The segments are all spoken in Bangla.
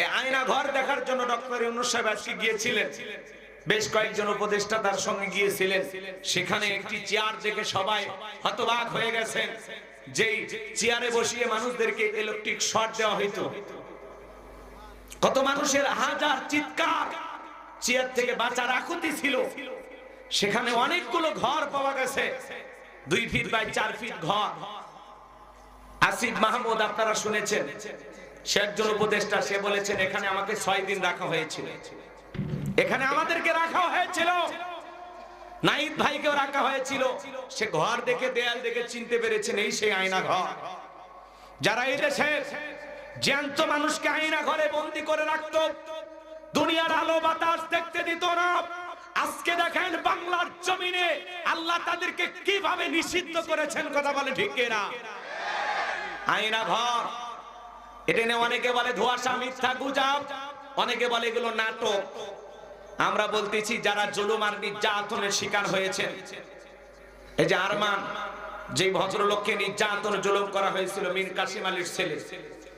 এই আয়না ঘর দেখার জন্য ডক্টর ইউনূস সাহেব আজকে গিয়েছিলেন, বেশ কয়েকজন উপদেষ্টা তার সঙ্গে গিয়েছিলেন। সেখানে একটি চেয়ার দেখে সবাই হতবাক হয়ে গেছেন। যেই চেয়ারে বসিয়ে মানুষদেরকে ইলেকট্রিক শর্ট দেওয়া হইতো, কত মানুষের হাজার চিৎকার, চেয়ার থেকে বাঁচার আকুতি ছিল। সেখানে অনেকগুলো ঘর পাওয়া গেছে, 2 ফিট বাই 4 ফিট ঘর। আসিফ মাহমুদ আপনারা শুনেছেন, সে একজন উপদেষ্টা, সে বলেছেন এখানে আমাকে 6 দিন রাখা হয়েছিল, এখানে আমাদেরকে রাখা হয়েছিল, নাহিদ ভাইকেও রাখা হয়েছিল। সে ঘর দেখে, দেয়াল দেখে চিনতে পেরেছেন এই সেই আয়না ঘর। যারা এই দেশে জ্যান্ত মানুষকে আয়না ঘরে বন্দি করে রাখতো, দুনিয়ার আলো বাতাস দেখতে দিত না, আজকে দেখেন বাংলার জমিনে আল্লাহ তাদেরকে কিভাবে নিষিদ্ধ করেছেন। কথা বলে ঠিক না? আয়না ঘর, এটা নিয়ে অনেকে বলে ধোঁয়াশা, মিথ্যা, গুজব, অনেকে বলে এগুলো নাটক। আমরা বলতেছি যারা জুলুম আর নির্যাতনের শিকার হয়েছেন, এই যে আরমান, যে ভদ্রলোককে নির্যাতন জুলুম করা হয়েছিল, মীর কাসিম আলীর ছেলে,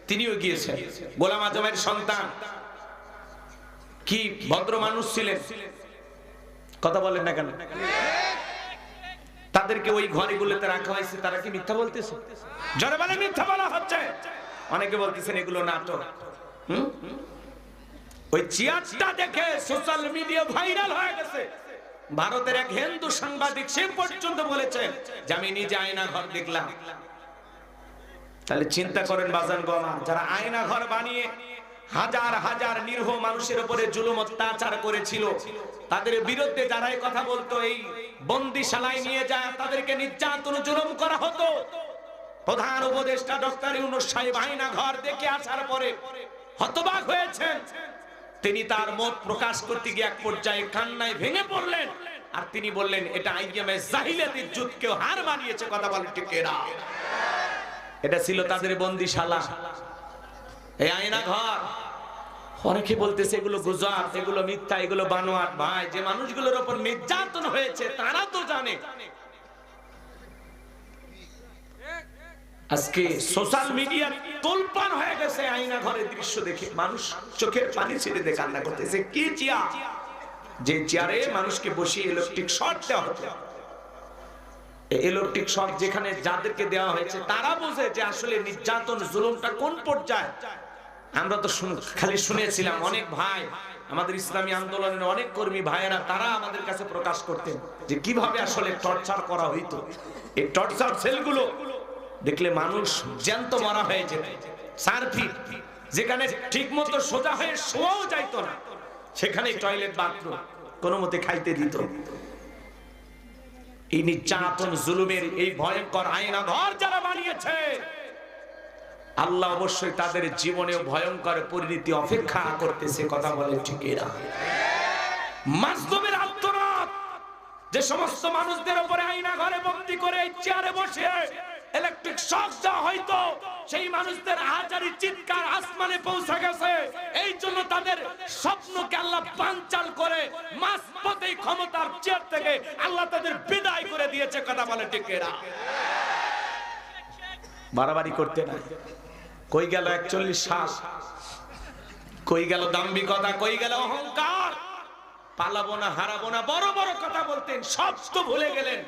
তিনিও গিয়েছেন। গোলাম আজমের সন্তান, কি ভদ্র মানুষ ছিলেন, কথা বলেন না কেন? তাদেরকে ওই ঘরগুলোতে রাখা হয়েছে, তারা কি মিথ্যা বলতেছে? জোরে বলে মিথ্যা বলা হচ্ছে। অনেকে বলতেছেন এগুলো নাটক। ওই চেয়ারটা দেখে সোশ্যাল মিডিয়া ভাইরাল হয়ে গেছে। ভারতের এক হিন্দু সাংবাদিক সে পর্যন্ত বলেছেন যে আমি নিজে আয়না ঘর দেখলাম। তাহলে চিন্তা করেন বাজান গো আমার, যারা আয়না ঘর বানিয়ে হাজার হাজার নিরীহ মানুষের উপরে জুলুম অত্যাচার করেছিল, তাদের বিরুদ্ধে যারা এই কথা বলতো, এই বন্দিশালায় নিয়ে যায় তাদেরকে নির্যাতন জুলুম করা হতো। প্রধান উপদেষ্টা ডক্টর ইউনূস সাহেব আয়না ঘর দেখে আসার পরে হতবাক হয়েছেন। তিনি তার মত প্রকাশ করতে গিয়ে এক পর্যায়ে কান্নায় ভেঙে পড়লেন, আর তিনি বললেন এটা আইয়ামে জাহিলিয়াতের যুগকেও হার মানিয়েছে। কথা বলেন ঠিক না? এটা ছিল তাদের বন্দিশালা, এই আয়না ঘর। অনেকে বলতেছে এগুলো গুজব, এগুলো মিথ্যা, এগুলো বানোয়াট। ভাই, যে মানুষগুলোর উপর নির্যাতন হয়েছে তারা তো জানে। আজকে সোশ্যাল মিডিয়া তোলপাড় হয়ে গেছে আয়না ঘরের দৃশ্য দেখে, মানুষ চোখের পানি ছেড়ে দিয়ে কান্না করতেছে। কি চেয়ার, যে চেয়ারে মানুষকে বসিয়ে ইলেকট্রিক শর্ট দেওয়া হতো। ইলেকট্রিক শর্ট যেখানে যাদেরকে দেওয়া হয়েছে তারা বোঝে যে আসলে নির্যাতন জুলুমটা কোন পর্যায়ে। আমরা তো খালি শুনেছিলাম, অনেক ভাই, আমাদের ইসলামী আন্দোলনের অনেক কর্মী ভাইয়েরা, তারা আমাদের কাছে প্রকাশ করতেন যে কিভাবে আসলে টর্চার করা হইতো। এই টর্চার সেলগুলো দেখলে মানুষ জ্যান্ত মারা হয়ে যেত। 4 ফিট, যেখানে ঠিক মতো সোজা হয়ে শোয়াও যাইতো না, সেখানে টয়লেট, বাথরুম, কোনো মতে খাইতে দিত। এই নির্যাতন জুলুমের এই ভয়ঙ্কর আয়না ঘর যারা বানিয়েছে, আল্লাহ অবশ্যই তাদের জীবনেও ভয়ঙ্কর পরিণতি অপেক্ষা করতেছে। কথা বলে ঠিক না? মাজলুমের আত্মনাদ, যে সমস্ত মানুষদের উপরে আয়না ঘরে বন্দী করে চেয়ারে বসে ইলেকট্রিক শক দেওয়া হয়তো, সেই মানুষদের হাজারি চিৎকার আসমানে পৌঁছে গেছে। এই জন্য তাদের স্বপ্নকে আল্লাহ বানচাল করে মাঝপথে ক্ষমতার চেয়ার থেকে আল্লাহ তাদের বিদায় করে দিয়েছে। কথা বলে ঠিক না? বাড়াবাড়ি করতে না। কই গেল 41 সাল, কই গেল দাম্ভিকতা, কই গেল অহংকার? পালাবো না, হারাবো না, বড় বড় কথা বলতেন, সব তো ভুলে গেলেন।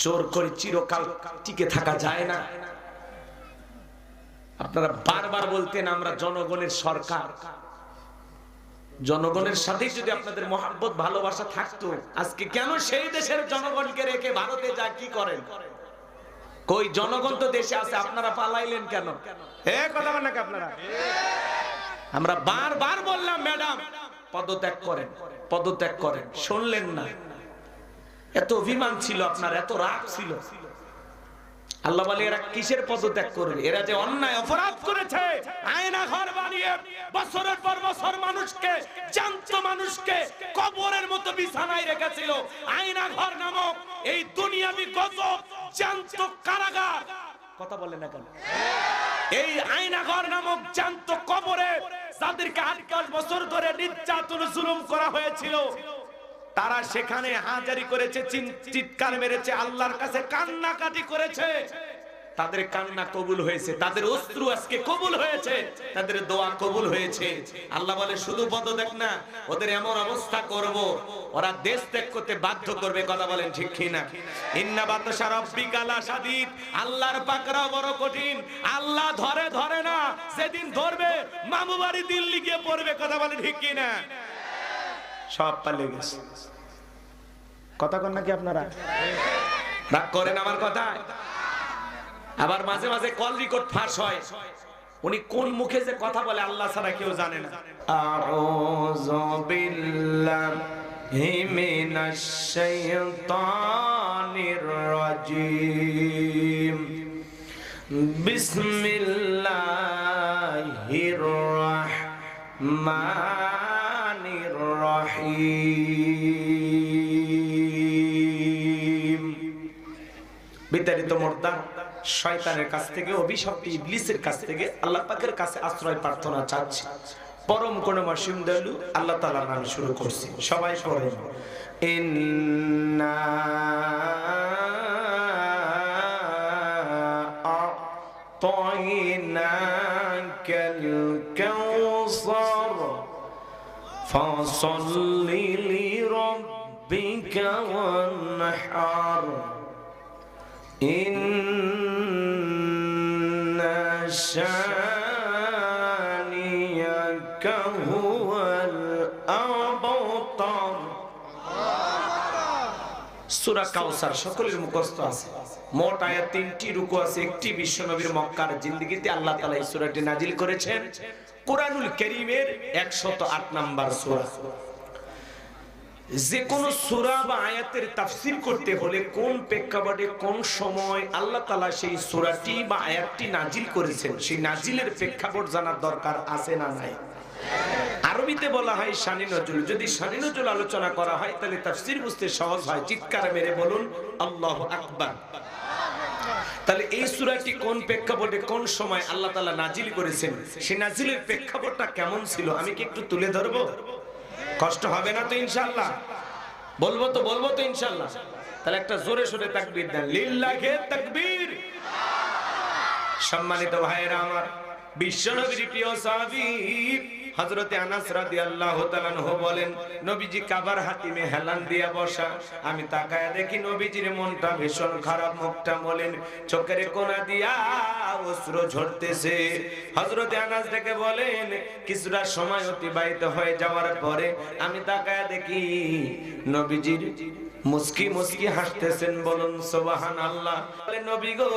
জোর করে চিরকাল টিকে থাকা যায় না। আপনারা বারবার বলতেন আমরা জনগণের সরকার। জনগণের সাথে যদি আপনাদের মহব্বত ভালোবাসা থাকতো, আজকে কেন সেই দেশের জনগণকে রেখে ভারতে যা কি করেন? কই জনগণ তো দেশে আছে, আপনারা পালাইলেন কেন? কথা বলেন নাকি আপনারা? আমরা বারবার বললাম ম্যাডাম পদত্যাগ করেন, পদত্যাগ করেন, শুনলেন না। এত অভিমান ছিল আপনার, এত রাগ ছিল। আল্লাহ বলে এরা কিসের পদত্যাগ করবে? এরা যে অন্যায় অপরাধ করেছে, আয়না ঘর বানিয়ে বছরের পর বছর মানুষকে, জ্যান্ত মানুষকে কবরের মতো বিছানায় রেখেছিল। আয়না ঘর নামক এই দুনিয়াবি গজব, জ্যান্ত কারাগার। কথা বলে না কেন? এই আয়না ঘর নামক জ্যান্ত কবরে যাদেরকে 8 বছর ধরে নির্যাতন জুলুম করা হয়েছিল, তারা সেখানে হাজারি করেছে, চিৎকার মেরেছে, আল্লাহর কাছে কান্নাকাটি করেছে। তাদের কান্না কবুল হয়েছে, তাদের অশ্রু আজকে কবুল হয়েছে, তাদের দোয়া কবুল হয়েছে। আল্লাহ বলে শুধু পদত্যাগ না, ওদের এমন অবস্থা করব ওরা দেশ ত্যাগ করতে বাধ্য করবে। কথা বলেন ঠিক কি না? ইন্না বাতশা রাব্বিকা লাশাদীদ, আল্লাহর পাকড়াও বড় কঠিন। আল্লাহ ধরে ধরে না, সেদিন ধরবে মামু বাড়ি দিল্লি গিয়ে পড়বে। কথা বলেন ঠিক কি না? সব পালিয়ে গেছে। কথা কন নাকি আপনারা? রাগ করেন আমার কথা? আবার মাঝে মাঝে কল রেকর্ড ফাঁস হয়, উনি কোন মুখে যে কথা বলে আল্লাহ ছাড়া কেউ জানে না। আউযু বিল্লাহি মিনাশ শাইতানির রাজীম, বিসমিল্লাহির রাহমানির রহিম। বিতাড়িত মুর্দা শয়তানের কাছ থেকে, অভিশপ্ত ইবলিসের কাছ থেকে আল্লাহ পাকের কাছে আশ্রয় প্রার্থনা চাচ্ছি। পরম করুণাময় অসীম দয়ালু আল্লাহ তাআলার নামে শুরু করছি। সবাই পড়েন ইন্না আ'তাইনাকাল কাউসার ফাসাল্লি লিরাব্বিকা ওয়ানহার ইন্না শানিয়াকা হুয়াল আবতার। সূরা কাউসার সকলের মুখস্থ আছে। মোট আয়াত 3টি, রুকু আছে 1টি। বিশ্বনবীর মক্কার জিন্দেগিতে আল্লাহ তাআলা এই সূরাটি নাজিল করেছেন। কোরআনুল কারীমের 108 নম্বর সূরা। যে কোন সূরা বা আয়াতের তাফসীর করতে হলে কোন প্রেক্ষাপটে কোন সময় আল্লাহ তাআলা সেই সূরাটি বা আয়াতটি নাজিল করেছেন, সেই নাজিলের প্রেক্ষাপট জানার দরকার আছে না নাই? আরবিতে বলা হয় শানি নজুল। যদি শানি নজুল আলোচনা করা হয় তাহলে তাফসীর বুঝতে সহজ হয়। চিৎকার মেরে বলুন আল্লাহু আকবার। তাহলে এই সূরাটি কোন প্রেক্ষাপটে কোন সময় আল্লাহ তাআলা নাজিল করেছেন, সেই নাজিলের প্রেক্ষাপটটা কেমন ছিল আমি কি একটু তুলে ধরবো? কষ্ট হবে না তো ইনশাআল্লাহ? বলবো তো ইনশাআল্লাহ। তাহলে একটা জোরে সোরে তাকবীর দেন, লিল্লাহি তাকবীর। সম্মানিত ভাইরা আমার, বিশ্বনবীর প্রিয় সাহাবী হযরতে আনাস রাদিয়াল্লাহু তাআলা আনহু বলেন, নবীজি কাবার হাতিমে হেলান দিয়া বসা। আমি তাকায়া দেখি নবীজির মনটা ভীষণ খারাপ, মুখটা মলিন, চোখের কোণা দিয়া অশ্রু ঝরতেছে। হযরতে আনাস ডেকে বলেন, কিছুটা সময় অতিবাহিত হয়ে যাওয়ার পরে আমি তাকায়া দেখি নবীজির মুস্কি মুস্কি হাসতেছেন। বলুন সুবহানাল্লাহ। বলে নবী গো,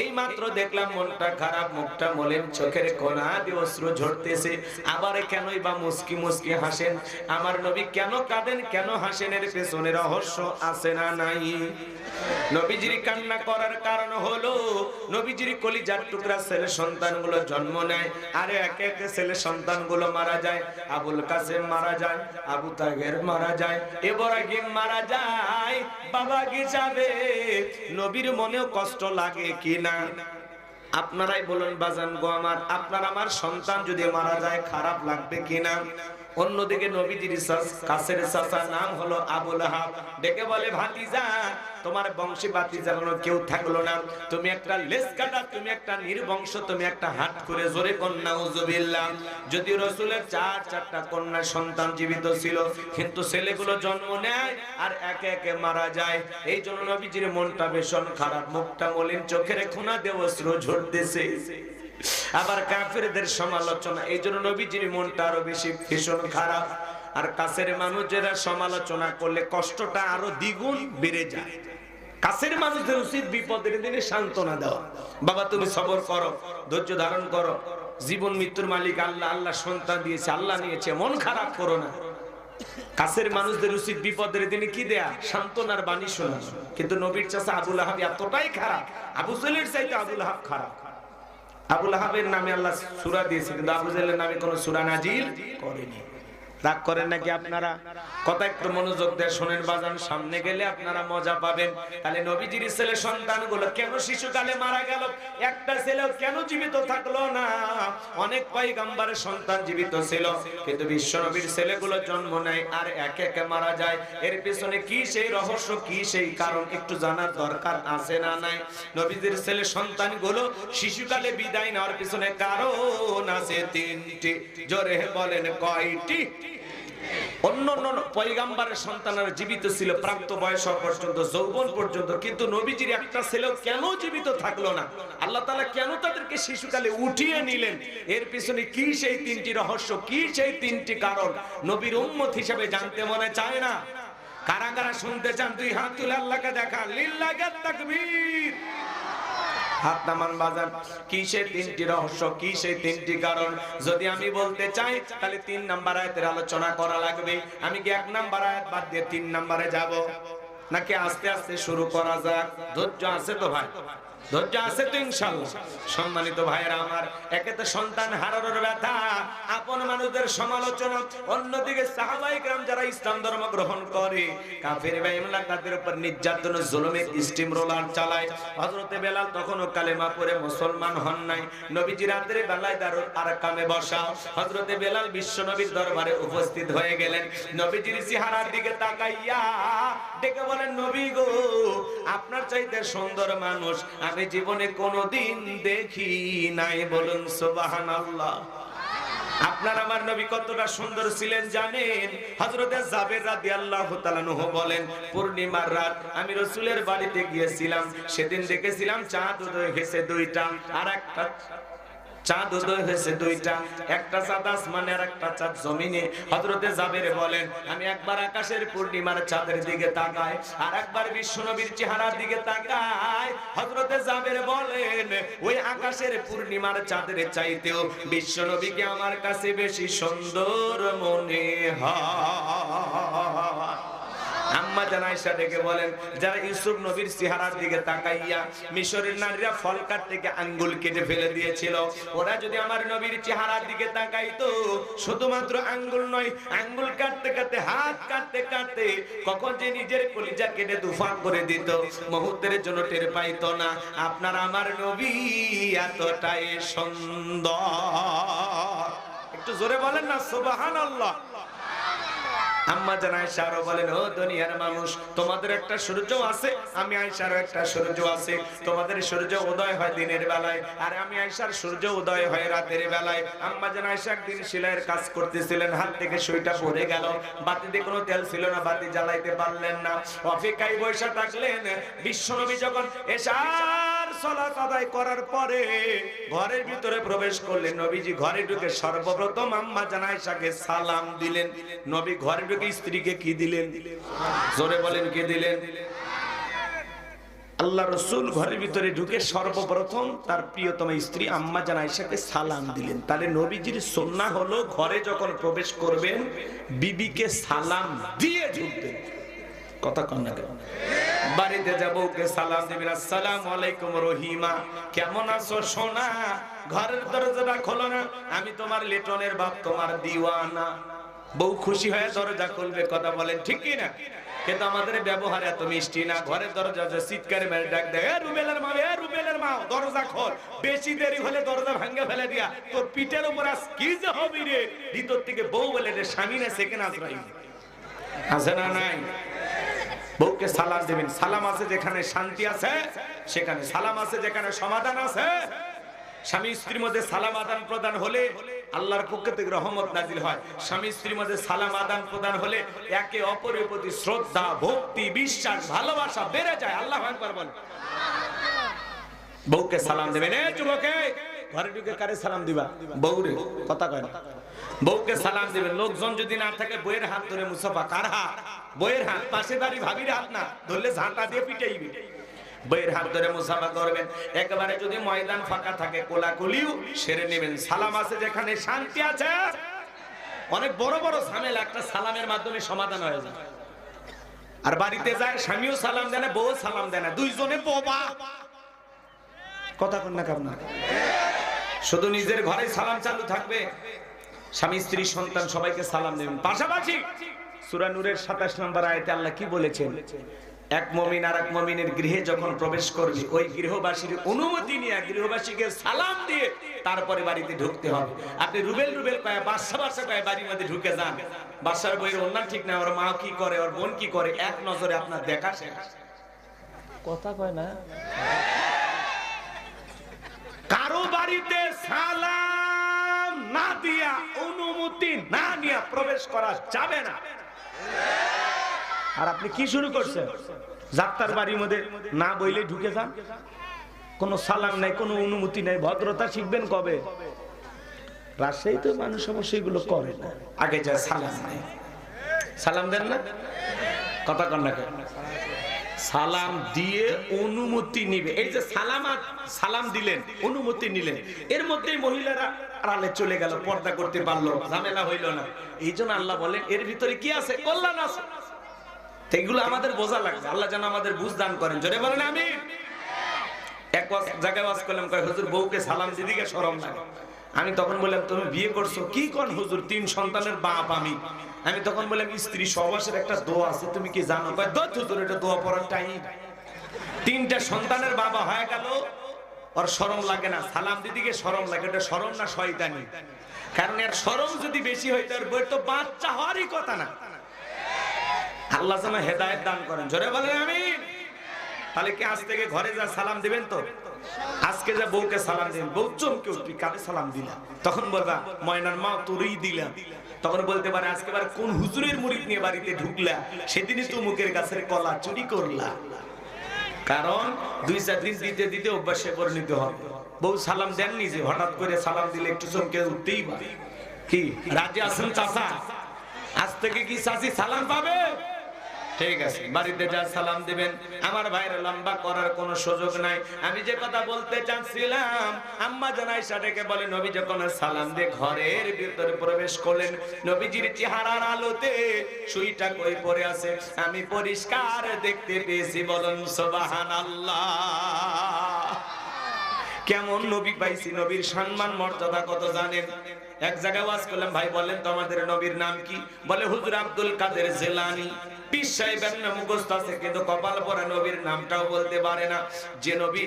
এই মাত্র দেখলাম মনটা খারাপ, মুখটা মলিন, চোখের কোণা দিয়ে অশ্রু ঝরতেছে, আবার কেনই বা মুস্কি মুস্কি হাসেন? আমার নবী কেন কাঁদেন, কেন হাসেন, এর পেছনে রহস্য আছে না নাই? নবীজির কান্না করার কারণ হলো নবীজির কলিজার টুকরা ছেলে সন্তানগুলো জন্ম নেয়, আর একে একে ছেলে সন্তানগুলো মারা যায়। আবুল কাসেম মারা যায়, আবু তাহের মারা যায়, ইব্রাহিম মারা যায়। বাবা কি যাবে? নবীর মনেও কষ্ট লাগে কি না? আপনারাই বলুন বাজান গো আমার, আপনার আমার সন্তান যদি মারা যায় খারাপ লাগবে কিনা? অন্যদিকে নবীজির কাছের চাচা নাম হলো আবু লাহাব, ডেকে বলে, ভাতিজা তোমার বংশে ভাতিজা কোনো কেউ থাকলো না, তুমি একটা লেজ কাটা, তুমি একটা নির্বংশ, তুমি একটা হাত করে জোরে কন্যা উযুবিল্লাহ। যদিও রাসূলের 4টা কন্যা সন্তান জীবিত ছিল, কিন্তু ছেলেগুলো জন্ম নেয় আর একে একে মারা যায়। এই জন্য নবীজির মনটা ভীষণ খারাপ, মুখটা মলিন, চোখের কোণা দিয়ে অশ্রু ঝরতেছে। আবার কাফেরদের সমালোচনা, এই জন্য নবীজির মনটা আরো বেশি ভীষণ খারাপ। আর কাছের মানুষেরা সমালোচনা করলে কষ্টটা আরো দ্বিগুণ বেড়ে যায়। কাছের মানুষদের উচিত বিপদের দিনে সান্ত্বনা দেওয়া। বাবা তুমি সবর করো, ধৈর্য ধারণ করো, জীবন মৃত্যুর মালিক আল্লাহ, আল্লাহ সন্তান দিয়েছে, আল্লাহ নিয়েছে, মন খারাপ করো না। কাছের মানুষদের উচিত বিপদের দিনে কি দেয়া? সান্ত্বনার বাণী শোনা। কিন্তু নবীর চাচা আবু লাহাব এতটাই খারাপ, আবু জেহেলের চাইতে আবু লাহাব খারাপ। আবু লাহাবের নামে আল্লাহ সূরা দিয়েছে, কিন্তু আবু জেহেলের নামে কোনো সূরা নাজিল করেনি। রাগ করেন নাকি আপনারা? কথা একটু মনোযোগ দিয়ে শোনেন বাজান, সামনে গেলে আপনারা মজা পাবেন। তাহলে নবীজির ছেলে সন্তানগুলো কেন শিশুকালে মারা গেল? একটা ছেলেও কেন জীবিত থাকলো না? অনেক পয়গম্বরের সন্তান জীবিত ছিল, কিন্তু বিশ্বনবীর ছেলেগুলো জন্ম নেয় আর একে একে মারা যায়। এর পিছনে কি সেই রহস্য, কি সেই কারণ একটু জানার দরকার আছে না নাই? নবীদের ছেলে সন্তানগুলো শিশুকালে বিদায় নেওয়ার পিছনে কারণ আছে তিনটি। জোরে বলেন কয়টি? অন্য পয়গম্বরের সন্তানেরা জীবিত ছিল প্রাপ্ত বয়স পর্যন্ত, যৌবন পর্যন্ত, কিন্তু নবীজির একটা ছেলেও কেন জীবিত থাকলো না? আল্লাহ তাআলা কেন তাদেরকে শিশুকালে উঠিয়ে নিলেন? এর পিছনে কি সেই তিনটি রহস্য, কি সেই তিনটি কারণ নবীর উম্মত হিসেবে জানতে মনে চায় না? কারা কারা শুনতে চান? দুই হাত তুলে আল্লাহকে দেখা, লিল্লাহি তাকবীর। হাত নামান বাজান। কি সেই তিনটি রহস্য, কি সেই তিনটি কারণ? যদি আমি বলতে চাই তাহলে 3 নাম্বার আয়াতের আলোচনা করা লাগবে। আমি কি 1 নাম্বার আয়াত বাদ দিয়ে 3 নাম্বারে যাব, নাকি আস্তে আস্তে শুরু করা যাক? ধৈর্য আছে তো ভাই? ধৈর্য আছে তো ইনশাআল্লাহ? সম্মানিত ভাইরা আমার, একে তো সন্তান হারানোর ব্যথা, আপন মানুষদের সমালোচনা, অন্যদিকে সাহাবায়ে কেরাম যারা ইসলাম ধর্ম গ্রহণ করে কাফের বেঈমান তাদের উপর নির্যাতন, জুলুমে স্টিম রোলার চালায়। হযরতে বেলাল তখনও কালেমা পড়ে মুসলমান হন নাই। নবীজি রাতের বেলায় দারুল আরকামে বসা, হযরতে বেলাল বিশ্ব নবীর দরবারে উপস্থিত হয়ে গেলেন। নবীজির চেহারার দিকে তাকাইয়া ডেকে বলেন, নবী গো, আপনার চাইতে সুন্দর মানুষ আমি জীবনে কোনোদিন দেখি নাই। বলুন সুবহানাল্লাহ। আপনার আমার নবী কতটা সুন্দর ছিলেন জানেন? হযরতে জাবের রাদিয়াল্লাহু তাআলা আনহু বলেন, পূর্ণিমার রাত আমি রাসূলের বাড়িতে গিয়েছিলাম, সেদিন দেখেছিলাম চাঁদ উদয় হয়েছে 2টা, আর একটা চাঁদ উদয় হয়েছে 2টা, একটা চাঁদ আসমানে আর একটা চাঁদ জমিনে। হযরতে জাবের বলেন, আমি একবার আকাশের পূর্ণিমার চাঁদের দিকে তাকাই, আর একবার বিশ্বনবীর চেহারার দিকে তাকাই। হযরতে জাবের বলেন, ওই আকাশের পূর্ণিমার চাঁদের চাইতেও বিশ্বনবীকে আমার কাছে বেশি সুন্দর মনে হয়। আম্মা জান আয়েশা ডেকে বলেন, যারা ইউসুফ নবীর চেহারার দিকে তাকাইয়া মিশরের নারীরা ফল কাটতে গিয়ে আঙ্গুল কেটে ফেলে দিয়েছিল, ওরা যদি আমার নবীর চেহারার দিকে তাকাইতো, শুধুমাত্র আঙ্গুল নয়, আঙ্গুল কাটতে কাটতে, হাত কাটতে কাটতে কখন যে নিজের কলিজা কেটে দুফান করে দিত, মুহূর্তের জন্য টের পাইতো না। আপনার আমার নবী এতটাই সুন্দর। একটু জোরে বলেন না সুবহানাল্লাহ। আম্মা জান আয়েশা আরো বলেন, ও দুনিয়ার মানুষ, তোমাদের একটা সূর্য আছে, আমি আয়েশারও একটা সূর্য আছে। তোমাদের সূর্য উদয় হয় দিনের বেলায়, আর আমি আয়েশার সূর্য উদয় হয় রাতের বেলায়। আম্মা জান আয়েশা একদিন সেলাইয়ের কাজ করতেছিলেন, হাত থেকে সুইটা পড়ে গেল, বাতিতে কোনো তেল ছিল না, বাতি জ্বালাইতে পারলেন না, অপেক্ষায় বসে থাকলেন। বিশ্বনবী যখন এশার সালাত আদায় করার পরে ঘরের ভিতরে প্রবেশ করলেন, নবীজি ঘরে ঢুকে সর্বপ্রথম আম্মা জান আয়েশাকে সালাম দিলেন। নবী ঘরে ঢুকে স্ত্রীকে কি দিলেন? জোরে বলেন, কি দিলেন? আল্লাহ রাসূল ঘরের ভিতরে ঢুকে সর্বপ্রথম তার প্রিয়তম স্ত্রী আম্মা জান আয়েশাকে সালাম দিলেন। তাহলে নবীজির সুন্নাহ হলো ঘরে যখন প্রবেশ করবেন বিবিকে সালাম দিয়ে ঢুকবেন। কথা কন না কেন? বাড়িতে যাব ওকে সালাম দিবেন, আসসালামু আলাইকুম রহিমা, কেমন আছো সোনা? ঘরের দরজাটা খোলো না, আমি তোমার লিটনের বাপ, তোমার দিওয়ানা। বউ খুশি হয়ে দরজা খুলবে, কথা বলেন ঠিক কি না? কিন্তু আমাদের ব্যবহার এত মিষ্টি না। ঘরের দরজা চিৎকারে মেরে ডাক দেয়, এ রুবেলের মা, এ রুবেলের মা, দরজা খোল। বেশি দেরি হলে দরজা ভাঙে ফেলে দিয়া তোর পিঠের উপর আজ কি যে হবি রে। ভিতর থেকে বউ বলে রে, স্বামী না সেকেন্ড আজরাই আছে না নাই? বউকে সালাম দিবেন। সালাম আছে যেখানে শান্তি আছে সেখানে, সালাম আছে যেখানে সমাধান আছে। স্বামী স্ত্রীর মধ্যে সালাম আদান প্রদান হলে আল্লাহর পক্ষ থেকে রহমত নাজিল হয়। স্বামী স্ত্রীর মধ্যে সালাম আদান প্রদান হলে একে অপরের প্রতি শ্রদ্ধা, ভক্তি, বিশ্বাস, ভালোবাসা বেড়ে যায়। আল্লাহু আকবার বলেন। বউকে সালাম দিবেন। এ যুবকে, ঘরে ঢুকে কারে সালাম দিবা? বউরে, কথা কয় না। বউকে সালাম দিবেন। লোকজন যদি না থাকে বউয়ের হাত ধরে মুসাফা। কার হাত? বউয়ের হাত। পাশে দাঁড়ি ভাবির হাত না, ধরলে ঝাঁটা দিয়ে পিটাইবে। বউয়ের হাত ধরে মুসাফা করবেন। একেবারে যদি ময়দান ফাঁকা থাকে কোলাকুলিও সেরে নেবেন। সালাম আছে যেখানে শান্তি আছে। অনেক বড় বড় ঝামেলা একটা সালামের মাধ্যমে সমাধান হয়ে যায়। আর বাড়িতে যায় স্বামীও সালাম দেয় না, বউ সালাম দেয় না, দুইজনে বোবা। কথা কন না কেমন? শুধু নিজের ঘরে সালাম চালু থাকবে, স্বামী স্ত্রী সন্তান সবাইকে সালাম দেবেন। পাশাপাশি সূরা নূরের 27 নম্বর আয়াতে আল্লাহ কি বলেছেন? এক মুমিন আর এক মুমিনের গৃহে যখন প্রবেশ করবে ওই গৃহবাসীর অনুমতি নিয়ে গৃহবাসীকে সালাম দিয়ে তারপরে বাড়িতে ঢুকতে হবে। আপনি রুবেল রুবেল কয়ে বাসা বাসা কয়ে বাড়ির মধ্যে ঢুকে যান, বাসার বইয়ের অন্যান্য ঠিক না, ওর মা কি করে ওর বোন কি করে এক নজরে আপনার দেখা শেষ। কথা কয় না, কারো বাড়িতে সালাম না দিয়া অনুমতি না নিয়ে প্রবেশ করা যাবে না। আর আপনি কি শুরু করছেন, যাত্রার বাড়ির মধ্যে না বইলে ঢুকে যান, কোনো সালাম নাই কোনো অনুমতি নাই, ভদ্রতা শিখবেন কবে? রাজশাহী তো মানুষ অবশ্যই এগুলো করে না, আগে যা সালাম নাই, সালাম দেন না, কথা কন না, সালাম দিয়ে অনুমতি নিবে। এই যে সালাম দিলেন অনুমতি নিলেন, এর মধ্যেই মহিলারা আড়ালে চলে গেল, পর্দা করতে পারলো, ঝামেলা হইল না। এই জন্য আল্লাহ বলেন এর ভিতরে কি আছে, কল্যাণ আছে। এগুলো আমাদের বোঝা লাগবে, আল্লাহ যেন আমাদের বুঝ দান করেন। জোরে বলেন আমিন। এক জায়গায় ওয়াজ করলাম, কয় হুজুর বউকে সালাম দিদিকে শরম লাগে। আমি তখন বললাম তুমি বিয়ে করছো কি কোন হুজুর, 3 সন্তানের বাপ আমি। আমি তখন বললাম স্ত্রী সহবাসের একটা দোয়া আছে তুমি কি জানো? কয় দত হুজুর এটা দোয়া পড়ার টাইম। 3টা সন্তানের বাবা হয়ে গেল, ওর শরম লাগে না, সালাম দিদিকে শরম লাগে। এটা শরম না শয়তানি? কারণ এর শরম যদি বেশি হয় তার বই তো বাচ্চা হওয়ারই কথা না। আল্লাহ যেন হেদায়েত দান করেন। জোরে বলেন আমিন। তাহলে কি আজ থেকে ঘরে যা সালাম দিবেন তো? আজকে যা বউকে সালাম দিবেন, বউ চমকে উঠবি কারে সালাম দিলা, তখন বলবা ময়নার মা তোরই দিলাম। তখন বলতে পারে আজকে বার কোন হুজুরের মুরিদ নিয়ে বাড়িতে ঢুকলা, সেদিনই তো মুখের গাছের কলা চুরি করলা। কারণ 2-4 দিন দিতে দিতে অভ্যাসে পরিণত হবে। বউ সালাম দেননি যে হঠাৎ করে সালাম দিলে একটু চমকে উঠতেই পারে। কি রাজি আছেন চাচা? আজ থেকে কি চাচি সালাম পাবে? ঠিক আছে, বাড়িতে যা সালাম দিবেন। আমার ভাইয়ের লম্বা করার কোনো সুযোগ নাই। আমি যে কথা বলতে চাচ্ছিলাম, আম্মা জান আয়েশা ডেকে বলে নবী যখন সালাম দিয়ে ঘরের ভিতরে প্রবেশ করলেন, নবীজির চেহারার আলোতে সুইটা কই পড়ে আছে আমি পরিষ্কার দেখতে পেয়েছি। বলুন সুবহানাল্লাহ। কেমন নবী পাইছি, নবীর সম্মান মর্যাদা কত জানেন? এক জায়গায় ওয়াজ করলাম, ভাই বলেন তো আমাদের নবীর নাম কি? বলে হুজুর আব্দুল কাদের জিলানী। পীর সাহেবের নাম মুখস্থ আছে কিন্তু কপাল পরা নবীর নামটাও বলতে পারে না। যে নবী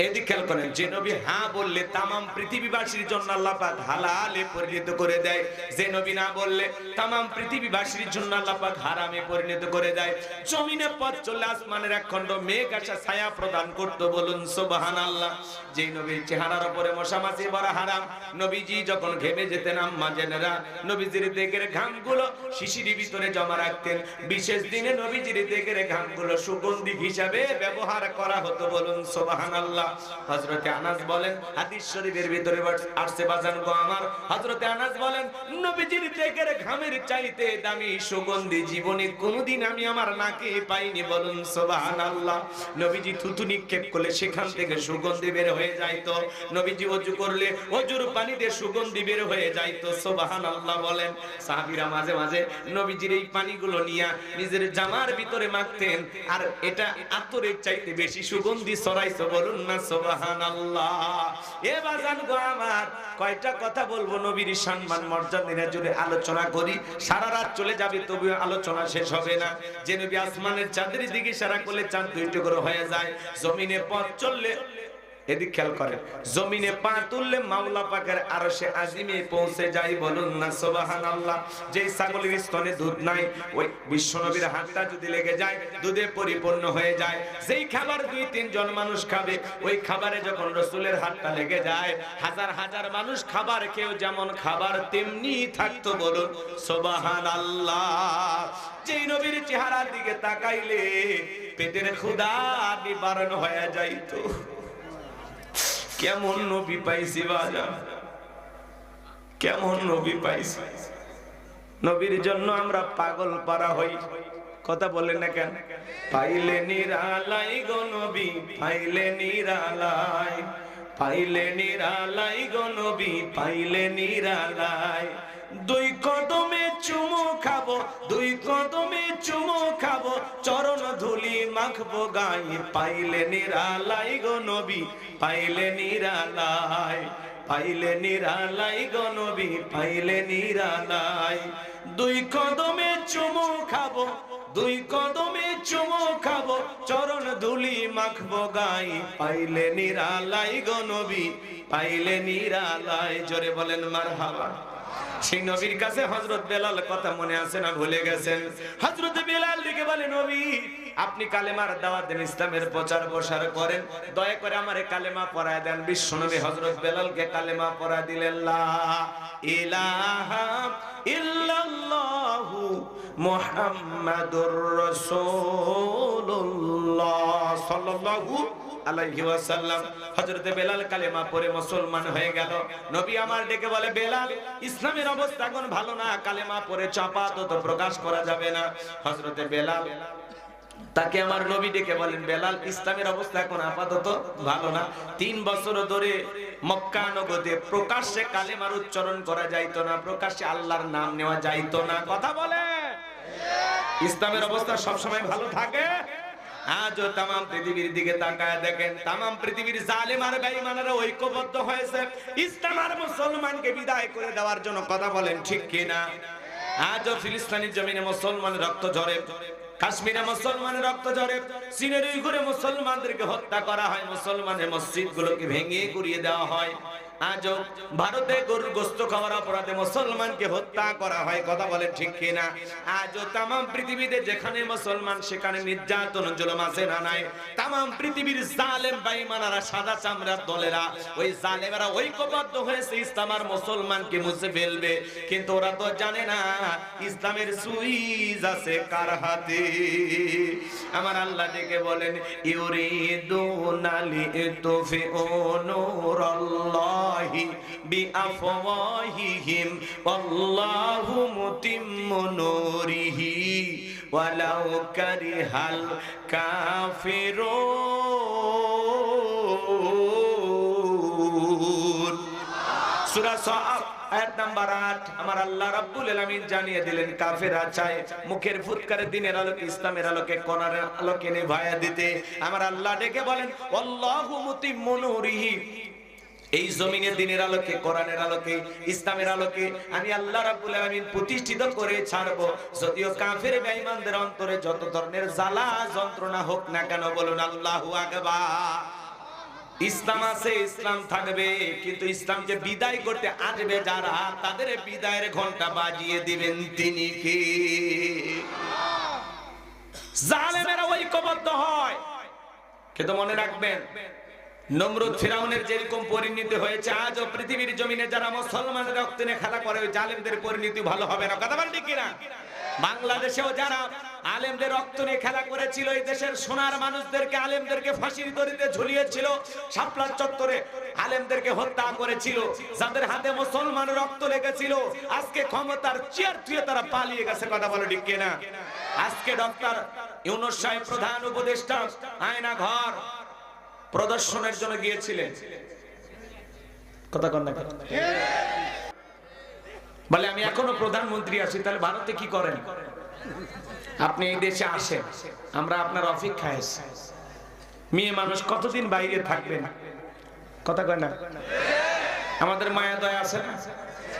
এদিকে খেয়াল করেন, যে নবী হ্যাঁ বললে তামাম পৃথিবীবাসীর জন্য আল্লাহ পাক হালালে পরিণত করে দেয়, যে নবী না বললে তামাম পৃথিবীবাসীর জন্য আল্লাহ পাক হারামে পরিণত করে দেয়। জমিনে পথ চললে আসমানের এক খণ্ড মেঘ আসা ছায়া প্রদান করত। বলুন সুবহানাল্লাহ। যেই নবীর চেহারার উপরে মশামাছি ভরা হারাম, নবীজি যখন ঘেমে যেতেন আম্মা জানেরা নবীজির দেহের ঘামগুলো শিশির ভিতরে জমা রাখতেন। বিশেষ দিনে নবীজির দেহের ঘামগুলো সুগন্ধি হিসাবে ব্যবহার করা হতো। বলুন সুবহানাল্লাহ। হযরতে আনাস বলেন, হাদিস শরীফের ভিতরে আসছে বাজান গো আমার, হযরতে আনাস বলেন নবীজির দেহের ঘামের চাইতে দামি সুগন্ধি জীবনে কোনোদিন আমি আমার নাকে পাইনি। বলুন সুবহানাল্লাহ। নবীজি থুতু নিক্ষেপ করলে সেখান থেকে সুগন্ধি বের হয়ে যাইতো। নবীজি ওযু করলে ওযুর পানি দিয়ে সুগন্ধি বের হয়ে যাইতো। সুবহানাল্লাহ বলেন। সাহাবীরা মাঝে মাঝে নবীজির এই পানিগুলো নিয়ে নিজের জামার ভিতরে মাখতেন, আর এটা আতরের চাইতে বেশি সুগন্ধি ছড়াইতো। বলুন না সুবহানাল্লাহ। এ বাজান গো আমার, কয়টা কথা বলবো নবীর সম্মান মর্যাদা জুড়ে আলোচনা করি, সারা রাত চলে যাবে তবু আলোচনা শেষ হবে না। যে নবী আসমানের চাঁদের দিকে ইশারা করলে চাঁদ 2 টুকরো হয়ে যায়, জমিনে পথ চললে এদিক খেয়াল করেন, জমিনে পা তুললে মাওলা পাকের আরশে আজিমে পৌঁছে যায়। বলুন না সুবহানাল্লাহ। যেই ছাগলের স্তনে দুধ নাই, ওই বিশ্বনবীর হাতটা যদি লেগে যায় দুধে পরিপূর্ণ হয়ে যায়। যেই খাবার 2-3 জন মানুষ খাবে, ওই খাবারে যখন রাসূলের হাতটা লেগে যায় হাজার হাজার মানুষ খাবার খেয়েও যেমন খাবার তেমনি থাকতো। বলুন সুবহানাল্লাহ। যেই নবীর চেহারার দিকে তাকাইলে পেটের ক্ষুধা নিবারণ হয়ে যাইতো। কেমন নবী পাইছি বাজান, কেমন নবী পাইছি। নবীর জন্য আমরা পাগল পারা হই, কথা বলেন না কেন? পাইলে নিরালাই গো নবী, পাইলে নিরালাই, পাইলে নিরালাই গো নবী, পাইলে নিরালাই। 2 কদমে চুমু খাবো, 2 কদমে চুমু খাবো, চরণ ধুলি মাখবো গায়ে। পাইলে নিরালাই গো নবী, পাইলে নিরালাই, পাইলে নিরালাই গো নবী, পাইলে নিরালাই। 2 কদমে চুমু খাবো, দুই কদমে চুমো খাবো, চরণ ধুলি মাখবো গাই, পাইলে নিরালাই গো নবী, পাইলে নিরালাই। জোরে বলেন মারহাবা। সেই নবীর কাছে হযরত বেলাল, কথা মনে আছে না ভুলে গেছেন? হযরত বেলাল লিখে বলে, নবী আপনি কালেমার দাওয়াত দেন, ইসলামের প্রচার প্রসার করেন, দয়া করে আমারে কালেমা পড়ায় দেন। বিশ্বনবী হযরত বেলালকে কালেমা পড়ায় দিলেন, লা ইলাহা ইল্লাল্লাহু মুহাম্মাদুর রাসূলুল্লাহ সাল্লাল্লাহু আলাইহি ওয়াসাল্লাম। হযরত বেলাল কালেমা পড়ে মুসলমান হয়ে গেল। নবী আমার ডেকে বলে, বেলাল ইসলামের অবস্থা এখন ভালো না, কালেমা পড়ে আপাতত প্রকাশ করা যাবে না। হযরত বেলাল তাকে আমার নবী ডেকে বলেন, বেলাল ইসলামের অবস্থা এখন আপাতত ভালো না। 3 বছর ধরে মক্কা নগরে প্রকাশ্যে কালেমার উচ্চারণ করা যাইতো না, প্রকাশ্যে আল্লাহর নাম নেওয়া যাইতো না। কথা বলে ইসলামের অবস্থা সব সময় ভালো থাকে? আজও তাম পৃথিবীর দিকে তাকায় দেখেন, তাম পৃথিবীর জালেম আর বেঈমানেরা ঐক্যবদ্ধ হয়েছে ইসলাম আর মুসলমানকে বিদায় করে দেওয়ার জন্য। কথা বলেন ঠিক কিনা? আজও ফিলিস্তিনের জমিনে মুসলমানের রক্ত ঝরে, কাশ্মীরে মুসলমানের রক্ত ঝরে, চীনের উইঘুরে মুসলমানদেরকে হত্যা করা হয়, মুসলমানের মসজিদগুলোকে ভেঙে গুড়িয়ে দেওয়া হয়। আজও ভারতে গরুর গোশত খাওয়ার অপরাধে মুসলমানকে হত্যা করা হয়। কথা বলেন ঠিক কিনা? আজও তাম পৃথিবীতে যেখানে মুসলমান সেখানে নির্যাতন জুলুম আছে না নাই? তাম পৃথিবীর জালেম বেঈমানরা, সাদা চামড়ার দলেরা, ওই জালেমেরা ঐক্যবদ্ধ হয়েছে ইসলাম আর মুসলমানকে মুছে ফেলবে, কিন্তু ওরা তো জানে না ইসলামের সুইচ আছে কার হাতে। আমার আল্লাহ ডেকে বলেন, ইউরিদুনা লিতুফিউ নূরাল্লাহি বিআফওয়াহিহিম ওয়াল্লাহু মুতিম্মু নূরিহি ওয়ালাউ কারিহাল কাফিরুন। সূরা সাফ আয়াত নাম্বার 8। আমার আল্লাহ রাব্বুল আলামিন জানিয়ে দিলেন, কাফেররা চায় মুখের ফুৎকারে দিনের আলোকে, ইসলামের আলোকে, কোরআনের আলোকে নিভায়া দিতে। আমার আল্লাহ ডেকে বলেন, আল্লাহু মুতিম্মু নূরিহি, এই জমিনে দিনের আলোকে, কোরআনের আলোকে, ইসলামের আলোকে আমি আল্লাহ রাব্বুল আলামিন প্রতিষ্ঠিত করে ছাড়বো। যদিও কাফের বেঈমানদের অন্তরে যত ধরনের জ্বালা যন্ত্রণা হোক না কেন, বলুন আল্লাহু আকবার। ইসলাম আছে, ইসলাম থাকবে, কিন্তু ইসলামকে বিদায় করতে আসবে যারা, তাদের বিদায়ের ঘন্টা বাজিয়ে দিবেন তিনি কে? জালেমেরা ঐক্যবদ্ধ হয়। কিন্তু মনে রাখবেন, নমরুদ ফিরাউনের যেরকম পরিণতি হয়েছে, আজও পৃথিবীর জমিনে যারা মুসলমানের রক্ত নিয়ে খেলা করে, ওই জালেমদের পরিণতি ভালো হবে না। কথা বলেন ঠিক কিনা? বাংলাদেশেও যারা আলেমদের রক্ত নিয়ে খেলা করেছিল, এই দেশের সোনার মানুষদেরকে, আলেমদেরকে ফাঁসির দড়িতে ঝুলিয়েছিল, শাপলা চত্বরে আলেমদেরকে হত্যা করেছিল, যাদের হাতে মুসলমান রক্ত লেগেছিল, আজকে ক্ষমতার চেয়ার থেকে তারা পালিয়ে গেছে। কথা বলে ঠিক কিনা? আজকে ডক্টর ইউনূস সাহেব প্রধান উপদেষ্টা আয়না ঘর প্রদর্শনের জন্য গিয়েছিলেন। কথা কন না? বলে আমি এখনো প্রধানমন্ত্রী আছি, তাহলে ভারতে কি করেন? আপনি এই দেশে আসেন, আমরা আপনার অপেক্ষায় আছি। মেয়ে মানুষ কতদিন বাইরে থাকবেন? কথা কয় না? আমাদের মায়া দয়া আছে না?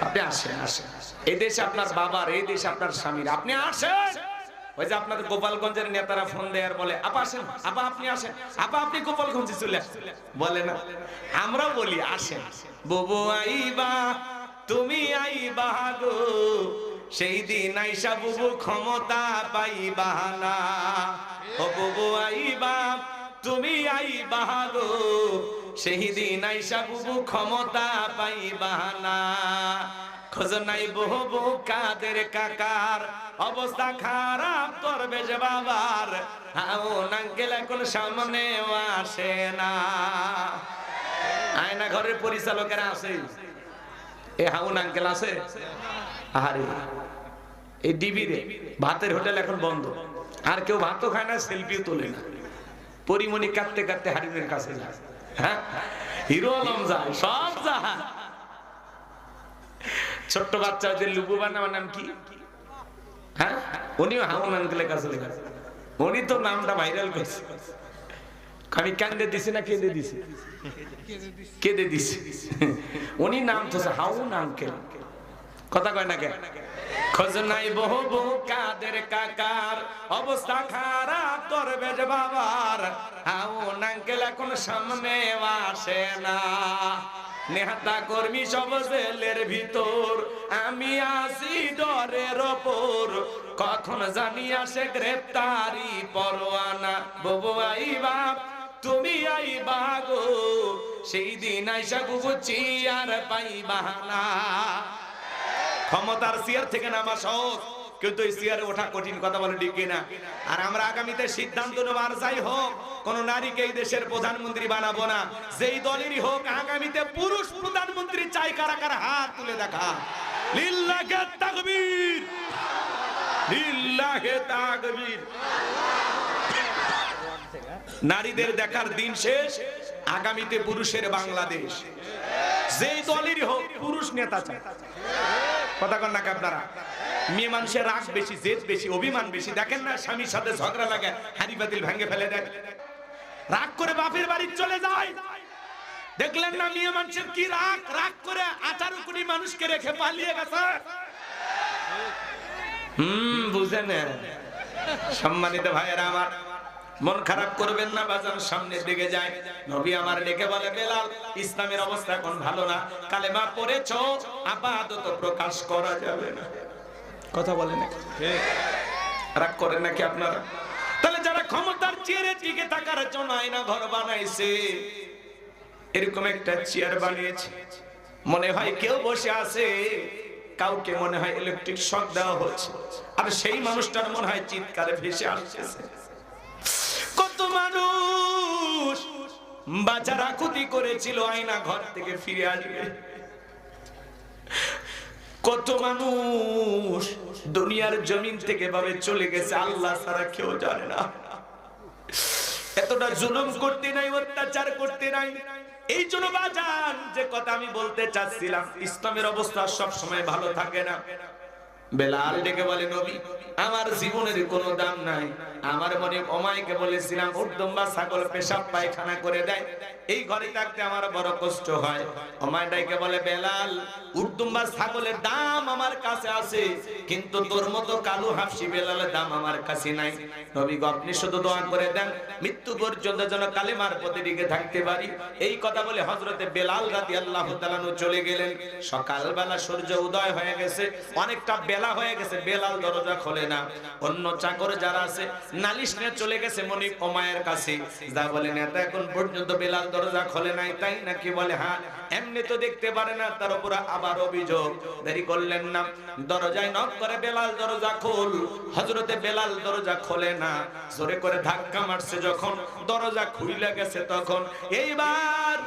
আপনি আসেন, আসেন। এই দেশে আপনার বাবার, এই দেশে আপনার স্বামীর, আপনি আসেন। ওই যে আপনাদের গোপালগঞ্জের নেতারা ফোন দেয় আর বলে, আপা আসেন, আপা আপনি আসেন, আপা আপনি গোপালগঞ্জে চলে আসেন, বলে না? আমরা বলি আসেন। বুবু আইবা, তুমি আইবা গো, সেই দিন আইসা বুবু ক্ষমতা পাইবা না। ও বুবু আইবা, তুমি আইবা গো, সেই দিন আইসা বুবু ক্ষমতা পাইবা না। খোঁজ নাই বহু কাদের কাকার, অবস্থা খারাপ করবে যে বাবার, হাউন আঙ্কেল এখন সামনে আসে না। আয়না ঘরের পরিচালকেরা আছে, এ হাউন আঙ্কেল আছে। আরে এই ডিবিরে ভাতের হোটেল এখন বন্ধ, আর কেউ ভাতও খায় না, সেলফিও তোলে না। পরিমণি কাটতে কাটতে হারিমের কাছে যায়, হ্যাঁ, হিরো আলম যায়, সব যায়। ছোট্ট বাচ্চা যে লুবুবা নাম কি, হ্যাঁ, উনিও হাউন আঙ্কেলের কাছে লেখা, উনি তো নামটা ভাইরাল করছে। আমি কান্দে দিছি না কেঁদে দিছি? কেঁদে দিছি। উনি নাম তো হাউন আঙ্কেল। কথা কয় না কেন? খোঁজ নাই বহু বহু কাদের কাকার, অবস্থা খারাপ করবে যে বাবার, আউন আঙ্কেল এখন সামনে আসে না, নেতা কর্মী সব জেলের ভিতর, আমি আসি ডরের ওপর, কখন জানি আসে গ্রেপ্তারি পরোয়ানা, ববু আইবা তুমি আইবা গো, সেই দিন আইসা গুগু চিয়ার পাইবা না। ক্ষমতার চেয়ার থেকে নামা সহজ, কিন্তু এই চেয়ারে ওঠা কঠিন, কথা বলে ঠিক কিনা? আর আমরা আগামীতে সিদ্ধান্ত নেব, আর যাই হোক কোন নারীকে এই দেশের প্রধানমন্ত্রী বানাবো না, যেই দলেরই হোক আগামীতে পুরুষ প্রধানমন্ত্রী চাই, কারা কারা হাত তুলে দেখা। লিল্লাহে তাকবীর, লিল্লাহে তাকবীর। নারীদের দেখার দিন শেষ, আগামীতে পুরুষের বাংলাদেশ, যেই দলেরই হোক পুরুষ নেতা চাই। কথা কন নাকি আপনারা? মেয়ে মানুষের রাগ বেশি, জেদ বেশি, অভিমান বেশি। দেখেন না স্বামীর সাথে ঝগড়া লাগে, হাড়ি বাতিল ভেঙে ফেলে দেয়, রাগ করে বাপের বাড়ি চলে যায়। দেখলেন না মেয়ে মানুষের কি রাগ, রাগ করে 18 কোটি মানুষকে রেখে পালিয়ে গেছে। বুঝেন? সম্মানিত ভাইয়েরা আমার, মন খারাপ করবেন না, বাজার সামনের দিকে যায়। নবী আমার ডেকে বলে, বেলাল ইসলামের অবস্থা এখন ভালো না, কালেমা পড়েছো, আপাতত প্রকাশ করা যাবে না। কথা বলেন, রাগ করেন নাকি আপনারা? তাহলে যারা ক্ষমতার চেয়ারে টিকে থাকার জন্য আয়না ঘর বানাইছে, এরকম একটা চেয়ার বানিয়েছে, মনে হয় কেউ বসে আছে, কাউকে মনে হয় ইলেকট্রিক শক দেওয়া হচ্ছে, আর সেই মানুষটার মনে হয় চিৎকারে ভেসে আসছে। কত মানুষ বাজার আকুতি করেছিল আয়না ঘর থেকে ফিরে আসবে, কত মানুষ দুনিয়ার জমিন থেকে ভাবে চলে গেছে, আল্লাহ ছাড়া কেউ জানে না। এতটা জুলুম করতে নাই, অত্যাচার করতে নাই। এই জন্য বাজান যে কথা আমি বলতে চাচ্ছিলাম, ইসলামের অবস্থা সব সময় ভালো থাকে না। বেলাল ডেকে বলে, নবী আমার জীবনের কোনো দাম নাই, আমার মনে ওমাইকে বলেছিলাম উর্দুম্বা ছাগল পেশাব পায়খানা করে দেয়, এই ঘরে থাকতে আমার বড় কষ্ট হয়। ওমাই ডাইকে বলে, বেলাল উর্দুম্বা ছাগলের দাম আমার কাছে আছে, কিন্তু তোর মতো কালু হাফসি বেলালের দাম আমার কাছে নাই। নবী গো আপনি শুধু দোয়া করে দেন, মৃত্যু পর্যন্ত যেন কালেমার পথে টিকে থাকতে পারি। এই কথা বলে হযরতে বেলাল রাদিয়াল্লাহু তাআলা চলে গেলেন। সকালবেলা সূর্য উদয় হয়ে গেছে, অনেকটা বেলা হয়ে গেছে, বেলাল দরজা খোলে না। অন্য চাকর যারা আছে নালিশ নিয়ে চলে গেছে মনিব ওমায়ের কাছে, যা বলে নেতা এখন পর্যন্ত বেলাল দরজা খোলে নাই, তাই নাকি? বলে হ্যাঁ, এমনি তো দেখতে পারে না, তার উপর আবার অভিযোগ। দেরি করলেন না, দরজায় নক করে, বেলাল দরজা খোল। হযরতে বেলাল দরজা খোলে না, জোরে করে ধাক্কা মারছে, যখন দরজা খুলে গেছে তখন এইবার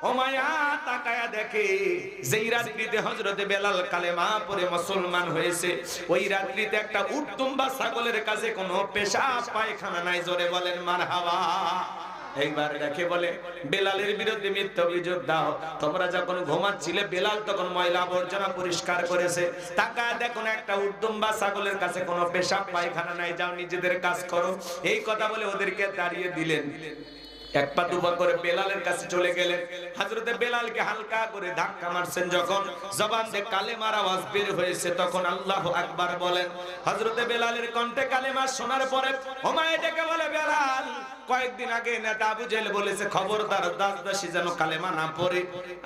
ওমায়া তাকায়া দেখে যেই রাত্রিতে হযরতে বেলাল কালেমা পড়ে মুসলমান হয়েছে, ওই রাত্রিতে একটা উটদুম্বা ছাগলের কাছে কোনো পেশাব পায়খানা নাই। জোরে বলেন মারহাবা। এইবার দেখে বলে, বেলালের বিরুদ্ধে মিথ্যা অভিযোগ দাও, তোমরা যখন ঘুমাচ্ছিলে বেলাল তখন ময়লা আবর্জনা পরিষ্কার করেছে, তাকায় দেখো একটা উটদুম্বা ছাগলের কাছে কোনো পেশাব পায়খানা নাই, যাও নিজেদের কাজ করো। এই কথা বলে ওদেরকে তাড়িয়ে দিলেন। এক পা দুপা করে বেলালের কাছে চলে গেলেন। হযরতে বেলালকে হালকা করে ধাক্কা মারছেন, যখন জবান দিয়ে কালেমার আওয়াজ বের হয়েছে তখন আল্লাহু আকবার বলেন। হযরতে বেলালের কণ্ঠে কালেমা শোনার পরে ওমায়ে ডেকে বলে, বেলাল কয়েকদিন আগে নেতা আবু জেহেল বলেছে খবরদার দাসদাসী যেন কালেমা না পড়ে,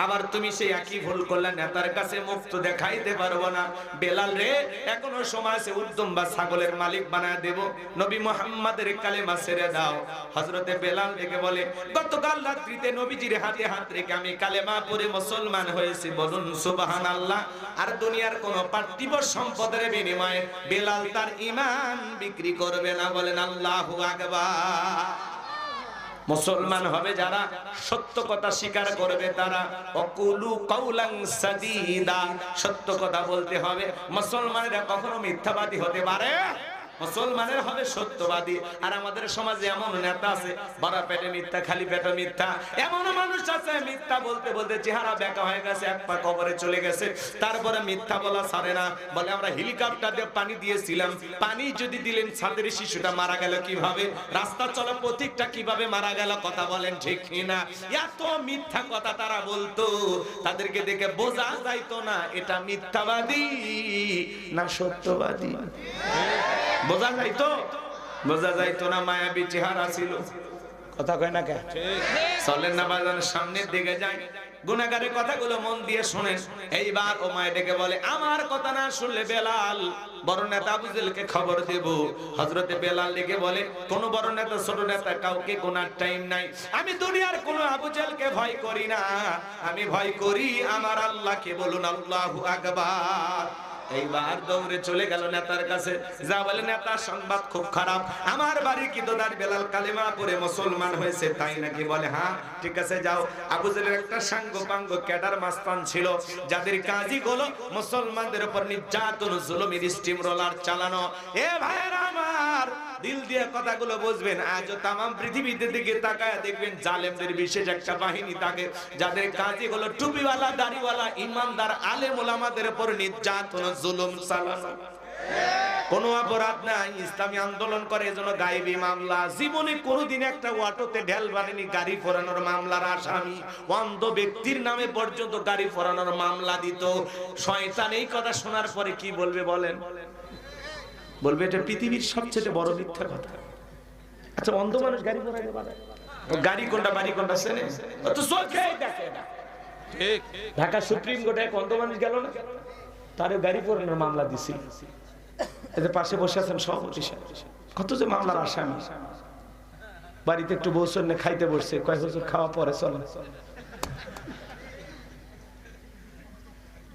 আবার তুমি সেই একই ভুল করলে, নেতার কাছে মুখ তো দেখাইতে পারবো না। বেলাল রে, এখনো সময় আছে, উদ্দম্বা ছাগলের মালিক বানায় দেব, নবী মুহাম্মাদের কালেমা ছেড়ে দাও। হযরতে বেলাল ডেকে বলে, গতকাল রাত্রিতে নবীজির হাতে হাত রেখে আমি কালেমা পড়ে মুসলমান হয়েছি, বলুন সুবহানাল্লাহ। আর দুনিয়ার কোন পার্থিব সম্পদের বিনিময়ে বেলাল তার ঈমান বিক্রি করবে না, বলেন আল্লাহু আকবার। মুসলমান হবে যারা, সত্য কথা স্বীকার করবে তারা, ওয়াকুলু কাওলান সাদীদা, সত্য কথা বলতে হবে। মুসলমানেরা কখনো মিথ্যাবাদী হতে পারে মুসলমানের হবে সত্যবাদী। আর আমাদের সমাজে এমন নেতা আছে বড় পেটে মিথ্যা, খালি পেটে মিথ্যা। এমন মানুষ আছে মিথ্যা বলতে বলতে চেহারা বেঁকা হয়ে গেছে, এক পা কবরে চলে গেছে, তারপরে মিথ্যা বলা ছাড়ে না। বলে আমরা হেলিকপ্টার দিয়ে পানি দিয়েছিলাম, পানি যদি দিলেন ছাদের শিশুটা মারা গেল কিভাবে, রাস্তা চলা পথিকটা কিভাবে মারা গেল, কথা বলেন ঠিক কিনা? এত মিথ্যা কথা তারা বলতো, তাদেরকে দেখে বোঝা যাইতো না এটা মিথ্যাবাদী না সত্যবাদী। বোঝা যাইতো? বোঝা যাইতো না। মায়াবী চেহারা ছিল। কথা কয় না কে? চলেন না বাজান সামনের দিকে যাই, গুনাহগারের কথাগুলো মন দিয়ে শুনেন। এইবার ও মায়ে ডেকে বলে আমার কথা না শুনলে বেলাল বড় নেতা আবু জেহেলকে খবর দেব। হযরতে বেলাল ডেকে বলে কোন বড় নেতা ছোট নেতা কাউকে গোনার টাইম নাই। আমি দুনিয়ার কোন আবু জেহেলকে ভয় করি না, আমি ভয় করি আমার আল্লাহকে। বলুন আল্লাহু আকবার। এইবার দৌড়ে চলে গেল নেতার কাছে, যা বলে নেতা সংবাদ খুব খারাপ, আমার বাড়ির কি দোদার বেলাল কালেমা পড়ে মুসলমান হয়েছে। তাই নাকি? বলে হ্যাঁ ঠিক আছে যাও। আবু জেহেলের একটা সাঙ্গ পাঙ্গ ক্যাডার মাস্তান ছিল, যাদের কাজই হলো মুসলমানদের উপর নির্যাতন জুলুমের স্টিম রোলার চালানো। এ ভাইরা আমার, দিল দিয়ে কথাগুলো বুঝবেন। আজও তামাম পৃথিবীতে দিকে তাকায় দেখবেন জালেমদের বিশেষ একটা বাহিনী থাকে, যাদের কাজই হলো টুপিওয়ালা দাড়িওয়ালা ইমানদার আলেম ওলামাদের উপর নির্যাতন জুলুম চালানো। কোনো অপরাধ নাই, ইসলামী আন্দোলন করে এজন্য গায়েবী মামলা। জীবনে কোনোদিন একটা অটোতে ঢেল বাড়েনি গাড়ি ফোরানোর মামলার আসামি। অন্ধ ব্যক্তির নামে পর্যন্ত গাড়ি ফোরানোর মামলা দিত। শয়তান এই কথা শোনার পরে কি বলবে বলেন? বলবে এটা পৃথিবীর সবচেয়ে বড় মিথ্যা কথা। আচ্ছা অন্ধ মানুষ গাড়ি ফোরাইতে পারে? গাড়ি কোনটা বাড়ি কোনটা চেনে? তো চোখে দেখে না। ঠিক ঢাকা সুপ্রিম কোর্টে এক অন্ধ মানুষ গেল না, তারে গাড়ি ফোরানোর মামলা দিছি। এদের পাশে বসে আছেন সভাপতি সাহেব, কত যে মামলার আসামি। বাড়িতে একটু বসে না খাইতে বসছে, কয় হুজুর খাওয়া পরে চলো,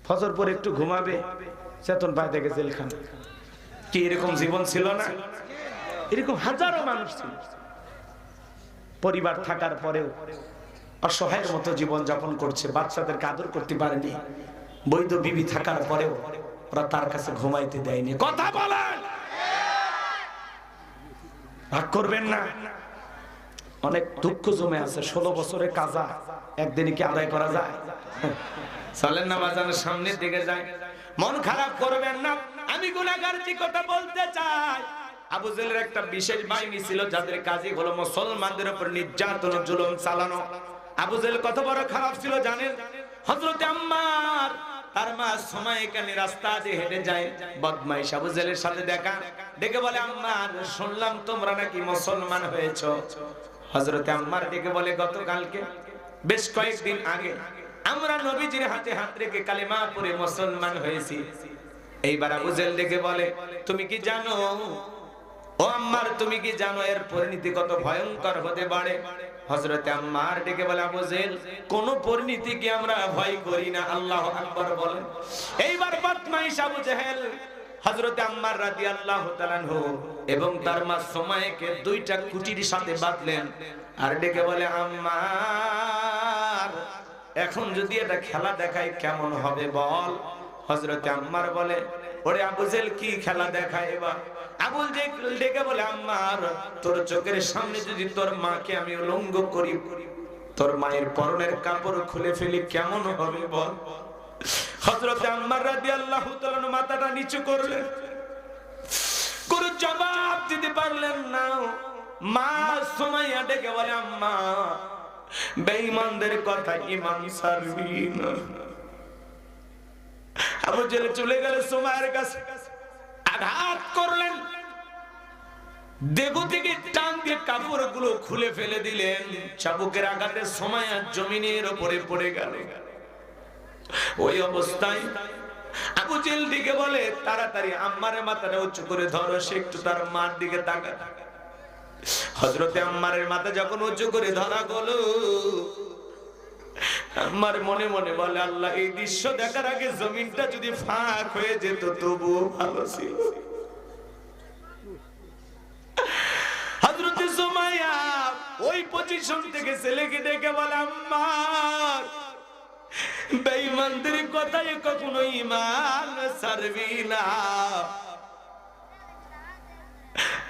ফজর পরে একটু ঘুমাবে, চেতন পায় থেকে জেলখানা। কি এরকম জীবন ছিল না? এরকম হাজারো মানুষ ছিল, পরিবার থাকার পরেও অসহায়ের মতো জীবন যাপন করছে, বাচ্চাদেরকে আদর করতে পারেনি, বৈধ বিবি থাকার পরেও ওরা তার কাছে ঘুমাইতে দেয়নি। কথা বলেন, ভাগ করবেন না। অনেক দুঃখ জমে আছে, 16 বছরে কাজা একদিনে কি আদায় করা যায়? চলেন না বাজানের সামনের দিকে যায়, মন খারাপ করবেন না। আমি গুনাহগার যে কথা বলতে চাই, আবু জেহেলের একটা বিশেষ বাহিনী ছিল, যাদের কাজই হলো মুসলমানদের উপর নির্যাতন জুলুম চালানো। আবু জেহেল কত বড় খারাপ ছিল জানেন? হযরত আম্মার তার মা সময় কানে রাস্তা দিয়ে হেঁটে যায়, বদমাইশ আবু জেহেলের সাথে দেখা, ডেকে বলে আম্মার শুনলাম তোমরা নাকি মুসলমান হয়েছো। হযরত আম্মার ডেকে বলে গতকালকে বেশ কয়েকদিন আগে আমরা নবীজির হাতে হাত রেখে কালেমা পড়ে মুসলমান হয়েছি। এইবার আবু জেহেল ডেকে বলে তুমি কি জানো ও আম্মার, তুমি কি জানো এর পরিণতি কত ভয়ঙ্কর হতে পারে? হযরত আম্মার ডেকে বলে আবু জেহেল কোন পরিণতি কি আমরা ভয় করি না, আল্লাহু আকবার বলেন। এইবার বদমাইশ আবু জেহেল হযরত আম্মার রাদিয়াল্লাহু তাআলা আনহু এবং তার মা সুমাইয়াকে দুইটা কুটির সাথে বাঁধলেন আর ডেকে বলে আম্মার এখন যদি এটা খেলা দেখায় কেমন হবে বল? হযরত আম্মার বলে ওরে আবু জেহেল কি খেলা দেখায় এবার? আবু জেহেল ডেকে বলে আম্মার তোর চোখের সামনে যদি তোর মাকে আমি উলঙ্গ করি, তোর মায়ের পরনের কাপড় খুলে ফেলি কেমন হবে বল? হযরত আম্মার রাদিয়াল্লাহু তাআলা মাথাটা নিচু করলেন, কোনো জবাব দিতে পারলেন না। মা সুমাইয়া ডেকে বলে আম্মা বেঈমানদের কথা ঈমান ছাড়বি না। আবু জেহেল চলে গেল সুমাইয়ার কাছে, আঘাত করলেন, দেহ থেকে টান দিয়ে কাপড়গুলো খুলে ফেলে দিলেন। চাবুকের আঘাতে সুমাইয়া জমিনের উপরে পড়ে গেল। ওই অবস্থায় আবু জেহেল দিকে বলে তাড়াতাড়ি আম্মারের মাথাটা উঁচু করে ধরো, সে একটু তার মার দিকে তাকায়। হযরতে আম্মারের মাথা যখন উঁচু করে ধরা গেল, আম্মার মনে মনে বলে আল্লাহ এই দৃশ্য দেখার আগে জমিনটা যদি ফাঁক হয়ে যেত তবুও ভালো ছিল। হযরতে সুমাইয়া ওই পজিশন থেকে ছেলেকে ডেকে বলে আম্মা বেঈমানদের কথায় কখনো ঈমান ছাড়বি না।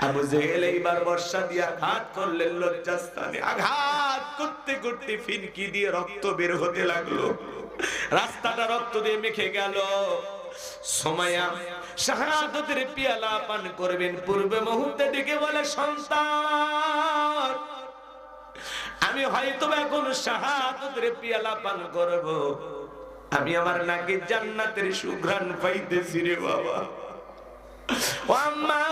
আবু জেহেল এইবার বর্ষা দিয়ে আঘাত করলেন লজ্জাস্থানে। আঘাত করতে করতে ফিনকি দিয়ে রক্ত বের হতে লাগলো, রাস্তাটা রক্ত দিয়ে মেখে গেল। সুমাইয়া শাহাদাতের পিয়ালা পান করবেন পূর্বে মুহূর্তে ডেকে বলে, সন্তান আমি হয়তো এখন শাহাদাতের পিয়ালা পান করব, আমি আমার নাকে জান্নাতের সুঘ্রাণ পাইতেছি রে বাবা। ও আম্মা,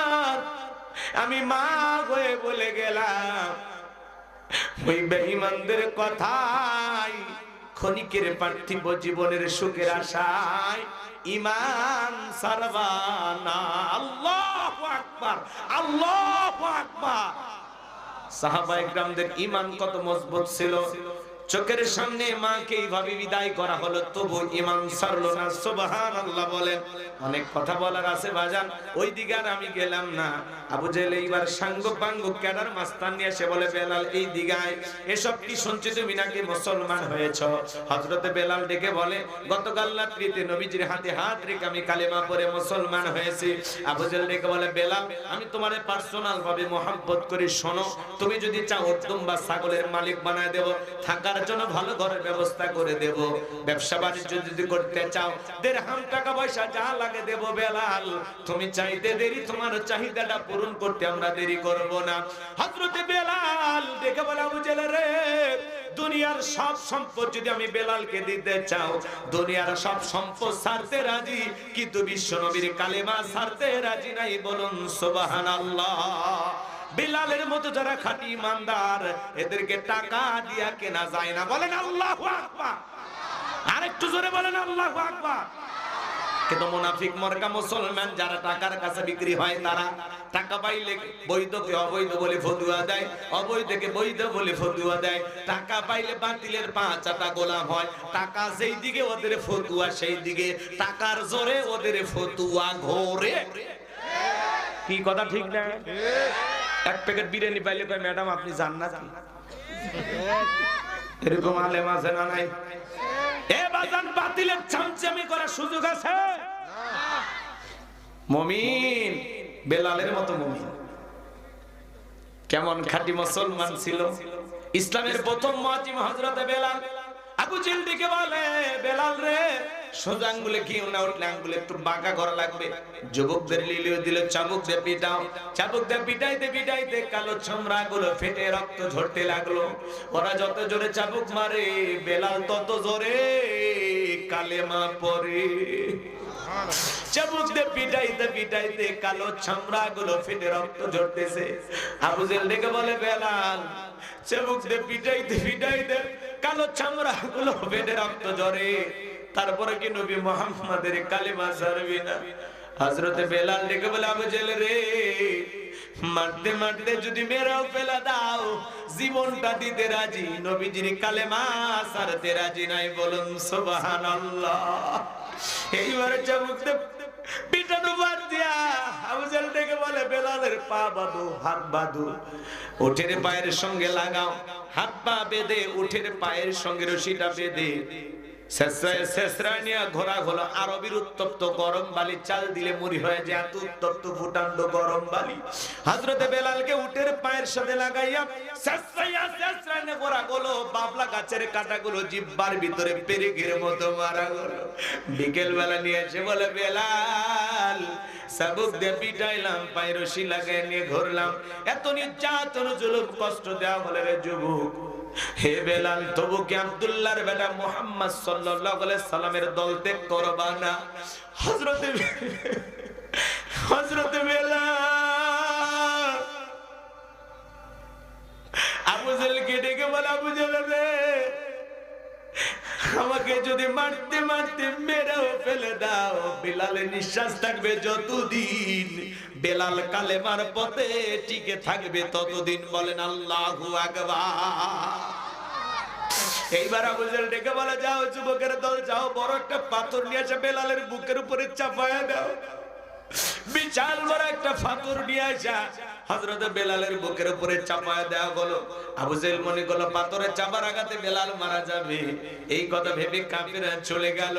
আমি মা হয়ে বলে গেলাম, ওই বেঈমানদের কথাই ক্ষণিকের পার্থিব জীবনের সুখের আশায় ঈমান সারবানা। আল্লাহু আকবার, আল্লাহু আকবার। সাহাবায়ে কেরামদের ঈমান কত মজবুত ছিল। চোখের সামনে মাকে এইভাবে বিদায় করা হলো, তবু ঈমান ছাড়লো না। সুবহানাল্লাহ বলেন। অনেক কথা বলার আছে বাজান, ওই দিকে আর আমি গেলাম না। আবু জেহেল এইবার সাঙ্গ পাঙ্গ ক্যাডার মাস্তান নিয়ে এসে বলে, বেলাল এই দিগায়, এসব কি শুনছি তুমি নাকি মুসলমান হয়েছ? হযরতে বেলাল ডেকে বলে, গতকাল রাত্রিতে নবীজির হাতে হাত রেখে আমি কালেমা পড়ে মুসলমান হয়েছি। আবু জেহেল ডেকে বলে, বেলাল আমি তোমারে পার্সোনাল ভাবে মহব্বত করি, শোনো, তুমি যদি চাও উত্তম বা ছাগলের মালিক বানায় দেব, থাকার জন্য ভালো ঘরের ব্যবস্থা করে দেব, ব্যবসা বাণিজ্য যদি করতে চাও দিরহাম টাকা পয়সা যা লাগে দেব। বেলাল তুমি চাইতে দেরি, তোমার চাহিদাটা পূরণ করতে আমরা দেরি করব না। হযরতে বেলাল দেখে বলে, আবু জেহেল রে, দুনিয়ার সব সম্পদ যদি আমি বেলালকে দিতে চাও, দুনিয়ার সব সম্পদ ছাড়তে রাজি, কিন্তু বিশ্ব নবীর কালেমা ছাড়তে রাজি নাই। বলুন সুবহানাল্লাহ। বেলালের মতো যারা খাঁটি ইমানদার, এদেরকে টাকা দিয়া কেনা যায় না। বলেন আল্লাহু আকবার। আরেকটু জোরে বলেন আল্লাহু আকবার। কিন্তু মুনাফিক মরকা মুসলমান যারা টাকার কাছে বিক্রি হয়, তারা টাকা পাইলে বৈধকে অবৈধ বলে ফতুয়া দেয়, অবৈধকে বৈধ বলে ফতুয়া দেয়। টাকা পাইলে বাতিলের পাঁচাটা গোলাম হয়। টাকা যেই দিকে ওদের ফতুয়া সেই দিকে, টাকার জোরে ওদের ফতুয়া ঘোরে। কি কথা ঠিক না? এক প্যাকেট বিরিয়ানি পাইলে কয়, ম্যাডাম আপনি জান্নাতি। এরকম আলেম আছে না নাই? এ বাজান, বাতিলের চামচামি করার সুযোগ আছে? মুমিন বেলালের মতো মুমিন, কেমন খাঁটি মুসলমান ছিল। ইসলামের প্রথম মুয়াজ্জিন হযরতে বেলাল। আবু জেহেল দিকে বলে, বেলাল রে, সোজা আঙ্গুলে ঘি না উঠলে আঙ্গুলে একটু বাঁকা করা লাগবে। যুবকদের লিলিয়ে দিল, চাবুক দিয়ে পিটাও। চাবুক দিয়ে পিটাইতে পিটাইতে কালো চামড়া গুলো ফেটে রক্ত ঝরতে লাগলো। ওরা যত জোরে চাবুক মারে, বেলাল তত জোরে কালেমা পড়ে। চাবুক দিয়ে পিটাইতে পিটাইতে কালো চামড়া গুলো ফেটে রক্ত ঝরতেছে। আবু জেহেল ডেকে বলে, বেলাল চাবুক দিয়ে পিটাইতে পিটাইতে কালো চামড়া গুলো ফেটে রক্ত ঝরে, তারপরে কি নবী মুহাম্মাদের কালেমা ছাড়বি না? হযরতে বেলাল ডেকে বলে, আবু জেহেল রে, মারতে মারতে যদি মেরাও ফেলা দাও, জীবনটা দিতে রাজি, নবীজির কালেমা ছাড়তে রাজি নাই। বলুন সুবহানাল্লাহ। এইবারে চাবুকতে পিটানো বাদ দিয়া আবু জেহেল ডেকে বলে, বেলালের পা বাঁধো, হাত বাঁধো, উঠের পায়ের সঙ্গে লাগাও, হাত পা বেঁধে উঠের পায়ের সঙ্গে রশিটা বেঁধে ঘোরা হলো। আরবির উত্তপ্ত গরম বালি, চাল দিলে মুড়ি হয়ে যায়, এত উত্তপ্ত ফুটান্ড গরম বালি। হযরতে বেলালকে উটের পায়ের সাথে লাগাইয়া ঘোরা হলো। বাবলা গাছের কাঁটাগুলো জিহ্বার ভিতরে পেরেকের মতো মারা হলো। বিকেল বেলা নিয়ে এসে বলে, বেলাল চাবুক দিয়ে পিটাইলাম, পায়ে রশি লাগাই নিয়ে ঘুরলাম, এত নির্যাতন জুলুম কষ্ট দেওয়া হলে রে যুবক, হে বেলাল, তবু কি আব্দুল্লাহর বেটা মুহাম্মদ সাল্লাল্লাহু আলাইহি সাল্লামের দল ত্যাগ করবা না? হযরতে বেলাল আবু জেহেলকে ডেকে বলে, আবু জেহেল রে, আমাকে যদি মারতে মারতে মেরেও ফেলে দাও, বেলালের নিঃশ্বাস থাকবে যতদিন, বেলাল কালেমার পথে টিকে থাকবে ততদিন। বলেন আল্লাহু আকবার। এইবার আবু জেহেল ডেকে বলে, যাও যুবকের দল, যাও, বড় একটা পাথর নিয়ে এসে বেলালের বুকের উপরে চাপায়া দাও। বিশাল বড় একটা পাথর নিয়ে আসা হযরতে বেলালের বুকের উপরে চাপায়া দেওয়া হলো। আবু জেহেল মনে করলো পাথরের চাপার আঘাতে বেলাল মারা যাবে, এই কথা ভেবে কাফেররা চলে গেল।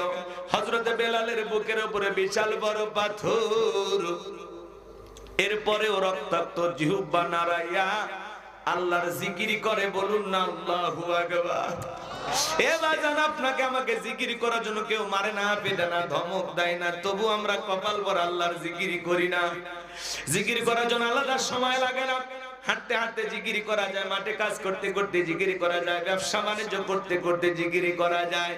হযরতে বেলালের বুকের উপরে বিশাল বড় পাথর এরপরেও রক্তাক্ত জিহ্বা নাড়াইয়া আল্লাহর জিকির করে, বলুন না আল্লাহু আকবার। এ বাজান, আপনাকে আমাকে জিকির করার জন্য কেউ মারে না, পেটে না, ধমক দেয় না, তবু আমরা কপাল ভরা আল্লাহর জিকির করি না। জিকির করার জন্য আলাদা সময় লাগে না, হাঁটতে হাঁটতে জিকির করা যায়, মাঠে কাজ করতে করতে জিকির করা যায়, ব্যবসা বাণিজ্য করতে করতে জিকির করা যায়।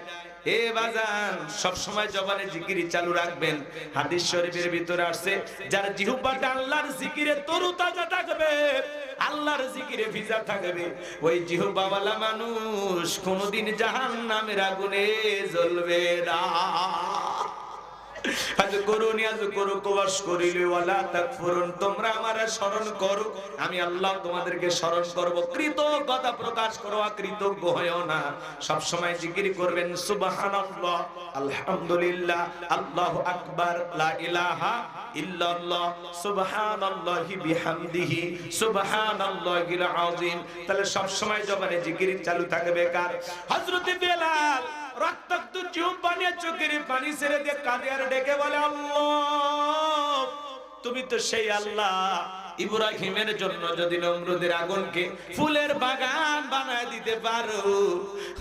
এ বাজান, সব সময় জবানে জিকির চালু রাখবেন। হাদিস শরীফের ভিতরে আসছে, যার জিহ্বাটা আল্লাহর জিকিরে তরুতাজা থাকবে, আল্লাহর জিকিরে ভিজা থাকবে, ওই জিহ্বাওয়ালা মানুষ কোনদিন জাহান্নামের আগুনে জ্বলবে না। আজ করুনি আজ করু কবাস করিলে ওয়ালা তাকফুরুন, তোমরা আমারে স্মরণ করো, আমি আল্লাহ তোমাদেরকে স্মরণ করব। কৃতজ্ঞতা প্রকাশ করো, কৃতজ্ঞ হয়ও না। সব সময় জিকির করবেন সুবহানাল্লাহ, আলহামদুলিল্লাহ, আল্লাহু আকবার, লা ইলাহা ইল্লাল্লাহ, সুবহানাল্লাহি বিহামদিহি, সুবহানাল্লাহিল আযীম। তাহলে সব সময় জবানে জিকির চালু থাকবে কার? হযরত বেলাল রক্তাক্ত জিহ্বা নিয়ে চোখের পানি ছেড়ে দিয়ে কাঁদে আর ডেকে বলে, আল্লাহ, তুমি তো সেই আল্লাহ ইব্রাহিমের জন্য যদি নমরুদের আগুনকে ফুলের বাগান বানায় দিতে পারো,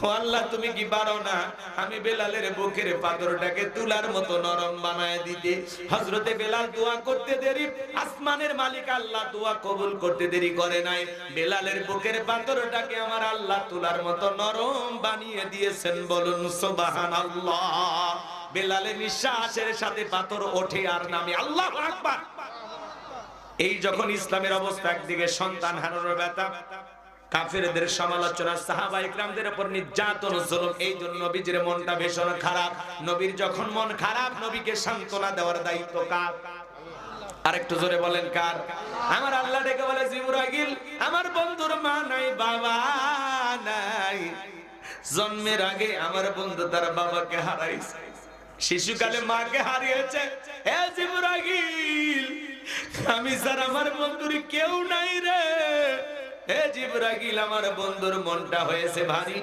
ও আল্লাহ, তুমি কি পারো না আমি বেলালের বুকের পাথরটাকে তুলার মতো নরম বানায় দিতে? হযরতে বেলাল দোয়া করতে দেরি, আসমানের মালিক আল্লাহ দোয়া কবুল করতে দেরি করে নাই। বেলালের বুকের পাথরটাকে আমার আল্লাহ তুলার মতো নরম বানিয়ে দিয়েছেন, বলুন সুবহানাল্লাহ। বেলালের নিঃশ্বাসের সাথে পাথর ওঠে আর নামে, আল্লাহু আকবার। এই যখন ইসলামের অবস্থা, একদিকে সন্তান হারানোর ব্যথা, কাফেরদের সমালোচনা, সাহাবা ইকরামদের উপর নির্যাতন, জুলুম, এই জন্য নবীজির মনটা ভীষণ খারাপ। নবীর যখন মন খারাপ, নবীকে সান্ত্বনা দেওয়ার দায়িত্ব কার? আরেকটু জোরে বলেন কার? আমার আল্লাহ ডেকে বলে, জিবরাইল, আমার বন্ধুর মা নাই, বাবা নাই, জন্মের আগে আমার বন্ধু তার বাবাকে হারাইছে, শিশুকালে মাকে হারিয়েছে। হে জিবরাইল, আমি স্যার আমার বন্ধুর কেউ নাই রে। হে জিবরাইল, আমার বন্ধুর মনটা হয়েছে ভারী,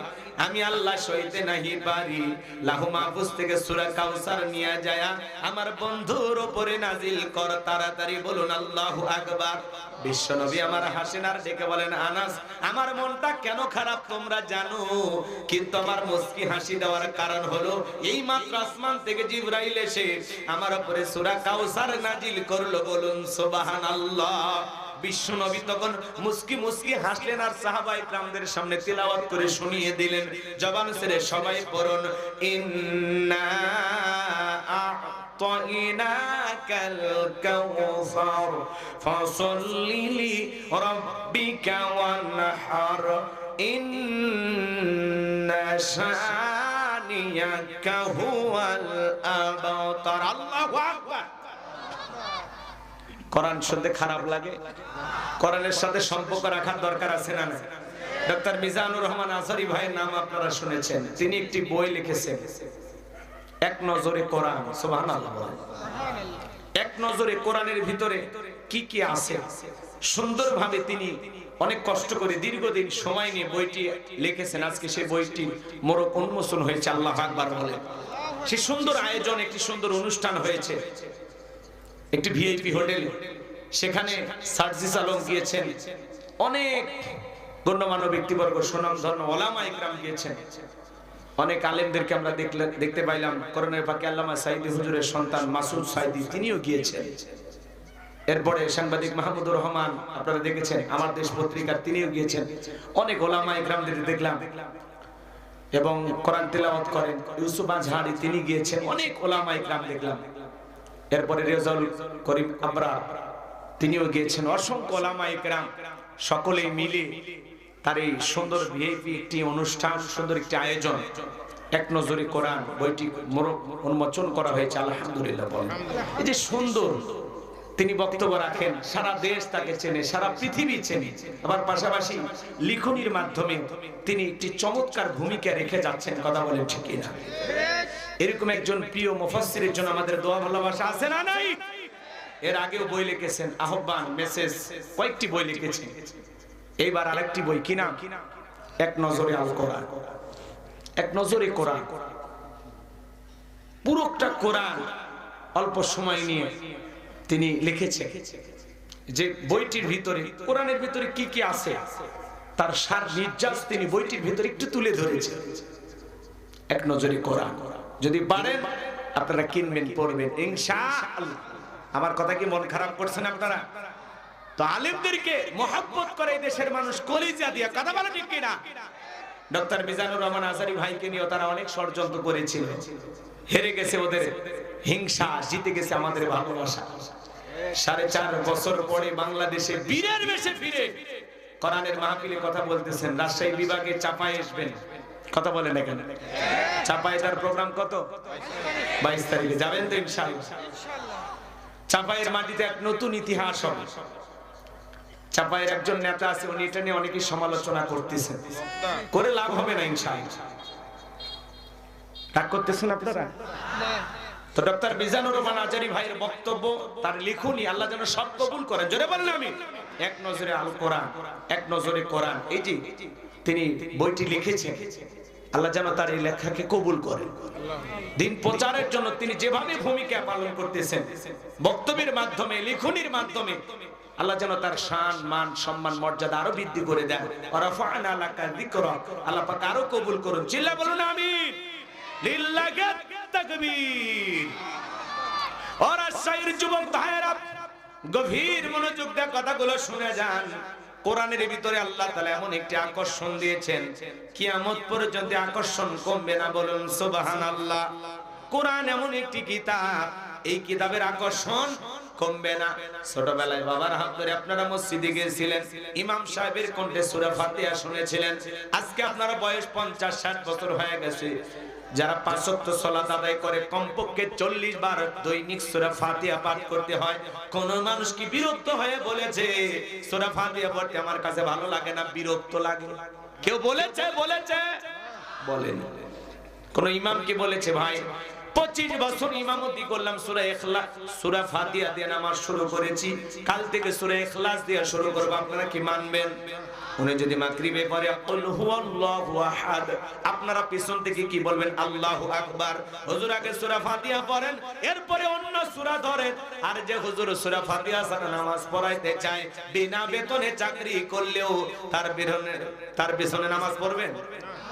আমি আল্লাহ সইতে নাহি পারি। লাহু মাহফুজ থেকে সূরা কাউসার নিয়ে যায় আমার বন্ধুর উপরে নাজিল কর তাড়াতাড়ি, বলুন আল্লাহু আকবার। বিশ্বনবী আমার হাসেন আর ডেকে বলেন, আনাস, আমার মনটা কেন খারাপ তোমরা জানো, কিন্তু আমার মুস্কি হাসি দেওয়ার কারণ হলো এই মাত্র আসমান থেকে জিবরাইল এসে আমার উপরে সূরা কাউসার নাজিল করলো, বলুন সুবহানাল্লাহ। বিশ্বনবী তখন মুস্কি মুস্কি হাসলেন আর সাহাবা ইকরামদের সামনে তিলাওয়াত করে শুনিয়ে দিলেন, জবান ছেড়ে সবাই পড়ুন, ইন্না আ'তাইনাকাল কাউসার ফাসাল্লি লিরাব্বিকা ওয়ানহার ইন্না শানিয়াকা হুয়াল আবতার। আল্লাহু আকবার। কোরআন শুনতে খারাপ লাগে? কোরআনের সাথে সম্পর্ক রাখার দরকার আছে না? ডক্টর মিজানুর রহমান আজহারী ভাইয়ের নাম আপনারা শুনেছেন, তিনি একটি বই লিখেছেন, এক নজরে কোরআন। সুবহানাল্লাহ। এক নজরে কোরআনের ভিতরে কি কি আছে সুন্দরভাবে তিনি অনেক কষ্ট করে দীর্ঘদিন সময় নিয়ে বইটি লিখেছেন। আজকে সেই বইটি মোড়ক উন্মোচন হয়েছে, আল্লাহু আকবার বলে। সেই সুন্দর আয়োজন, একটি সুন্দর অনুষ্ঠান হয়েছে একটি ভিআইপি হোটেল, সেখানে সার্জিস আলম গিয়েছেন, অনেক গণ্যমান্য ব্যক্তিবর্গ, সুনামধন্য ওলামা ইকরাম গিয়েছেন, অনেক আলেমদেরকে আমরা দেখতে পাইলাম। করণের পাকে আল্লামা সাইদি হুজুরের সন্তান মাসুদ সাইদি, তিনিও গিয়েছেন। এরপরে সাংবাদিক মাহমুদুর রহমান, আপনারা দেখেছেন, আমার দেশ পত্রিকার, তিনিও গিয়েছেন। অনেক ওলামা ইকরামদের দেখলাম এবং কোরআন তেলাওয়াত করেন। ইউসুফ আজহারি, তিনি গিয়েছেন। অনেক ওলামা ইকরাম দেখলাম। এরপরে রেজাউল করিম আবরার, তিনিও গিয়েছেন। অসংখ্য ওলামা ইকরাম সকলেই মিলে তার এই সুন্দর ভিআইপি একটি অনুষ্ঠান, সুন্দর একটি আয়োজন, এক নজরে কোরআন বইটি উন্মোচন করা হয়েছে। আলহামদুলিল্লাহ বলেন। এই যে সুন্দর তিনি বক্তব্য রাখেন, সারা দেশ তাকে চেনে, সারা পৃথিবী চেনে। আবার পাশাপাশি লিখনির মাধ্যমে তিনি একটি চমৎকার ভূমিকা রেখে যাচ্ছেন। কথা বলেন ঠিক কিনা? এরকম একজন প্রিয় মুফাসসিরের জন্য আমাদের দোয়া ভালোবাসা আছে না নাই? এর আগেও বই লিখেছেন, আহ্বান, মেসেজ, কয়েকটি বই লিখেছেন। এইবার আরেকটি বই, কি নাম? এক নজরে আল কোরআন। এক নজরে কোরআন, পুরোটা কোরআন অল্প সময় নিয়ে তিনি লিখেছেন। যে বইটির ভিতরে কোরআনের ভিতরে কি কি আছে তার সার নির্যাস তিনি বইটির ভিতরে একটু তুলে ধরেছেন। এক নজরে কোরআন যদি পারেন আপনারা কিনবেন পড়বেন ইনশাআল্লাহ। আমার কথা কি মন খারাপ করছেন আপনারা? তো আলেমদেরকে মহব্বত করে এই দেশের মানুষ কলিজা দিয়ে, কথা বলে ঠিক কিনা? ডক্টর মিজানুর রহমান আজারি ভাইকে নিয়ে তারা অনেক ষড়যন্ত্র করেছিল, হেরে গেছে ওদের হিংসা, জিতে গেছে আমাদের ভালোবাসা। 4.5 বছর পরে বাংলাদেশে বীরের বেশে ফিরে কোরআনের মাহফিলে কথা বলতেছেন। রাজশাহী বিভাগে চাপায় আসবেন, কথা বলেন এখানে। চাপায় তার প্রোগ্রাম কত? 22 তারিখে যাবেন তো ইনশাআল্লাহ। চাপায়ের মাটিতে এক নতুন ইতিহাস হবে। চাপায়ের একজন নেতা আছে, উনি এটা নিয়ে অনেকই সমালোচনা করতেছেন, করে লাভ হবে না ইনশাআল্লাহ। রাগ করতেছেন আপনারা? তো ডক্টর মিজানুর রহমান আজারি ভাইয়ের বক্তব্য, তার লিখুনি আল্লাহ যেন সব কবুল করেন। জোরে বলেন আমিন। এক নজরে আল কোরআন, এক নজরে কোরআন, এই যে তিনি বইটি লিখেছেন, আল্লাহ যেন তার এই লেখাকে কবুল করেন। দিন প্রচারের জন্য তিনি যেভাবে ভূমিকা পালন করতেছেন, বক্তব্যের মাধ্যমে, লিখনির মাধ্যমে, আল্লাহ যেন তার শান, মান, সম্মান, মর্যাদা আরো বৃদ্ধি করে দেন। ওয়ারাফা'না লাকা যিকরাক, আল্লাহ পাক আরো কবুল করুন। চিল্লা বলুন আমিন। লিল্লাহি তাকবীর। আর আশায়ের যুবক ভাইরা গভীর মনোযোগ দিয়ে কথাগুলো শুনে যান। কোরআনের ভিতরে আল্লাহ তাআলা এমন একটি আকর্ষণ দিয়েছেন, কিয়ামত পর্যন্ত আকর্ষণ কমবে না, বলুন সুবহানাল্লাহ। কোরআন এমন একটি কিতাব, এই কিতাবের আকর্ষণ কমবে না। ছোটবেলায় বাবার হাত ধরে আপনারা মসজিদে গিয়েছিলেন, ইমাম সাহেবের কণ্ঠে সূরা ফাতিহা শুনেছিলেন। আজকে আপনারা বয়স 50-60 বছর হয়ে গেছে, যারা 5 ওয়াক্ত সালাত আদায় করে কমপক্ষে 40 বার দৈনিক সূরা ফাতিহা পাঠ করতে হয়। কোন মানুষ কি বিরক্ত হয়ে বলেছে সূরা ফাতিহা পড়তে আমার কাছে ভালো লাগে না, বিরক্ত লাগে? কেউ বলেছে? বলেন। কোন ইমাম কি বলেছে ভাই 25 বছর ইমামতি করলাম, সূরা ইখলাস, সূরা ফাতিহা দিয়ে নামাজ শুরু করেছি, কাল থেকে সূরা ইখলাস দিয়ে শুরু করব, আপনারা কি মানবেন? উনি যদি মাগরিবে পড়ে কুল হুয়াল্লাহু আহাদ, আপনারা পিছন থেকে কি বলবেন? আল্লাহু আকবার। হুজুর আগে সূরা ফাতিহা পড়েন, এরপরে অন্য সূরা ধরেন। আর যে হুজুর সূরা ফাতিহা ছাড়া নামাজ পড়াইতে চায়, বিনা বেতনে চাকরি করলেও তার পিছনে নামাজ পড়বেন?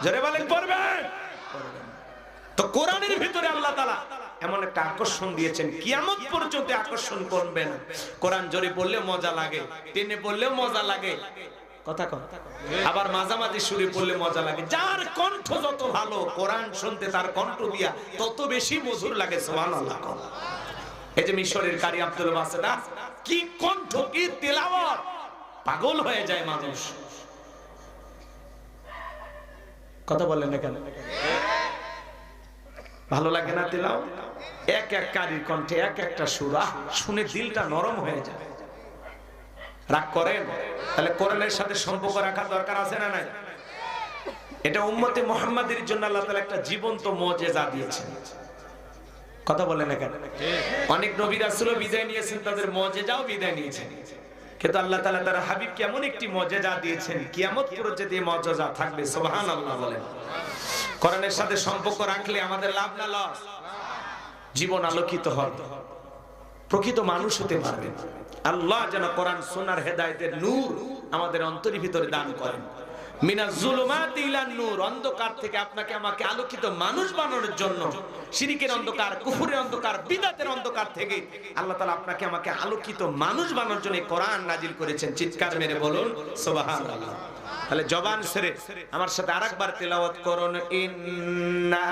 জোরে বলেন পড়বেন? তো কোরআনের ভিতরে আল্লাহ তাআলা এমন একটা আকর্ষণ দিয়েছেন, কিয়ামত পর্যন্ত আকর্ষণ করবে না। কোরআন জোরে পড়লে মজা লাগে, টেনে পড়লেও মজা লাগে, কথা কয়। আবার মাঝামাঝি সুরে পড়লে মজা লাগে। যার কণ্ঠ যত ভালো, কোরআন শুনতে তার কণ্ঠ দিয়া তত বেশি মধুর লাগে। সুবহানাল্লাহ। এই যে মিশরের কারি আব্দুল বাসেদা, কি কণ্ঠ, কি তেলাওয়াত, পাগল হয়ে যায় মানুষ। কথা বলেন না কেন? ভালো লাগে না তেলাও? এক এক কারির কণ্ঠে এক একটা সূরা শুনে দিলটা নরম হয়ে যায়। রাগ করেন? তাহলে কোরআনের সাথে সম্পর্ক রাখা দরকার আছে না নাই? এটা উম্মতে মুহাম্মাদের জন্য আল্লাহ তাআলা একটা জীবন্ত মুজিজা দিয়েছেন। কথা বলেন না কেন? অনেক নবী রাসূল বিদায় নিয়েছেন, তাদের মুজিজাও বিদায় নিয়েছেন, কিন্তু আল্লাহ তাআলা তার হাবিবকে এমন একটি মুজিজা দিয়েছেন, কিয়ামত পর্যন্ত এই মুজিজা থাকবে। সুবহানাল্লাহ বলেন। কোরআনের সাথে সম্পর্ক রাখলে আমাদের লাভ না লস? জীবন আলোকিত হবে, প্রকৃত মানুষ হতে পারবে। আল্লাহ যেন কোরআন সুন্নাহর হেদায়েতের নূর আমাদের অন্তরের ভিতরে দান করেন। মিনাজ যুলুমাতি ইলান নূর, অন্ধকার থেকে আপনাকে আমাকে আলোকিত মানুষ বানানোর জন্য, শিরকের অন্ধকার, কুফরের অন্ধকার, বিদআতের অন্ধকার থেকে আল্লাহ তাআলা আপনাকে আমাকে আলোকিত মানুষ বানানোর জন্য কোরআন নাজিল করেছেন। চিৎকার মেরে বলুন সুবহানাল্লাহ। তাহলে জবান ছেড়ে আমার সাথে আরেকবার তেলাওয়াত করুন। ইন্না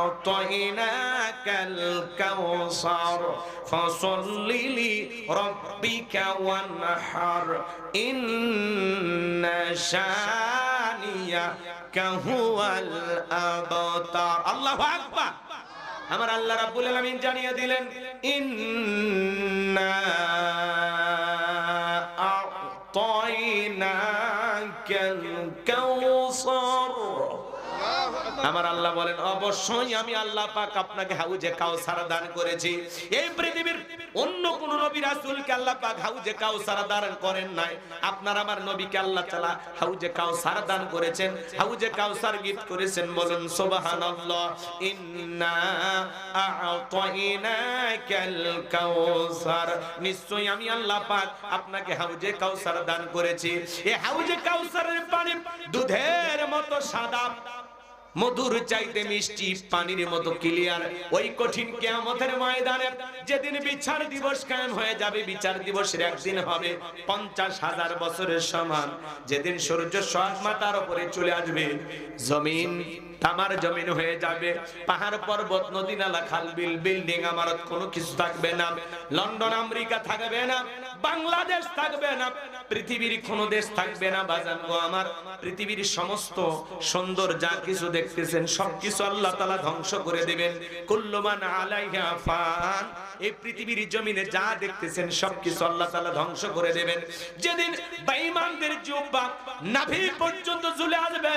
আ'তাইনাকাল কাউসার ফাসাল্লি লিরাব্বিকা ওয়ানহার ইন্না শানিয়াকা হুয়াল আবতার। আল্লাহু আকবার। আমার আল্লাহ রাব্বুল আলামিন জানিয়ে দিলেন, ইন্না আ'তাইনাকাল কাউসার। আমার আল্লাহ বলেন অবশ্যই আমি আল্লাহ পাক আপনাকে হাউজে কাউসার দান করেছি। এই পৃথিবীর অন্য কোন নবী রাসূলকে আল্লাহ পাক হাউজে কাউসার দান করেন নাই। আপনার আমার নবীকে আল্লাহ তাআলা হাউজে কাউসার দান করেছেন, হাউজে কাউসার গিফট করেছেন। বলুন সুবহানাল্লাহ। ইন্না আ'তাইনাকাল কাউসার, নিশ্চয়ই আমি আল্লাহ পাক আপনাকে হাউজে কাউসার দান করেছি। এই হাউজে কাউসারের পানি দুধের মতো সাদা, মধুর চাইতে মিষ্টি, পানির মতো ক্লিয়ার। ওই কঠিন কিয়ামতের ময়দানে যেদিন বিচার দিবস কায়েম হয়ে যাবে, বিচার দিবসের একদিন হবে 50,000 বছরের সমান। যেদিন সূর্য সোহাগ মাথার উপরে চলে আসবে, জমিন তামার জমিন হয়ে যাবে, পাহাড় পর্বত নদী নালা খাল বিল বিল্ডিং ইমারত কোনো কিছু থাকবে না। লন্ডন আমেরিকা থাকবে না, বাংলাদেশ থাকবে না, পৃথিবীর কোন দেশ থাকবে না। বাজান গো আমার, পৃথিবীর সমস্ত সুন্দর যা কিছু দেখতেছেন সবকিছু আল্লাহ তাআলা ধ্বংস করে দিবেন। কুল্লু মান আলাইহা ফান, এই পৃথিবীর জমিনে যা দেখতেছেন সবকিছু আল্লাহ তাআলা ধ্বংস করে দিবেন। যেদিন বেঈমানদের জিহ্বা নাভি পর্যন্ত ঝুলে আসবে,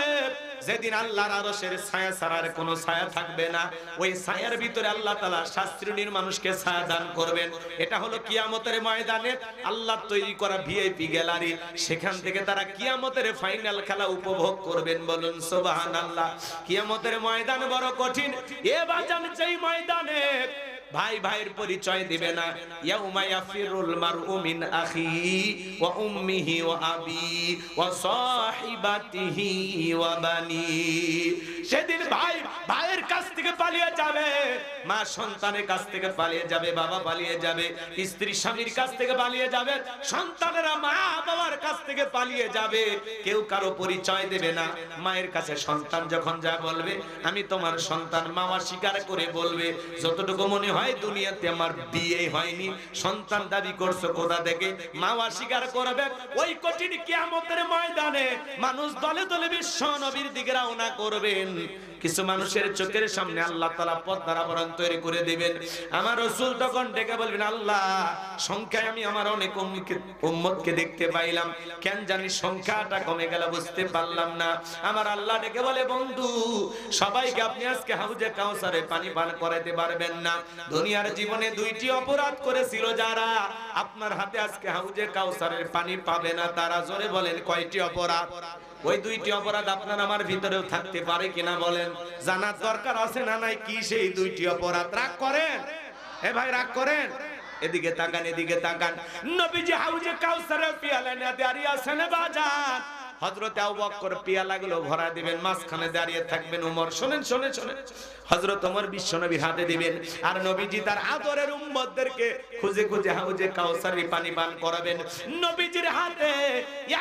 যেদিন আল্লাহর আরশের ছায়া ছাড়ার কোনো ছায়া থাকবে না, ওই ছায়ার ভিতরে আল্লাহ তাআলা 7 শ্রেণীর মানুষকে ছায়া দান করবেন। এটা হলো কিয়ামতের ময়দানে আল্লাহ তৈরি করা ভিআইপি গ্যালারি, সেখান থেকে তারা কিয়ামতের ফাইনাল খেলা উপভোগ করবেন। বলুন সুবহানাল্লাহ। কিয়ামতের ময়দান বড় কঠিন। এ বাজান যেই ময়দানে ভাই ভাইয়ের পরিচয় দিবে না। ইয়াউমা ইয়াফিরুল মারউ মিন আখিহি ওয়া উম্মিহি ওয়া আবি ওয়া সাহিবাতিহি ওয়া বানি। সেদিন ভাই ভাইয়ের কাছ থেকে পালিয়ে যাবে, মা সন্তানের কাছ থেকে পালিয়ে যাবে, বাবা পালিয়ে যাবে, স্ত্রী স্বামীর কাছ থেকে পালিয়ে যাবে, সন্তানেরা মা বাবার কাছ থেকে পালিয়ে যাবে। কেউ কারো পরিচয় দেবে না। মায়ের কাছে সন্তান যখন যা বলবে, আমি তোমার সন্তান, মা স্বীকার করে বলবে, যতটুকু মনে হয় দুনিয়াতে আমার বিয়ে হয়নি, সন্তান দাবি করছো কোথা থেকে, মা স্বীকার করবে। ওই কঠিন কিয়ামতের ময়দানে মানুষ দলে দলে বিশ্ব নবীর দিকে রওনা করবেন। কিছু মানুষের চোখের সামনে আল্লাহ তাআলা পর্দার আবরণ তৈরি করে দিবেন। আমার রাসূল তখন ডেকে বলবেন, আল্লাহ সংখ্যায় আমি আমার অনেক উম্মতকে দেখতে পাইলাম, কেন জানি সংখ্যাটা কমে গেল, বুঝতে পারলাম না। আমার আল্লাহ ডেকে বলে, বন্ধু সবাইকে আপনি আজকে হাউজে কাউসারে পানি পান করাতে পারবেন না। দুনিয়ার জীবনে 2টি অপরাধ করেছিল যারা, আপনার হাতে আজকে হাউজে কাউসারের পানি পাবে না। তারা জোরে বলেন কয়টি অপরাধ? ওই 2টি অপরাধ আপনার আমার ভিতরেও থাকতে পারে কিনা বলেন? জানার দরকার আছে না নাই? কি সেই 2টি অপরাধ? রাগ করেন? এ ভাই রাগ করেন? এদিকে তাকান, এদিকে তাকান। নবীজি হাউজে কাউসারের পিয়ালা নিয়ে দাঁড়িয়ে আছেন বাজার। হযরত আবু বকর পিয়ালাগুলো ভরা দিবেন, মাঝখানে দাঁড়িয়ে থাকবেন ওমর। শুনেন শুনেন শুনেন, হযরত ওমর বিশ্বনবীর হাতে দিবেন, আর নবীজি তার আদরের উম্মতদেরকে খুঁজে খুঁজে হাউজে কাউসারের পানি পান করাবেন। নবীজির হাতে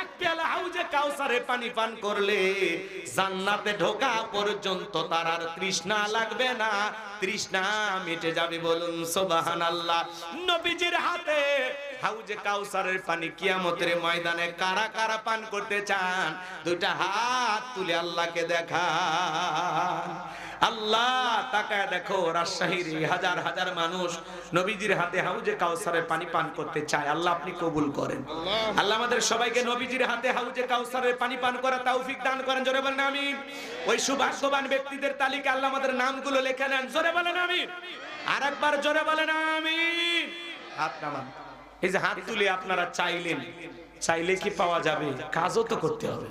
এক পেয়ালা হাউজে কাউসারের পানি পান করলে জান্নাতে ঢোকা পর্যন্ত তার আর তৃষ্ণা লাগবে না, তৃষ্ণা মিটে যাবে। বলুন সুবহানাল্লাহ। নবীজির হাতে হাউজে কাউসারের পানি কিয়ামতের ময়দানে কারা কারা পান করতে চান? 2টা হাত তুলে আল্লাহকে দেখান। আল্লাহ তাকায় দেখো, রাজশাহীর হাজার হাজার মানুষ নবীজির হাতে হাউজে কাউসারের পানি পান করতে চায়। আল্লাহ আপনি কবুল করেন। আল্লাহ আমাদের সবাইকে নবীজির হাতে হাউজে কাউসারের পানি পান করার তৌফিক দান করেন। জোরে বলেন আমিন। ওই সৌভাগ্যবান ব্যক্তিদের তালিকা আল্লাহ আমাদের নামগুলো লিখে নেন। জোরে বলেন আমিন। আরেকবার জোরে বলেন আমিন। হাত নামান। এই যে হাত তুলে আপনারা চাইলেন, চাইলে কি পাওয়া যাবে? কাজও তো করতে হবে।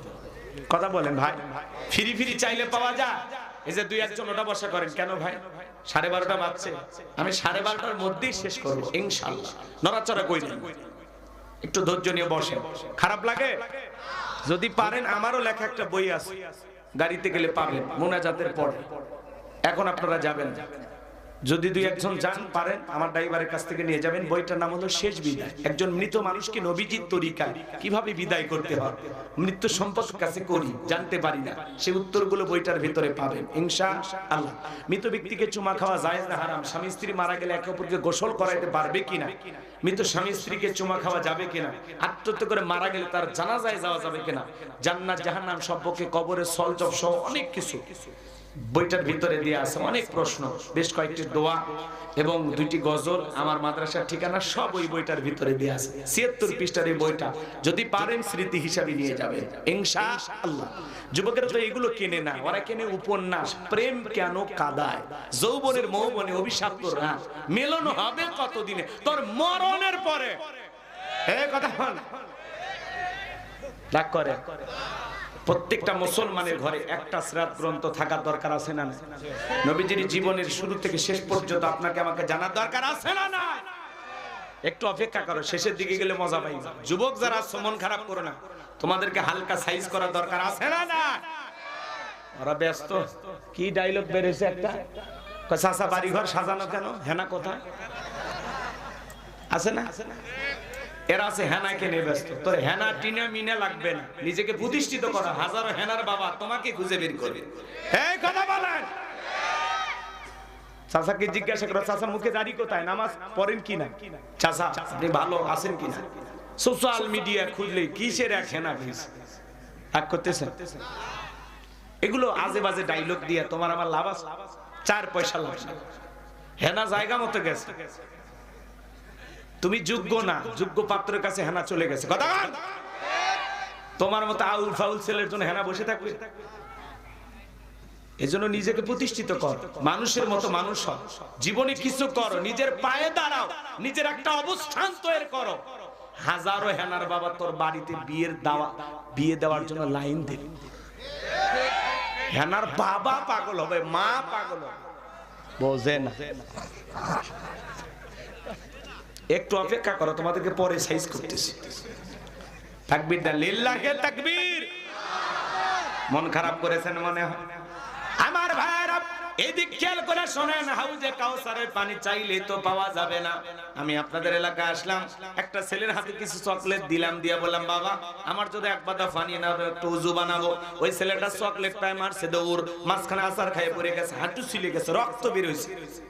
কথা বলেন ভাই, ফিরি ফিরি চাইলে পাওয়া যায়? এই যে 2-1জন ওটা বসা করেন কেন ভাই? 12:30 বাজছে, আমি 12:30টার মধ্যেই শেষ করব ইনশাআল্লাহ। নড়াচড়া কইলেন, একটু ধৈর্য নিয়ে বসেন। খারাপ লাগে? যদি পারেন, আমারও লেখা একটা বই আছে, গাড়িতে গেলে পাবেন, মুনাজাতের পরে। এখন আপনারা যাবেন, যদি 2-1জন যান পারেন, আমার ড্রাইভারের কাছ থেকে নিয়ে যাবেন। বইটার নাম হলো শেষ বিদায়। একজন মৃত মানুষকে নবীজির তরিকায় কিভাবে বিদায় করতে হয়, মৃত্যু সম্পর্ক কাছে করি জানতে পারি না, সেই উত্তরগুলো বইটার ভিতরে পাবেন ইনশাআল্লাহ। মৃত ব্যক্তিকে চুমা খাওয়া জায়েজ না হারাম? স্বামী স্ত্রী মারা গেলে একে অপরকে গোসল করাইতে পারবে কিনা? মৃত স্বামী স্ত্রীকে চুমা খাওয়া যাবে কিনা? আত্মহত্যা করে মারা গেলে তার জানাজায় যাওয়া যাবে কিনা? জান্নাত জাহান্নাম সম্পর্কে, কবরের সলজব সহ অনেক কিছু বইটার ভিতরে দিয়ে আছে অনেক প্রশ্ন, বেশ কয়েকটি দোয়া এবং 2টি গজল, আমার মাদ্রাসার ঠিকানা, সব ওই বইটার ভিতরে দিয়ে আছে। 76 পৃষ্ঠার এই বইটা যদি পারেন স্মৃতি হিসাবে নিয়ে যাবেন ইনশাআল্লাহ। যুবকেরা তো এগুলো কেনে না, ওরা কেনে উপন্যাস। প্রেম কেন কাঁদায়, যৌবনের মৌবনে অভিশপ্ত রাত, মিলন হবে কতদিনে, তোর মরণের পরে। এই কথা বল, রাগ করে। প্রত্যেকটা মুসলমানের ঘরে একটা সিরাত গ্রন্থ থাকার দরকার আছে না? নবীজির জীবনের শুরু থেকে শেষ পর্যন্ত আপনাকে আমাকে জানার দরকার আছে না? একটু অপেক্ষা করো, শেষের দিকে গেলে মজা পাই। যুবক যারা মন খারাপ করো না, তোমাদেরকে হালকা সাইজ করার দরকার আছে না? ওরা ব্যস্ত। কি ডায়লগ বেরিয়েছে একটা, চাচা বাড়ি ঘর সাজানো কেন, হেনা কোথায় আছে না? এরা আছে হেনা কেনে ব্যস্ত। তোর হেনা টিনা মিনা লাগবে না, নিজেকে প্রতিষ্ঠিত করা। হাজারো হেনার বাবা তোমাকে খুঁজে বের করবে। এই কথা বলেন। চাচাকে জিজ্ঞাসা করো, চাচা মুখে দাড়ি কোথায়, নামাজ পড়েন কিনা, চাচা আপনি ভালো আছেন কিনা। সোশ্যাল মিডিয়া খুঁজলে কিসের এক হেনা ফিস এক করতেছেন। এগুলো আজে বাজে ডায়লগ দিয়ে তোমার আমার লাভ আছে? 4 পয়সা লাভ। হেনা জায়গা মতো গেছে, তুমি যোগ্য না, যোগ্য পাত্রের কাছে হেনা চলে গেছে। কথা বল। তোমার মতো আউল ফাউল ছেলের জন্য হেনা বসে থাকবে? এজন্য নিজেকে প্রতিষ্ঠিত কর, মানুষের মতো মানুষ হও, জীবনে কিছু করো, নিজের পায়ে দাঁড়াও, নিজের একটা অবস্থান তৈরি করো। হাজারো হেনার বাবা তোর বাড়িতে বিয়ে দেওয়ার জন্য লাইন দেবে। হেনার বাবা পাগল হবে, মা পাগল হবে, বোঝে না। একটু অপেক্ষা করো, তোমাদেরকে পরে সাইজ করতেছি। তাকবীর দেন, লিল্লাহি তাকবীর। মন খারাপ করেছেন মনে হয় আমার ভাইরা। এদিক খেয়াল করে শোনেন, হাউজে কাউসারের পানি চাইলে তো পাওয়া যাবে না। আমি আপনাদের এলাকায় আসলাম, একটা ছেলের হাতে কিছু চকলেট দিলাম, দিয়ে বললাম বাবা আমার যদি এক পাতা পানি না একটু উজু বানাবো। ওই ছেলেটা চকলেট পায় মারছে দৌড়, মাঝখানে আচার খাইয়ে পড়ে গেছে, হাঁটু ছিলে গেছে, রক্ত বের হয়েছে,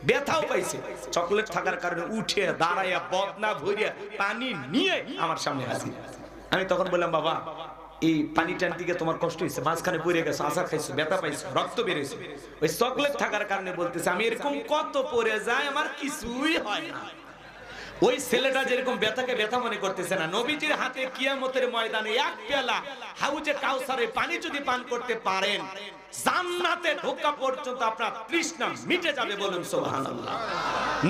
ব্যথাও পাইছে। চকলেট থাকার কারণে উঠে দাঁড়াইয়া বদনা ভরিয়া পানি নিয়ে আমার সামনে হাজির। আমি তখন বললাম বাবা এই পানি টান দিকে তোমার কষ্ট হয়েছে, মাঝখানে পড়ে গেছে, আচার খাইছো, ব্যথা পাইছো, রক্ত বেরিয়েছে। ওই চকলেট থাকার কারণে বলতেছে আমি এরকম কত পড়ে যায়, আমার কিছুই হয় না। ওই ছেলেটা যেরকম ব্যথাকে ব্যথা মনে করতেছে না, নবীজির হাতে কিয়ামতের ময়দানে এক পেয়ালা হাউজে কাউসারের পানি যদি পান করতে পারেন, জান্নাতে ঢোকা পর্যন্ত আপনার তৃষ্ণা মিটে যাবে। বলুন সুবহানাল্লাহ।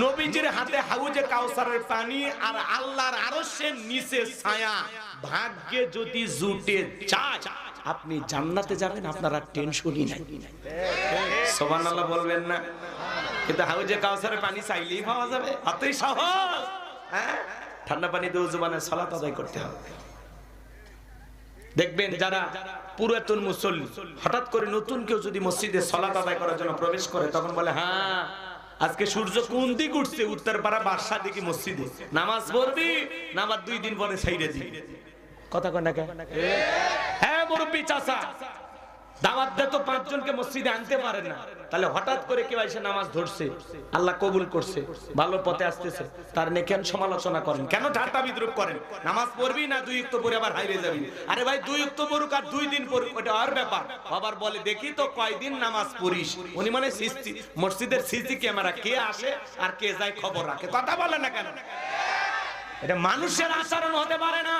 নবীজির হাতে হাউজে কাউসারের পানি আর আল্লাহর আরশের নিচে ছায়া, ভাগ্যে যদি জুটে যায় আপনি জান্নাতে যাবেন, আপনার আর টেনশনই নাই। সুবহানাল্লাহ বলবেন না? কিন্তু হাউজে কাউসারের পানি চাইলেই পাওয়া যাবে, এতই সহজ। হ্যাঁ, ঠান্ডা পানি দিয়ে ওযু বানায় সালাত আদায় করতে হবে। দেখবেন যারা পুরাতন মুসল্লি হঠাৎ করে নতুন কেউ যদি মসজিদে সালাত আদায় করার জন্য প্রবেশ করে, তখন বলে হ্যাঁ আজকে সূর্য কোন দিক উঠছে, উত্তরপাড়া বাদশা দিকে মসজিদে নামাজ পড়বি না আবার 2 দিন পরে ছাইড়ে দিবি। কথা কয় না কেন? হ্যাঁ মুরব্বি চাচা, দাওয়াত দে তো 5 জনকে মসজিদে আনতে পারে না, তাহলে হঠাৎ করে কেউ এসে নামাজ ধরছে, আল্লাহ কবুল করছে, ভালো পথে আসতেছে, তার নিয়ে কেন সমালোচনা করেন, কেন ঠাট্টা বিদ্রুপ করেন? নামাজ পড়বি না 2 ওয়াক্ত পরে আবার হাইরে যাবি? আরে ভাই 2 ওয়াক্ত পড়ুক আর 2 দিন পড়ুক, ওটা আর ব্যাপার। আবার বলে দেখি তো কয়দিন নামাজ পড়িস। উনি মানে মসজিদের সিসি ক্যামেরা, কে আসে আর কে যায় খবর রাখে। কথা বলে না কেন? এটা মানুষের আচরণ হতে পারে না।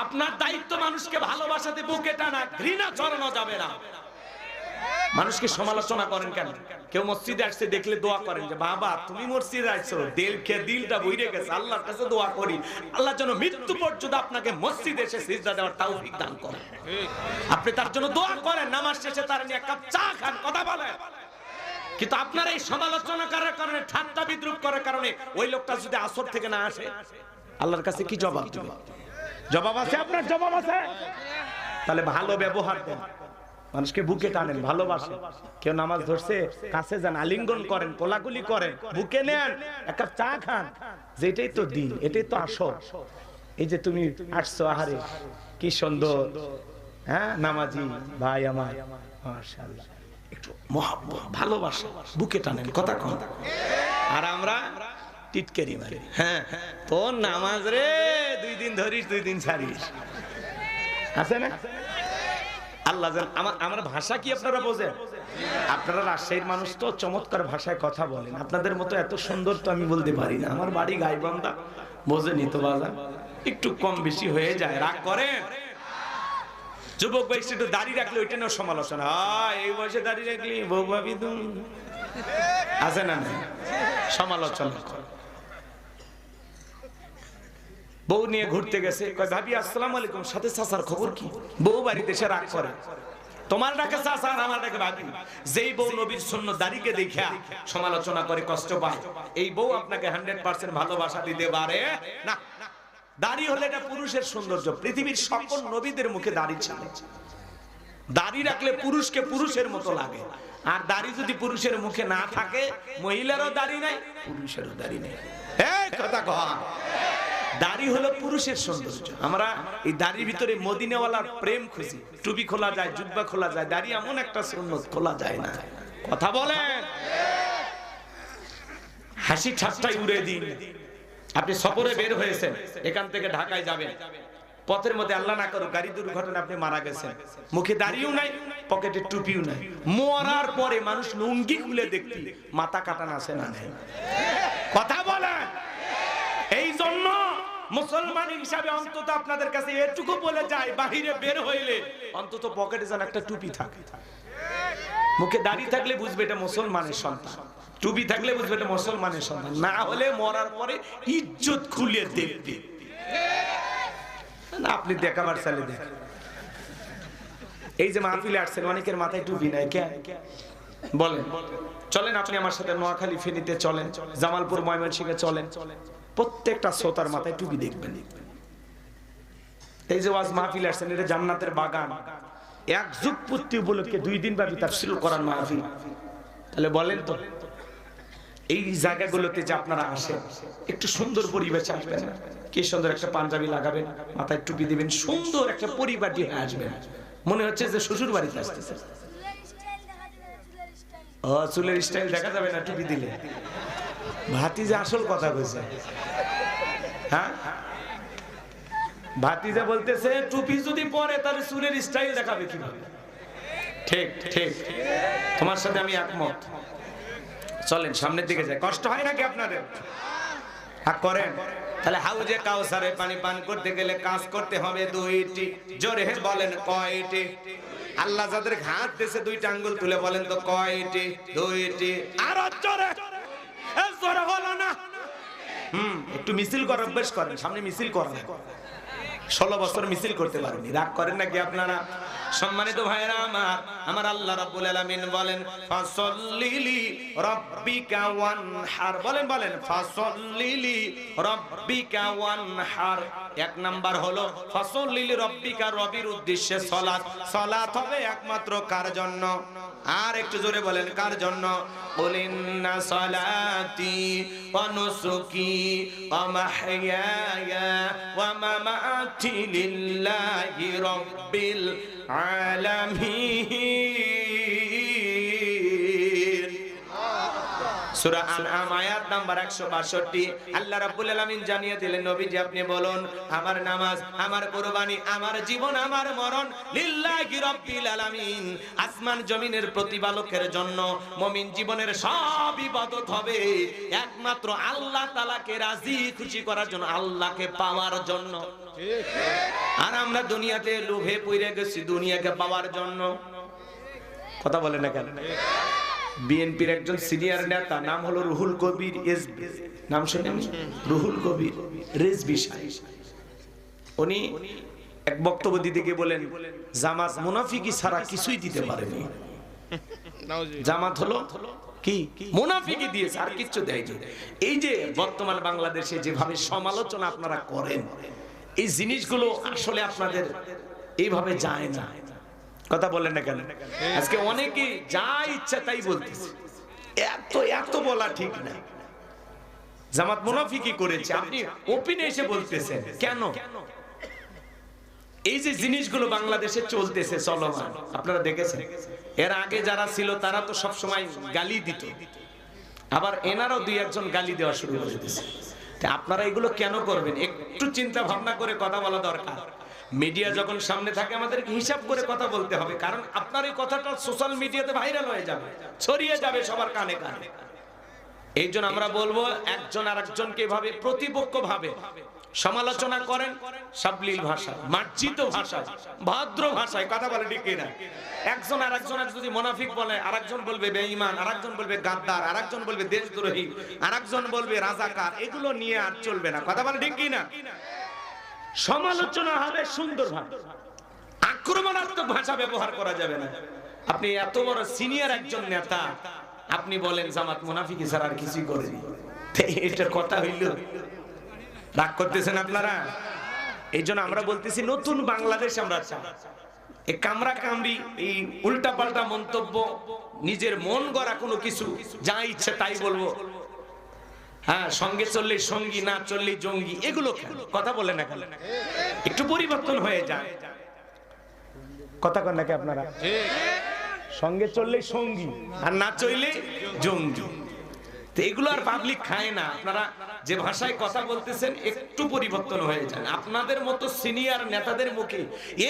আপনার দায়িত্ব মানুষকে ভালোবাসাতে বুকে টানা, ঘৃণা ছড়ানো যাবে না। মানুষকে সমালোচনা করেন কেন? কেউ মসজিদে আসছে দেখলে দোয়া করেন যে বাবা তুমি মসজিদে আসছো, দিলটা বইরে গেছে, আল্লাহর কাছে দোয়া করি আল্লাহ যেন মৃত্যু পর্যন্ত আপনাকে মসজিদে এসে সিজদা দেওয়ার তৌফিক দান করেন। আপনি তার জন্য দোয়া করেন, নামাজ শেষে তার নিয়ে এক কাপ চা খান, কথা বলেন। কিন্তু আপনার এই সমালোচনা করার কারণে, ঠাট্টা বিদ্রুপ করার কারণে ওই লোকটা যদি আসর থেকে না আসে, আল্লাহর কাছে কি জবাব দিবে? জবাব আছে? আপনার জবাব আছে? তাহলে ভালো ব্যবহার দেন, মানুষকে বুকে টানেন, ভালোবাসেন। কেউ নামাজ ধরছে কাছে যান, আলিঙ্গন করেন, কোলাকুলি করেন, বুকে নেন, এক কাপ চা খান। যেটাই তো দিন, এটাই তো আসল। এই যে তুমি আসছো, আহারে কি সুন্দর, হ্যাঁ নামাজি ভাই আমার, মাশাআল্লাহ, একটু মহব্বত ভালোবাসা, বুকে টানেন, কথা কন। আর আমরা টিটকারি মারি, হ্যাঁ তোর নামাজ রে 2 দিন ধরিস 2 দিন ছাড়িস, আছে না? আল্লাহ জান আমার ভাষা কি আপনারা বোঝেন? আপনারা রাজশাহীর মানুষ তো চমৎকার ভাষায় কথা বলেন, আপনাদের মতো এত সুন্দর তো আমি বলতে পারি না। আমার বাড়ি গাইবান্ধা, বোঝেনি তো বাজার, একটু কম বেশি হয়ে যায়, রাগ করেন। যুবক বয়সে একটু দাঁড়িয়ে রাখলে ওইটা নিয়েও সমালোচনা, এই বয়সে দাঁড়িয়ে রাখলি বউ ভাবি তো আছে না, সমালোচনা। বউ নিয়ে ঘুরতে গেছে, কয় ভাবি আসসালামু আলাইকুম, সাথে চাচার খবর কি? বউ বাড়িতে এসে রাগ করে, তোমার ডাকে চাচা আর আমার ডাকে ভাবি। যেই বউ নবীর সুন্নাত দাড়িকে দেখা সমালোচনা করে কষ্ট পায়, এই বউ আপনাকে 100% ভালোবাসা দিতে পারে না। দাড়ি হলে এটা পুরুষের সৌন্দর্য, পৃথিবীর সকল নবীদের মুখে দাড়ি ছিল। দাড়ি রাখলে পুরুষকে পুরুষের মতো লাগে, আর দাড়ি যদি পুরুষের মুখে না থাকে, মহিলারও দাড়ি নাই পুরুষেরও দাড়ি নেই। এই কথা কয়, দাড়ি হলো পুরুষের সৌন্দর্য। আমরা এই দাড়ির ভিতরে মদিনাওয়ালার প্রেম খুঁজি। টুপি খোলা যায়, জুব্বা খোলা যায়, দাড়ি এমন একটা সুন্নত, খোলা যায় না। কথা বলেন, হাসি ঠাট্টায় উড়ে দিন। আপনি সফরে বের হয়েছেন, এখান থেকে ঢাকায় যাবেন, পথের মধ্যে আল্লাহ না করুক গাড়ি দুর্ঘটনা আপনি মারা গেছেন, মুখে দাড়িও নাই, পকেটে টুপিও নাই। মরার পরে মানুষ লুঙ্গি খুলে দেখতে মাথা কাটান আছে না নেই? কথা বলেন। এই জন্য মুসলমান হিসাবে অন্তত আপনাদের কাছে এটুকু বলে যায়, বাহিরে বের হইলে অন্তত পকেটে যেন একটা টুপি থাকে। মুখে দাড়ি থাকলে বুঝবে এটা মুসলমানের সন্তান, টুপি থাকলে বুঝবে এটা মুসলমানের সন্তান, না হলে মরার পরে ইজ্জত খুলে দেখবে। আপনি দেখাবার চালে দেখেন, এই যে মাহফিলে আসছেন অনেকের মাথায় টুপি নাই, কেন বলেন? চলেন আপনি আমার সাথে নোয়াখালী ফেনীতে চলেন, জামালপুর ময়মনসিংহে চলেন, প্রত্যেকটা শ্রোতার মাথায় টুপি দেখবেন। এই যে ওয়াজ মাহফিল আসছেন, এটা জান্নাতের বাগান, এক যুগ পূর্তি উপলক্ষে 2 দিন ব্যাপী তাফসীর কোরআন মাহফিল। তাহলে বলেন তো, এই জায়গাগুলোতে যে আপনারা আসেন, একটু সুন্দর পরিবেশে আসবেন না? কি সুন্দর একটা পাঞ্জাবি লাগাবেন, মাথায় টুপি দিবেন, সুন্দর একটা পরিবার দিয়ে আসবেন, মনে হচ্ছে যে শ্বশুর বাড়িতে আসতেছে। ও, চুলের স্টাইল দেখা যাবে না টুপি দিলে? ভাতিজা আসল কথা কইছে। হ্যাঁ, ভাতিজা বলতেছে টুপি যদি পরে তাহলে চুলের স্টাইল দেখাবে কিভাবে? ঠিক ঠিক, তোমার সাথে আমি একমত। চলেন সামনের দিকে যাই। কষ্ট হয় নাকি আপনাদের? হ্যাঁ করেন। তাহলে হাউজে কাউসারে পানি পান করতে গেলে কাজ করতে হবে 2টি। জোরে বলেন কয়টি? আল্লাহ যাদের হাত দিয়েছে 2টা আঙ্গুল তুলে বলেন তো কয়টি? 2টি। আর জোরে, জোরে বলো না। একটু মিছিল করার অভ্যাস করেন, সামনে মিছিল করেন। 16 বছর মিছিল করতে পারেনি, রাগ করেন নাকি আপনারা? সম্মানিত ভাইরা আমার, আমার আল্লাহ রাব্বুল আলামিন বলেন ফাসাল্লিলি রাব্বিকা ওয়ানহার। বলেন বলেন, ফাসাল্লিলি রাব্বিকা ওয়ানহার। 1 নাম্বার হলো ফাসাল্লিলি রাব্বিকা, রবির উদ্দেশ্যে সালাত। সালাত হবে একমাত্র কার জন্য? আর একটু জোরে বলেন, কার জন্য? কুলিন্না সালাতি ওয়া নুসুকি ওয়া মাহইয়ায়া ওয়া মামাতি লিল্লাহি রাব্বিল আলামিন। সূরা আনআম আয়াত নাম্বার 162। আল্লাহ রাব্বুল আলামিন জানিয়ে দিলেন, নবীজি আপনি বলুন, আমার নামাজ, আমার কুরবানি, আমার জীবন, আমার মরণ লিল্লাহি রাব্বিল আলামিন, আসমান জমিনের প্রতিপালকের জন্য। মুমিন জীবনের সব ইবাদত হবে একমাত্র আল্লাহ তাআলাকে রাজি খুশি করার জন্য, আল্লাহকে পাওয়ার জন্য। আর আমরা দুনিয়াতে লোভে পড়ে গেছি দুনিয়াকে পাওয়ার জন্য। কথা বলেন না কেন? বিএনপির একজন সিনিয়র নেতা, নাম হলো রুহুল কবির রেজভী, নাম শুনেন? রুহুল কবির রেজভী সাহেব, উনি এক বক্তব্য দিতে গিয়ে বলেন জামাত মুনাফিকি ছাড়া কিছুই দিতে পারেনি। জামাত হলো কি? মুনাফিকি দিয়েছে, আর কিচ্ছু দেয়নি। এই যে বর্তমান বাংলাদেশে যেভাবে সমালোচনা আপনারা করেন, এই জিনিসগুলো আসলে আপনাদের এইভাবে যায় না। কথা বলেন না কেন? আজকে অনেকে যা ইচ্ছা তাই বলতেছে, এত বলা ঠিক না। জামাত মুনাফিকি করেছে, আপনি ওপেনে এসে বলতেছেন কেন? এই যে জিনিসগুলো বাংলাদেশে চলতেছে চলমান, আপনারা দেখেছেন। এর আগে যারা ছিল তারা তো সব সময় গালি দিত, আবার এনারাও 2-1 জন গালি দেওয়া শুরু করে দিয়েছে। আপনারা এগুলো কেন করবেন? একটু চিন্তা ভাবনা করে কথা বলা দরকার। মিডিয়া যখন সামনে থাকে আমাদেরকে হিসাব করে কথা বলতে হবে, কারণ আপনার এই কথাটা সোশ্যাল মিডিয়াতে ভাইরাল হয়ে যাবে, ছড়িয়ে যাবে সবার কানে কানে। এই জন্য আমরা বলবো একজন আরেকজনকে এভাবে প্রতিপক্ষ ভাবে সমালোচনা করেন, সাবলীল ভাষায়, মার্জিত ভাষায়, ভদ্র ভাষায় কথা বলে, ঠিক না? একজন আরেকজনের যদি মুনাফিক বলে, আরেকজন বলবে বেঈমান, আরেকজন বলবে গাদ্দার, আরেকজন বলবে দেশদ্রোহী, আরেকজন বলবে রাজাকার, এগুলো নিয়ে আর চলবে না, কথা বলে, ঠিক না? সমালোচনা হবে সুন্দর ভাবে, আক্রমণাত্মক ভাষা ব্যবহার করা যাবে না। আপনি এত বড় সিনিয়র একজন নেতা, আপনি বলেন জামাত মুনাফিকি ছাড়া আর কিছুই করেনি, এটার কথা হইল? রাগ করতেছেন আপনারা? এই জন্য আমরা বলতেছি নতুন বাংলাদেশ আমরা চাই। এই কামরা কামড়ি, এই উল্টা পাল্টা মন্তব্য, নিজের মন গড়া কোনো কিছু যা ইচ্ছে তাই বলবো, হ্যাঁ, সঙ্গে চললে সঙ্গী, না চললে জঙ্গি, এগুলো কথা বলে না, একটু পরিবর্তন হয়ে যায়। কথা কন নাকি আপনারা? সঙ্গে চললে সঙ্গী আর না চললে জঙ্গি, তো এগুলো আর পাবলিক খায় না। আপনারা যে ভাষায় কথা বলতেছেন একটু পরিবর্তন হয়ে যায়। আপনাদের মতো সিনিয়র নেতাদের মুখে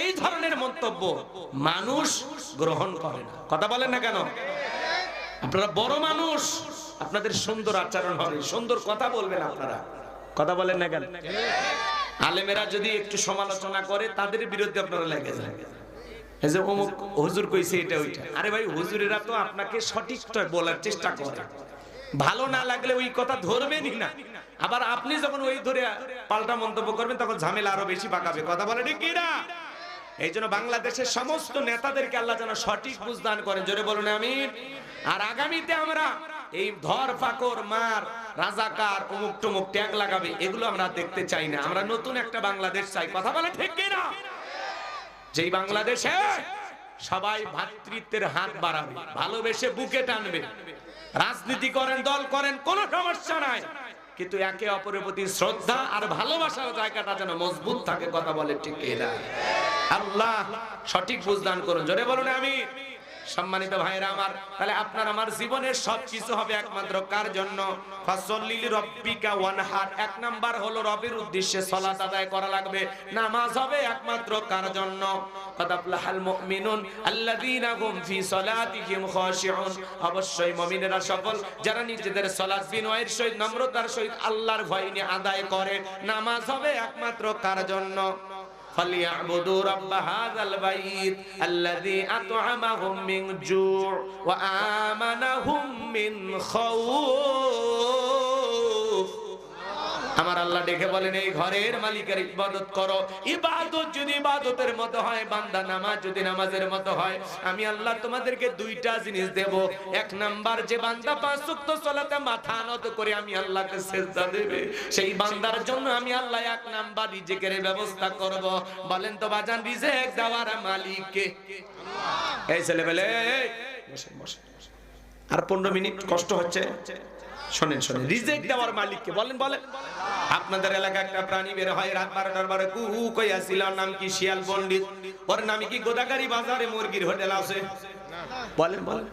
এই ধরনের মন্তব্য মানুষ গ্রহণ করে না, কথা বলেন না কেন? আপনারা বড় মানুষ, আপনাদের সুন্দর আচরণ হবে, সুন্দর কথা বলবেন আপনারা, কথা বলেন না কেন? আলেমেরা যদি একটু সমালোচনা করে তাদের বিরুদ্ধে আপনারা লেগে যান, এই যে অমুক হুজুর কইছে এটা ওইটা। আরে ভাই, হুজুরেরা তো আপনাকে সঠিকটা বলার চেষ্টা করে, ভালো না লাগলে ওই কথা ধরবেনই না। আবার আপনি যখন ওই ধরে পাল্টা মন্তব্য করবেন তখন ঝামেলা আরো বেশি পাকাবে, কথা বলে, ঠিক কি না? এই জন্য বাংলাদেশের সমস্ত নেতাদেরকে আল্লাহ যেন সঠিক বুঝ দান করেন, জোরে বলুন আমিন। আর আগামীতে আমরা এই ধর ফাকর মার রাজাকার অমুক টুমুক ট্যাগ লাগাবে এগুলো আমরা দেখতে চাই না। আমরা নতুন একটা বাংলাদেশ চাই, কথা বলে, ঠিক কি না? যেই বাংলাদেশে সবাই ভ্রাতৃত্বের হাত বাড়াবে, ভালোবেসে বুকে টানবে, রাজনীতি করেন, দল করেন, কোনো সমস্যা নাই, কিন্তু একে অপরের প্রতি শ্রদ্ধা আর ভালোবাসার জায়গাটা যেন মজবুত থাকে, কথা বলে, ঠিক না? আল্লাহ সঠিক বুঝদান করুন, জোরে বলুন আমিন। সম্মানিত ভাইরা আমার, তাহলে আপনার আমার জীবনের সবকিছু হবে একমাত্র কার জন্য? ফাসল্লি লিরাব্বিকা ওয়ানহার। এক নাম্বার হলো রবের উদ্দেশ্যে সালাত আদায় করা লাগবে, নামাজ হবে একমাত্র কার জন্য? قد أفلح المؤمنون الذين هم في صلاتهم خاشعون। অবশ্যই মুমিনেরা সফল যারা নিজেদের সালাত বিনয়ের সহিত, নম্রতার সহিত আল্লাহর ভয় নিয়ে আদায় করে। নামাজ হবে একমাত্র কার জন্য? فليعبدوا رب هذا البيت الذي أطعمهم من جوع وآمنهم من خوف। আমার আল্লাহ ডেকে বলেন, এই ঘরের মালিকের ইবাদত করো। ইবাদত যদি ইবাদতের মতো হয়, বান্দা নামাজ যদি নামাজের মতো হয়, আমি আল্লাহ তোমাদেরকে দুইটা জিনিস দেব। এক নাম্বার, যে বান্দা পাঁচ ওয়াক্ত সালাতে মাথা নত করে আমি আল্লাহকে সিজদা দেবে, সেই বান্দার জন্য আমি আল্লাহ এক নাম্বার রিজিকের ব্যবস্থা করব। বলেন তো বাজান, রিজিক দেওয়ার মালিক কে? আল্লাহ। এই ছেলেবেলে বসে বসে, আর 15 মিনিট কষ্ট হচ্ছে, শোনেন শোনেন, রিজিক দেওয়ার মালিক কে? বলেন বলেন। আপনাদের এলাকায় একটা প্রাণী বের হয় রাত 12টার পরে, কুহু কইয়াছিল, নাম কি? শিয়াল পণ্ডিত। ওর নাম কি? গোদাগাড়ি বাজারে মুরগির হোটেল আছে, বলেন বলেন।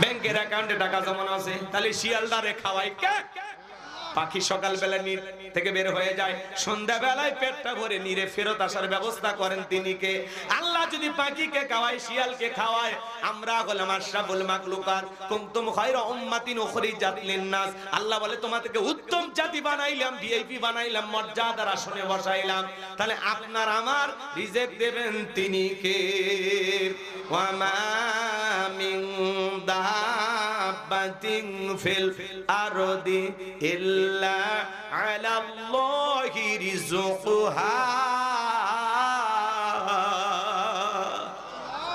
ব্যাংকের অ্যাকাউন্টে টাকা জমা আছে, তাহলে শিয়ালদারে খাওয়াই কে? পাখি সকালবেলা নীর থেকে বের হয়ে যায়, সন্ধ্যাবেলায় পেটটা ভরে নীরে ফেরত আসার ব্যবস্থা করেন তিনি কে? আল্লাহ যদি পাখিকে খাওয়ায়, শিয়ালকে খাওয়ায়, আমরা হলাম আশরাফুল মাখলুকাত, কুনতুম খায়রা উম্মাতিন উখরিজাত লিন-নাস। আল্লাহ বলে তোমাদেরকে উত্তম জাতি বানাইলাম, ভিআইপি বানাইলাম, মর্যাদার আসনে বসাইলাম। তাহলে আপনার আমার রিজিক দেবেন তিনি কে? ওয়া মা মিন দাব্বাতিন ফিল আরদি ইল্লা আলাল্লাহি রিজকুহা।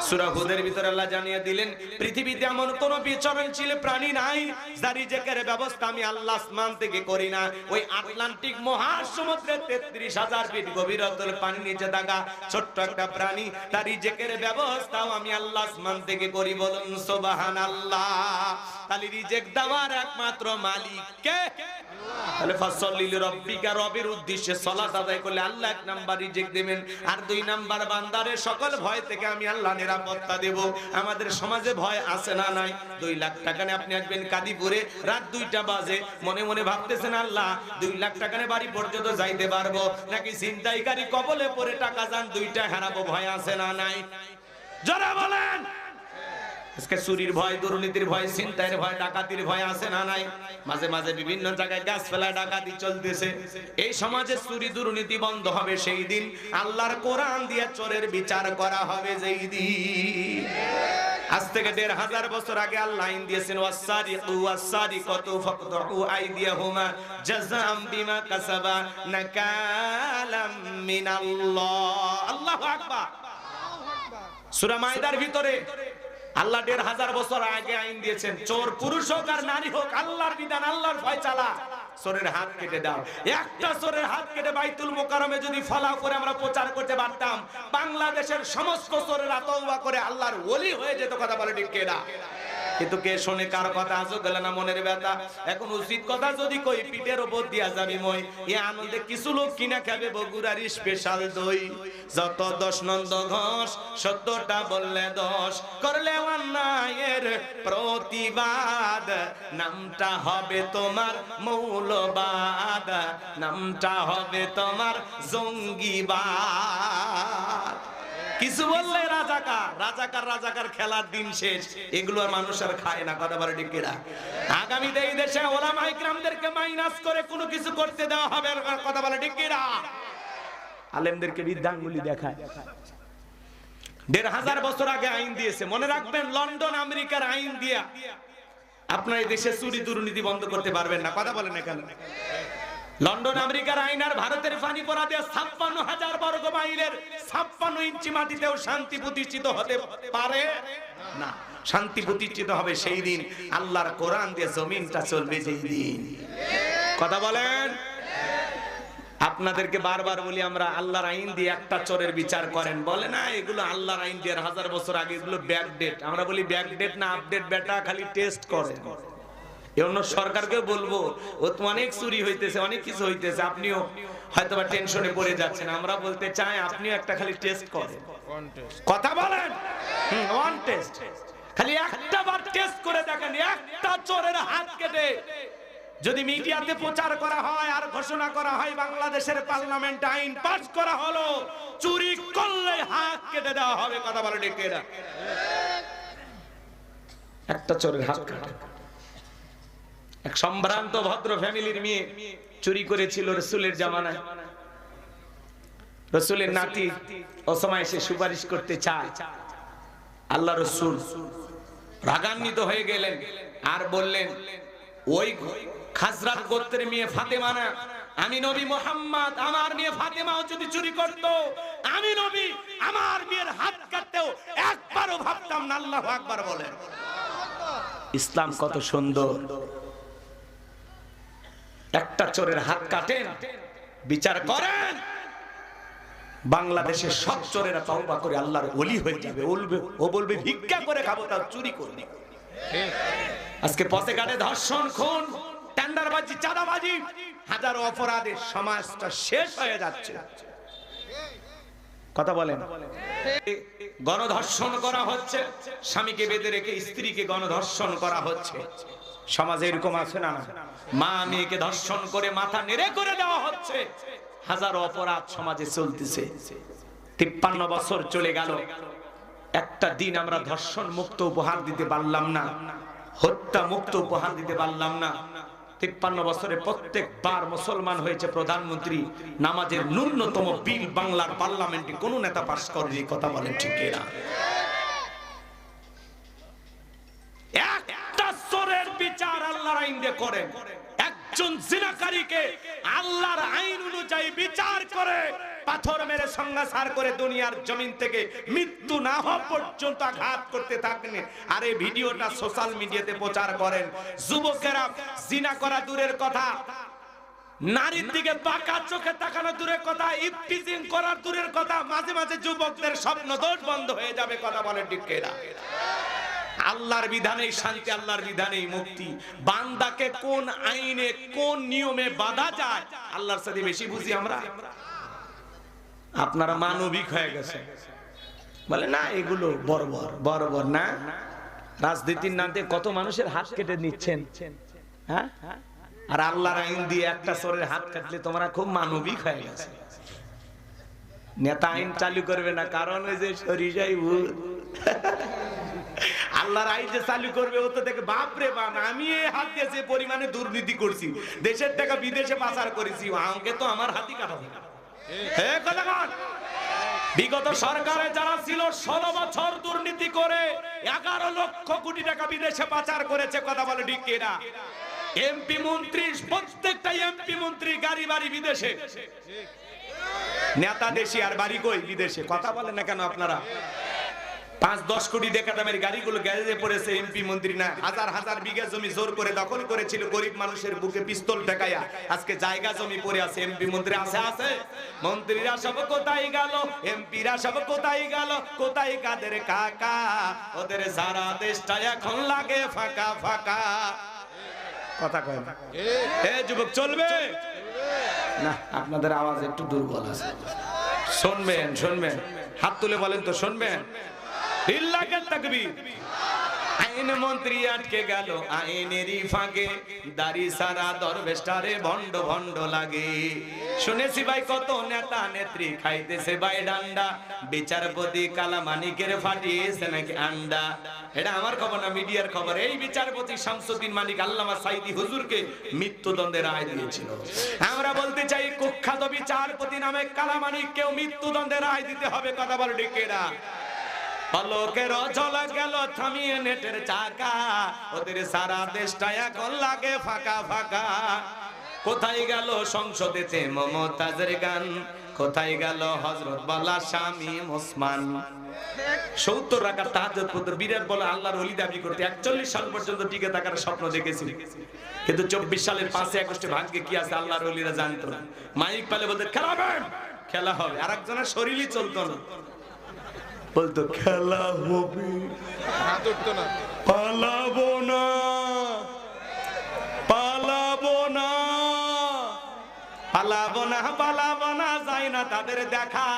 সূরা হুদের ভিতরে আল্লাহ জানিয়ে দিলেন, পৃথিবীতে এমন কোন বিচরণশীল প্রাণী নাই যার রিজিকের ব্যবস্থা আমি আল্লাহ আসমান থেকে করি না। ওই আটলান্টিক মহাসমুদ্রের 33,000 ফিট গভীরতার পানি নিচে থাকা ছোট্ট একটা প্রাণী, তার রিজিকের ব্যবস্থাও আমি আল্লাহ আসমান থেকে করি। বলুন সুবহানাল্লাহ। তাহলে রিজিক দেওয়ার একমাত্র মালিক কে? তাহলে ফাসল্লি লিরাব্বিকা, রবের উদ্দেশ্যে সালাত আদায় করলে আল্লাহ এক নাম্বার রিজিক দেবেন, আর দুই নাম্বার বান্দারে সকল ভয় থেকে আমি আল্লাহ নিরাপত্তা দেব। আমাদের সমাজে ভয় আছে না নাই? 2 লাখ টাকা নিয়ে আপনি আসবেন কাদিপুরে, রাত 2টা বাজে, মনে মনে ভাবতেছেন আল্লাহ 2 লাখ টাকা নিয়ে বাড়ি পর্যন্ত যাইতে পারবো নাকি ছিনতাইকারী কবলে পড়ে টাকা যান 2টা হারাবো, ভয় আছে না নাই? যারা বলেন আজকে চুরির ভয়, দুর্নীতির ভয়, ছিনতাইয়ের ভয়, ডাকাতির ভয় আছে না নাই? মাঝে মাঝে বিভিন্ন জায়গায় গাছ ফেলা ডাকাতি চলতেছে। এই সমাজে চুরি দুর্নীতি বন্ধ হবে সেই দিন, আল্লাহর কোরআন দিয়ে চোরের বিচার করা হবে যেই দিন। আজ থেকে 1500 বছর আগে আল্লাহ আইন দিয়েছেন, ওয়াসারিকু ওয়াসারিকাতু ফাকতু আইদিয়াহুমা জাযাআম বিমা কাসাবা নাকালাম মিনাল্লাহ। আল্লাহু আকবার। সূরা মাইদার ভিতরে আল্লাহ 1500 বছর আগে আইন দিয়েছেন, চোর পুরুষ হোক আর নারী হোক, আল্লাহর বিধান, আল্লাহর ফয়সালা, চোরের হাত কেটে দাও। একটা চোরের হাত কেটে বাইতুল মোকাররমে যদি ফলাও করে আমরা প্রচার করতে পারতাম, বাংলাদেশের সমস্ত চোরেরা তওবা করে আল্লাহর ওলি হয়ে যেত। কথা বলে ঠিক কিনা? কিন্তু কে শোনে কার কথা? আজও গেল না মনের ব্যথা। এখন উচিত কথা যদি কই, পিঠের উপর দিয়া যাবি মই। এই আনন্দে কিছু লোক কিনা খাবে বগুড়ার স্পেশাল দই। যত 10 নন্দ ঘোষ, 17টা বললে 10, করলে অন্যায়ের প্রতিবাদ, নামটা হবে তোমার মৌলবাদ, নামটা হবে তোমার জঙ্গিবাদ। কিছু বললে রাজাকার, রাজাকার রাজাকার, খেলার দিন শেষ। এগুলো আর মানুষ আর খায় না। কথা বলে ঠিক কিনা? আগামীতে এই দেশে ওলামা ইকরামদেরকে মাইনাস করে কোনো কিছু করতে দেওয়া হবে। কথা বলে ঠিক কিনা? আলেমদেরকে বৃদ্ধাঙ্গুলি দেখায়। 1500 বছর আগে আইন দিয়েছে, মনে রাখবেন। লন্ডন আমেরিকার আইন দিয়া আপনার এই দেশে চুরি দুর্নীতি বন্ধ করতে পারবেন না। কথা বলেন এখানে। লন্ডন আমেরিকার আইন আর ভারতের ফানি পড়া দিয়ে 56,000 বর্গ মাইলের 56 ইঞ্চি মাটিতেও শান্তি প্রতিষ্ঠিত হতে পারে না। শান্তি প্রতিষ্ঠিত হবে সেই দিন, আল্লাহর কোরআন দিয়ে জমিনটা চলবে যেই দিন। কথা বলেন। আপনাদেরকে বারবার বলি আমরা, আল্লাহর আইন দিয়ে একটা চোরের বিচার করেন। বলে না এগুলো আল্লাহর আইন দিয়ে 1000 বছর আগে, এগুলো ব্যাকডেট। আমরা বলি ব্যাকডেট না আপডেট, বেটা খালি টেস্ট করে। অন্য সরকারকে বলবো, ও তো অনেক চুরি হইতেছে, অনেক কিছু হইতেছে, আপনিও হয়তোবা টেনশনে পড়ে যাচ্ছেন। আমরা বলতে চাই আপনিও একটা খালি টেস্ট করেন। কথা বলেন। ওয়ান টেস্ট, খালি একটা বার টেস্ট করে দেখেন। একটা চোরের হাত কেটে যদি মিডিয়াতে প্রচার করা হয় আর ঘোষণা করা হয় বাংলাদেশের পার্লামেন্ট আইন পাস করা হলো, চুরি করলে হাত কেটে দেওয়া হবে। কথা বলে ঠিক কিনা? একটা চোরের হাত কাটা। এক সম্ভ্রান্ত ভদ্র ফ্যামিলির মেয়ে চুরি করেছিল রাসূলের জামানায়। রাসূলের নাতি ওসমা এসে সুপারিশ করতে চায়। আল্লাহ রাসূল রাগান্বিত হয়ে গেলেন আর বললেন, ওই খাজরাত গোত্রের মেয়ে ফাতেমা না, আমি নবী মুহাম্মদ, আমার মেয়ে ফাতেমাও যদি চুরি করত, আমি নবী আমার মেয়ের হাত কাটতেও একবারও ভাবতাম না। আল্লাহু আকবার বলেন। ইসলাম কত সুন্দর। একটা চোরের হাত কাটেন, বিচার করেন, বাংলাদেশের সব চোরেরা তওবা করে আল্লাহর ওলি হয়ে যাবে। ও বলবে ভিক্ষা করে খাবো, তাও চুরি করবে। আজকে পথে ঘাটে ধর্ষণ, খুন, টেন্ডারবাজি, চাঁদাবাজি, হাজারো অপরাধে সমাজটা শেষ হয়ে যাচ্ছে। কথা বলেন। গণধর্ষণ করা হচ্ছে, স্বামীকে বেঁধে রেখে স্ত্রীকে গণধর্ষণ করা হচ্ছে। সমাজে এরকম আছে না? মা মেয়েকে ধর্ষণ করে মাথা নেড়ে করে দেওয়া হচ্ছে। হাজারো অপরাধ সমাজে চলতেছে। 53 বছর চলে গেল, একটা দিন আমরা ধর্ষণ মুক্ত উপহার দিতে পারলাম না, হত্যা মুক্ত উপহার দিতে পারলাম না। 53 বছরে প্রত্যেকবার মুসলমান হয়েছে প্রধানমন্ত্রী, নামাজের ন্যূনতম বিল বাংলার পার্লামেন্টে কোন নেতা পাস করেনি। কথা বলেন ঠিক কিনা? একটা চোরের বিচার আল্লাহর আইন দিয়ে করেন। একজন জিনাকারীকে আল্লাহর আইন অনুযায়ী বিচার করে পাথর মেরে সংসার করে দুনিয়ার জমিন থেকে মৃত্যু না হওয়া পর্যন্ত আঘাত করতে থাকেন। আর এই ভিডিওটা সোশ্যাল মিডিয়াতে প্রচার করেন। যুবকেরা জিনা করা দূরের কথা, নারীর দিকে বাঁকা চোখে তাকানো দূরের কথা, ইফটিজিং করার দূরের কথা, মাঝে মাঝে যুবকদের স্বপ্ন দোষ বন্ধ হয়ে যাবে। কথা বলেন ঠিক কিনা? আল্লাহর বিধানেই শান্তি, আল্লাহর বিধানেই মুক্তি। বান্দাকে কোন আইনে কোন নিয়মে বাঁধা যায়, আল্লাহর সাথে বেশি বুঝি আমরা। আপনারা মানবিক হয়ে গেছে, বলে না এগুলো বর্বর, বর্বর না। রাজনীতির নামে কত মানুষের হাত কেটে নিচ্ছেন, হ্যাঁ? আর আল্লাহর আইন দিয়ে একটা চোরের হাত কাটলে তোমরা খুব মানবিক হয়ে গেছে। নেতা আইন চালু করবে না, কারণ ওই যে সরিষাই ভূত। আল্লাহর আইন যে চালু করবে ও তো দেখে বাপ রে বাপ, আমি এই হাত দিয়ে যে পরিমাণে দুর্নীতি করছি, দেশের টাকা বিদেশে পাচার করেছি, আমাকে তো আমার হাতই কাটাবে। বিগত সরকারে যারা ছিল 16 বছর দুর্নীতি করে 11 লক্ষ কোটি টাকা বিদেশে পাচার করেছে, কথা বলে ঠিক কিনা? এমপি মন্ত্রী, প্রত্যেকটা এমপি মন্ত্রী গাড়ি বাড়ি বিদেশে, নেতা দেশি আর বাড়ি কই বিদেশে। কথা বলেন না কেন আপনারা? 5-10 কোটি টাকা দামের গাড়িগুলো গ্যারেজে পড়েছে, এমপি মন্ত্রী না। হাজার হাজার বিঘা জমি জোর করে দখল করেছিল, গরিব মানুষের বুকে পিস্তল ঠেকাইয়া আজকে জায়গা জমি পড়ে আছে। এমপি মন্ত্রী আছে আছে, মন্ত্রীরা সব কোথায় গেল, এমপিরা সব কোথায় গেল, কোথায় কাদের কাকা? ওদের সারা দেশটা এখন লাগে ফাঁকা ফাঁকা। কথা কয় না? এ যুবক চলবে না, আপনাদের আওয়াজ একটু দুর্বল আছে। শুনবেন শুনবেন, হাত তুলে বলেন তো শুনবেন। লিল্লাহি তাকবীর। আইন মন্ত্রী আটকে গেল আইনেরই ফাঁকে, দাড়ি সারা দরবেশটারে ভণ্ড ভণ্ড লাগে। শুনেছি ভাই কত নেতা নেত্রী খাইতেছে ভাই ডান্ডা, বিচারপতি কালামানিকের ফাটিয়েছে নাকি আন্ডা। এটা আমার খবর না, মিডিয়ার খবর। এই বিচারপতি শামসুদ্দিন মানিক আল্লামা সাইদি হুজুরকে মৃত্যুদণ্ডের রায় দিয়েছিল। আমরা বলতে চাই কুখ্যাত বিচারপতি নামে কালামানিককেও মৃত্যুদণ্ডের রায় দিতে হবে। কথা বল ঠিক কিনা? পলকের চলা গেল থামিয়ে নেটের চাকা, ওদের সারা দেশটা এখন লাগে ফাঁকা ফাঁকা। কোথায় গেল সংসদেতে মমতাজের গান, কোথায় গেল হযরত বলা শামীম ওসমান। 70 রাকাত তাহাজ্জুদ পড়তে বিরাট বলে আল্লাহর ওলি দাবি করতে 41 সাল পর্যন্ত টিকে থাকার স্বপ্ন দেখেছি, কিন্তু 24 সালের 5 আগস্টে ভাগ্যে কি আছে আল্লাহর ওলিরা জানতো না। মাইক পালে বলতে খেলাবেন, খেলা হবে, আর একজনের শরীরই চলতো না, বলতো খেলা হবে, পালাবো না পালাবো না পালাবো না পালাবো না, যায় না তাদের দেখা,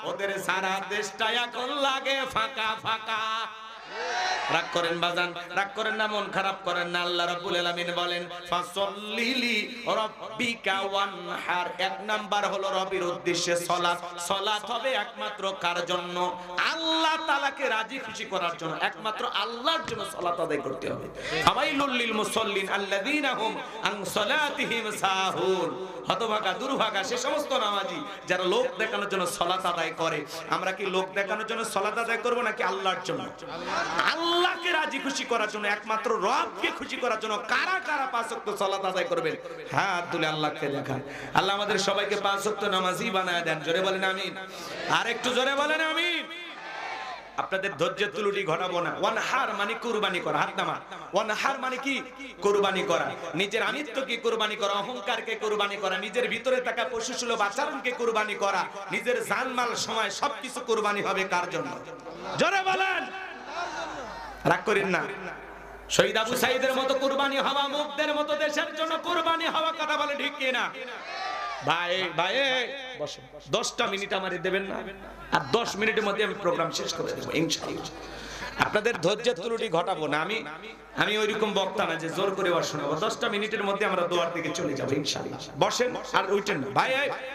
ওদের সারা দেশটা এখন লাগে ফাঁকা ফাঁকা। রাগ করেন বাজান, রাগ করেন না, মন খারাপ করেন না। আল্লাহ রাব্বুল আলামিন বলেন ফাসাল্লি রাব্বিকা ওয়ানহার। 1 নাম্বার হলো রবের উদ্দেশ্যে সালাত। সালাত হবে একমাত্র কার জন্য? আল্লাহ তাআলাকে রাজি খুশি করার জন্য, একমাত্র আল্লাহর জন্য সালাত আদায় করতে হবে। ফাওয়াইলুল লিল মুসাল্লিন আল্লাযীনা হুম আন সালাতিহিম সাহুন। হতভাগা দুর্ভাগা সে সমস্ত নামাজি যারা লোক দেখানোর জন্য সালাত আদায় করে। আমরা কি লোক দেখানোর জন্য সালাত আদায় করব নাকি আল্লাহর জন্য? আল্লাহকে রাজি খুশি করার জন্য, একমাত্র রবকে খুশি করার জন্য। কারা কারা 5 ওয়াক্ত সালাত আদায় করবেন? হাত তুলে আল্লাহকে দেখান। আল্লাহ আমাদের সবাইকে 5 ওয়াক্ত নামাজি বানায় দেন। জোরে বলেন আমিন। আর একটু জোরে বলেন আমিন। আপনাদের ধৈর্যের ত্রুটি ঘটাবো না। ওয়ানহার মানে কুরবানি করা, হাত নামা। ওয়ানহার মানে কি? কুরবানি করা। নিজের আমিত্বকে কুরবানি করা, অহংকারকে কুরবানি করা, নিজের ভিতরে থাকা পশুসুলভ আচরণকে কুরবানি করা, নিজের জানমাল সময় সবকিছু কুরবানি হবে কার জন্য? জোরে বলেন। রাগ করেন না। শহীদ আবু সাঈদের মতো কুরবানি হওয়া, মুগ্ধের মতো দেশের জন্য কুরবানি হওয়া। কথা বলে ঠিক কিনা? ভাই ভাই বসো, 10টা মিনিট আমারে দেবেন না? আর 10 মিনিটের মধ্যে আমি প্রোগ্রাম শেষ করে দেব ইনশাআল্লাহ। আপনাদের ধৈর্যের ত্রুটি ঘটাবো না। আমি ওইরকম বক্তা না যে জোর করে শোনাবো। 10টা মিনিটের মধ্যে আমরা দোয়ার দিকে চলে যাব ইনশাআল্লাহ। বসেন আর উঠেন না। ভাই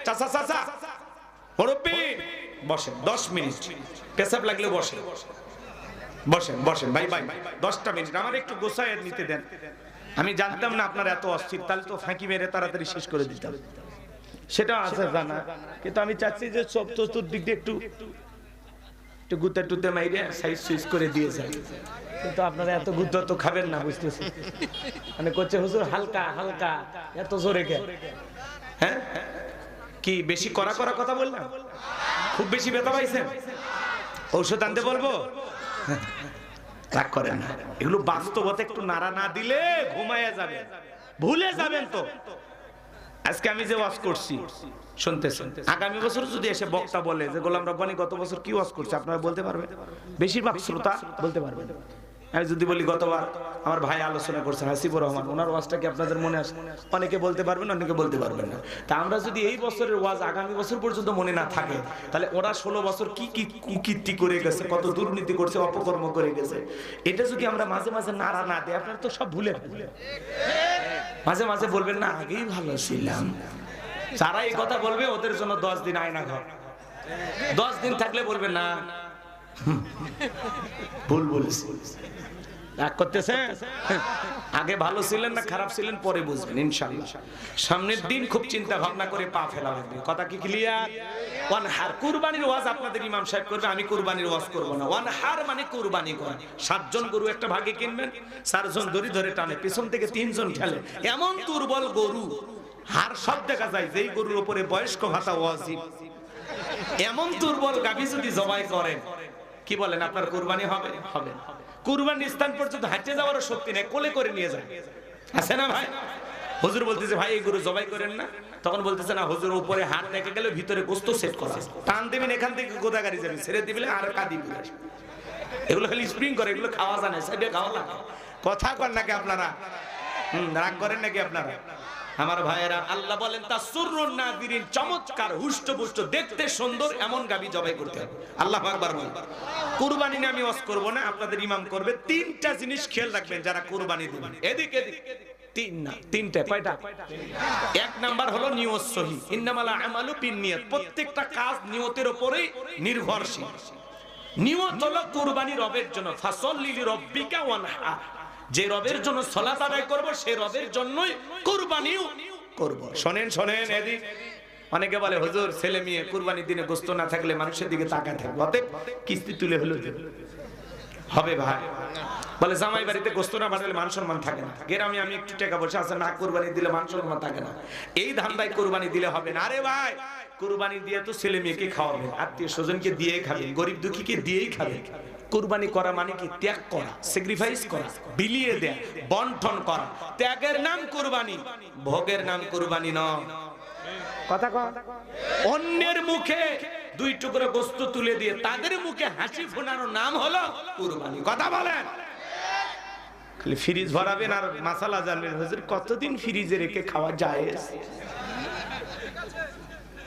চাচা চাচা মুরব্বি বসেন, 10 মিনিট। পেশাব লাগলে বসেন, বসেন বসেন ভাই ভাই। 10টা মিনিট আমার একটু গোছায় নিতে দেন। আমি জানতাম না আপনারা এত অস্থির, তাহলে তো ফাঁকি মেরে তাড়াতাড়ি শেষ করে দিতাম। সেটা আছে জানা, কিন্তু আমি চাচ্ছি যে সব চতুর্দিক দিয়ে একটু গুতে টুতে মাইরে সাইজ সুইজ করে দিয়ে যায়। কিন্তু আপনারা এত গুদ্দ তো খাবেন না, বুঝতেছি। মানে করছে হুজুর হালকা হালকা, এত জোরে কে? হ্যাঁ কি বেশি করা করা কথা বললাম? খুব বেশি ব্যথা পাইছেন? ঔষধ আনতে বলবো? রাগ করেন না, এগুলো বাস্তবতা একটু নাড়া না দিলে ঘুমায়া যাবে, ভুলে যাবেন। তো আজকে আমি যে ওয়াজ করছি শুনতেছেন, আগামী বছর যদি এসে বক্তা বলে যে গোলাম রব্বানী গত বছর কি ওয়াজ করছে, আপনারা বলতে পারবেন? বেশিরভাগ শ্রোতা বলতে পারবেন। আমি যদি বলি গতবার আমার ভাই আলোচনা করছেন হাসিবুর রহমান, ওনার ওয়াজটা কি আপনাদের মনে আছে? অনেকে বলতে পারবেন, অনেকে বলতে পারবেন না। তা আমরা যদি এই বছরের ওয়াজ আগামী বছর পর্যন্ত মনে না থাকে, তাহলে ওরা 16 বছর কি কি কুকীর্তি করে গেছে, কত দুর্নীতি করছে, অপকর্ম করে গেছে, এটা যদি আমরা মাঝে মাঝে নাড়া না দিই, আপনারা তো সব ভুলে মাঝে মাঝে বলবেন না আগেই ভালো ছিলাম। যারা এই কথা বলবে ওদের জন্য 10 দিন আয়না ঘর, 10 দিন থাকলে বলবে না ভুল বলেছি। রাগ করতেছে? আগে ভালো ছিলেন না খারাপ ছিলেন পরে বুঝবেন ইনশাআল্লাহ। সামনের দিন খুব চিন্তা ভাবনা করে পা ফেলা লাগবে। কথা কি ক্লিয়ার? ওয়ানহার কুরবানির ওয়াজ আপনাদের ইমাম সাহেব করবে, আমি কুরবানির ওয়াজ করব না। ওয়ানহার মানে কুরবানি করা। 7 জন গরু একটা ভাগে কিনবেন, 4 জন দড়ি ধরে টানে, পিছন থেকে 3 জন ঠেলে। এমন দুর্বল গরু, হাড় সব দেখা যায়, যেই গরুর উপরে বয়স্ক ভাতা ওয়াজিব, এমন দুর্বল গাভী যদি জবাই করেন, কি বলেন আপনার কুরবানি হবে? হবে। কুরবানির স্থান পর্যন্ত হাঁটতে যাওয়ার শক্তি নেই, কোলে করে নিয়ে যায়, আছে না ভাই? হুজুর বলতেছে ভাই এই গরু জবাই করেন না, তখন বলতেছে না হুজুর উপরে হাত রেখে গেলে ভিতরে গোশত সেট করা, টান দিবেন এখান থেকে গোদাগাড়ি যাবে, ছেড়ে দিবেন আর কাঁদি দিবেন। এগুলো খালি স্প্রিং করে, এগুলো খাওয়া জানে, সাইডে খাওয়া লাগে। কথা কর নাকি আপনারা? রাগ করেন নাকি আপনারা? আমার ভাইয়েরা, আল্লাহ বলেন তাসুররুন নাযিরিন, চমৎকার হুষ্টপুষ্ট দেখতে সুন্দর এমন গাবি জবাই করতে হবে। আল্লাহু আকবার বলেন। কুরবানি নিয়ে আমি ওয়াজ করব না, আপনাদের ইমাম করবে। 3টা জিনিস খেয়াল রাখবেন যারা কুরবানি দিবেন। এদিক এদিক 3 না 3টা, কয়টা? 1 নাম্বার হলো নিয়ত সহি। ইন্নামাল আমালু বিন্নিয়াত, প্রত্যেকটা কাজ নিয়তের উপরেই নির্ভরশীল। নিয়ত হলো কুরবানি রবের জন্য, ফাসাল্লি লিরাব্বিকা ওয়ানহার, যে রবের জন্য সালাত আদায় করব সেই রবের জন্যই কুরবানিও করব। শুনেন শুনেন এদিক, অনেকে বলে হুজুর ছেলে মেয়ে কুরবানির দিনে গোশত না থাকলে মানুষের দিকে তাকায় থাকবে, অতএব কিস্তি তুলে হলো হবে ভাই। বলে জামাই বাড়িতে গোশত না বানালে মান সম্মান থাকে না, গ্রামে আমি একটু টাকা পয়সা আছে না, কুরবানি দিলে মান সম্মান থাকে না, এই ধান্দায় কুরবানি দিলে হবে না। আরে ভাই কুরবানি দিয়ে তো ছেলে মেয়েকে খাওয়াবেন, আত্মীয় স্বজনকে দিয়েই খাবেন, গরিব দুঃখীকে দিয়েই খাবেন। কুরবানি করা মানে কি? ত্যাগ করা, স্যাক্রিফাইস করা, বিলিয়ে দেয়া, বন্টন করা। ত্যাগের নাম কুরবানি, ভোগের নাম কুরবানি নয়। কথা কয়, অন্যের মুখে 2 টুকরো গোশত তুলে দিয়ে তাদের মুখে হাসি ফোটানোর নাম হলো কুরবানি। কথা বলেন? খালি ফ্রিজ ভরাবেন আর মাসালা জানবেন, হুজুর কতদিন ফ্রিজে রেখে খাওয়া যায়?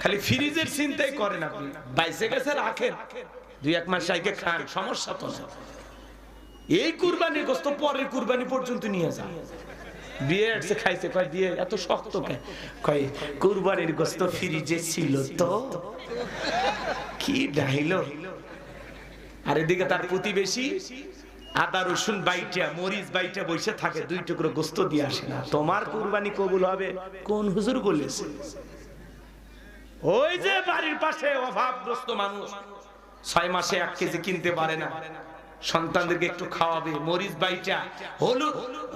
খালি ফ্রিজের চিন্তাই করেন আপনি, বাইসে গেছে রাখেন, 2-1 মাস আগে খান, সমস্যা তো না। এই কুরবানির গোশত পরের কুরবানি পর্যন্ত নিয়ে যান। বিয়ে আসছে খাইছে, কয় বিয়ে এত শক্ত কেন? কয় কুরবানির গোশত ফ্রিজে ছিল তো। কি ডাইলো! আর এদিকে তার প্রতিবেশী আদা রসুন বাইটা মরিচ বাইটা বসে থাকে, 2 টুকরো গোশত দিয়ে আসে না। তোমার কুরবানি কবুল হবে কোন হুজুর বলেছে? ওই যে বাড়ির পাশে অভাবগ্রস্ত মানুষ 6 মাসে 1 কেজি কিনতে পারে না, সন্তানদেরকে একটু খাওয়াবে, মরিচ বাইটা, হলুদ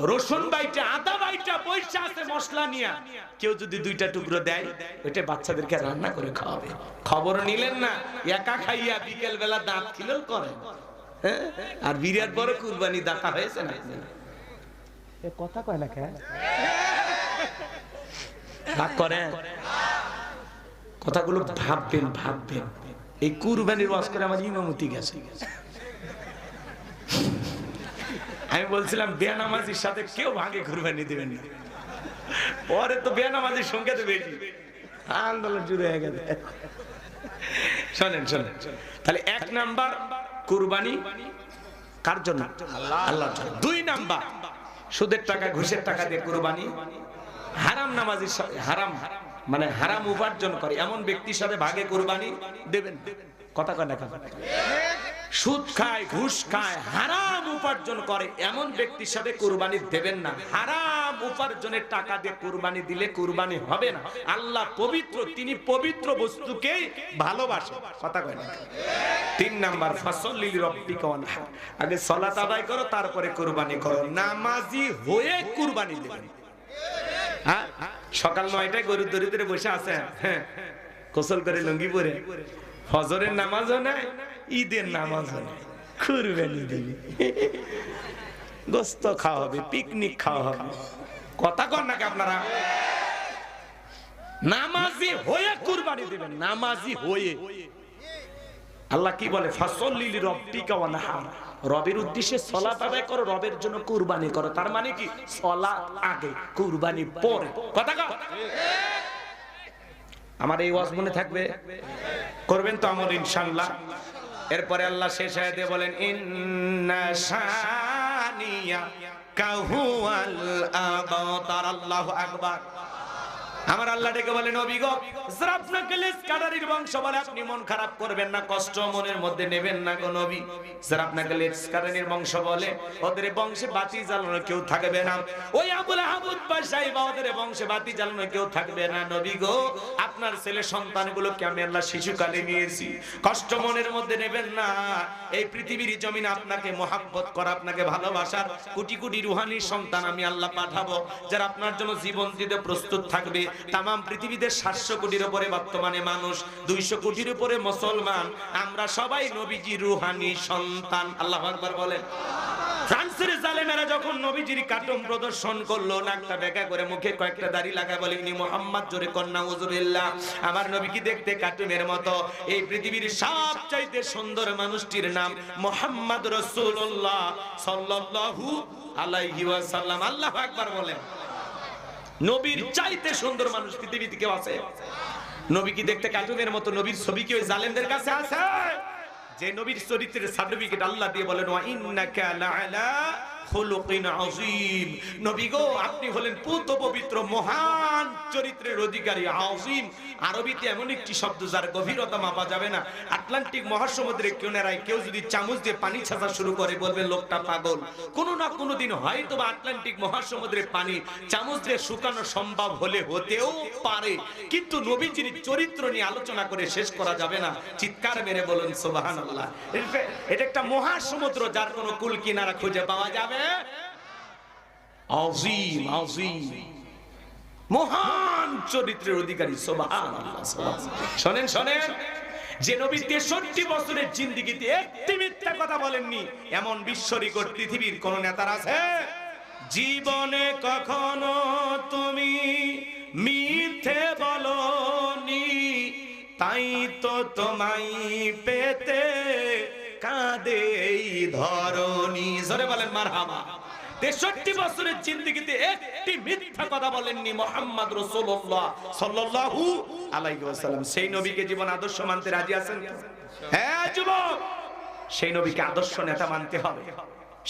রসুন বাইটা, আদা বাইটা পয়সা আছে মশলা নিয়ে, কেউ যদি 2টা টুকরো দেয় ওইটা বাচ্চাদেরকে রান্না করে খাওয়াবে। খবর নিলেন না, একা খাইয়া বিকেল বেলা দাঁত খিলল করেন। আর বিরাট বড় কুরবানি দেখা হয়েছে না? এ কথা কয় না কেন? রাগ করেন? কথাগুলো ভাববেন ভাববেন। এই কুরবানির ওয়াজ করে আমার ইমামতি গেছে। আমি বলছিলাম বেনামাজির সাথে কেউ ভাগে কুরবানি দিবেন না, পরে তো বেনামাজির সংখ্যা তো বেশি, আন্দোলন শুরু হয়ে গেছে। শোনেন শোনেন, তাহলে 1 নাম্বার কুরবানি কার জন্য? আল্লাহর জন্য। 2 নাম্বার সুদের টাকা ঘুষের টাকা দিয়ে কুরবানি, হারাম নামাজির হারাম মানে হারাম উপার্জন করে এমন ব্যক্তির সাথে ভাগে কুরবানি দেবেন। কথা কয় না? সুদ খায়, ঘুষ খায়, হারাম উপার্জন করে এমন ব্যক্তির সাথে কুরবানি দেবেন না। হারাম উপার্জনের টাকা দিয়ে কুরবানি দিলে কুরবানি হবে না। আল্লাহ পবিত্র, তিনি পবিত্র বস্তুকে ভালোবাসেন। কথা কয় না? 3 নাম্বার ফাসাল্লি লিরাব্বিকা ওয়ানহার, আগে সালাত আদায় করো তারপরে কুরবানি করো। নামাজি হয়ে কুরবানি দেবেন। হ্যাঁ, সকাল 9টায় গরুর দড়িতে বসে আছেন, হ্যাঁ, গোসল করে লুঙ্গি পরে, ফজরের নামাজও নাই, ঈদের নামাজও নাই, কুরবানি দিবি, গোশত খাওয়া হবে, পিকনিক খাওয়া হবে। কথা কন নাকি আপনারা? নামাজি হয়ে কুরবানি দিবেন, নামাজি হয়ে। আল্লাহ কি বলে? ফাসাল্লি লিরাব্বিকা ওয়ানহার, রবের উদ্দেশ্যে সালাত আদায় করো, রবের জন্য কুরবানি করো। তার মানে কি সালাত আগে কুরবানি পরে। কথা কা আমার এই ওয়াজ মনে থাকবে? করবেন তো আমল ইনশাআল্লাহ। এরপরে আল্লাহ শেষ আয়াতে বলেন ইন্না শানিয়া কাহুয়াল আবতার। আল্লাহু আকবার। আমার আল্লাহ ডেকে বলেন নবী গো, যারা আপনাকে লেজ কাটারির বংশ বলে আপনি মন খারাপ করবেন না, কষ্ট মনের মধ্যে নেবেন না গো নবী। যারা আপনাকে লেজ কাটারির বংশ বলে ওদের বংশে বাতি জ্বালানো কেউ থাকবে না। ওই আবুল আহাবুদ বা সাইবা ওদের বংশে বাতি জ্বালানো কেউ থাকবে না। নবী গো, আপনার ছেলে সন্তানগুলোকে আমি আল্লাহ শিশুকালে নিয়েছি, কষ্ট মনের মধ্যে নেবেন না। এই পৃথিবীর জমিনে আপনাকে মহাব্বত করা, আপনাকে ভালোবাসার কোটি কোটি রুহানি সন্তান আমি আল্লাহ পাঠাবো, যারা আপনার জন্য জীবন দিতে প্রস্তুত থাকবে। তামাম পৃথিবীতে 700 কোটির উপরে বর্তমানে মানুষ, 200 কোটির উপরে মুসলমান, আমরা সবাই নবীজির রুহানি সন্তান। আল্লাহু আকবার বলেন। ফ্রান্সের জালেমেরা যখন নবীজির কাটুম প্রদর্শন করলো, নাকটা বেঁকা করে মুখে কয়েকটা দাড়ি লাগায় বলে ইনি মুহাম্মদ, জোরে কন্যা উযুবিল্লাহ। আমার নবী কি দেখতে কাটুমের মতো? এই পৃথিবীর সবচাইতে সুন্দর মানুষটির নাম মুহাম্মদ রাসূলুল্লাহ সাল্লাল্লাহু আলাইহি ওয়াসাল্লাম। আল্লাহু আকবার বলেন। নবীর চাইতে সুন্দর মানুষ পৃথিবীতে কেউ আছে? নবী কি দেখতে কার্টুনের মতো? নবীর ছবি কি ওই জালেমদের কাছে আছে? যে নবীর চরিত্রের সার্টিফিকেট আল্লাহ দিয়ে বলেন ওয়া ইন্নাকা লাআলা খুলুকিন আযীম। নবী গো, আপনি হলেন পুত পবিত্র মহান চরিত্রের অধিকারী। আযীম আরবিতে এমন একটি শব্দ যার গভীরতা মাপা যাবে না। আটলান্টিক মহাসমুদ্রের কিনারায় কেউ যদি চামচ দিয়ে পানি ছাঁচা শুরু করে বলবেন লোকটা পাগল। কোনো না কোনো দিন হয়তো বা আটলান্টিক মহাসমুদ্রের পানি চামচ দিয়ে শুকানো সম্ভব হলে হতেও পারে, কিন্তু নবীজির চরিত্র নিয়ে আলোচনা করে শেষ করা যাবে না। চিৎকার মেরে বলুন সুবহানাল্লাহ। এটা একটা মহাসমুদ্র যার কোনো কুল কিনারা খুঁজে পাওয়া যাবে। আযীম আযীম মহান চরিত্রের অধিকারী। সুবহানাল্লাহ। শুনেন শুনেন, যে নবী 63 বছরের জিন্দেগিতে একটি মিথ্যা কথা বলেননি এমন বিশ্ব রেকর্ড পৃথিবীর কোন নেতার আছে? জীবনে কখনো তুমি মিথ্যে বলনি, তাই তো তোমায় পেতে কাঁদে এই ধরনী। জোরে বলেন মারহাবা। 63 বছরের জিন্দেগিতে একটি মিথ্যা কথা বলেননি মুহাম্মদ রাসূলুল্লাহ সাল্লাল্লাহু আলাইহি ওয়াসাল্লাম। সেই নবীকে জীবন আদর্শ মানতে রাজি আছেন? হ্যাঁ যুবক, সেই নবীকে আদর্শ নেতা মানতে হবে।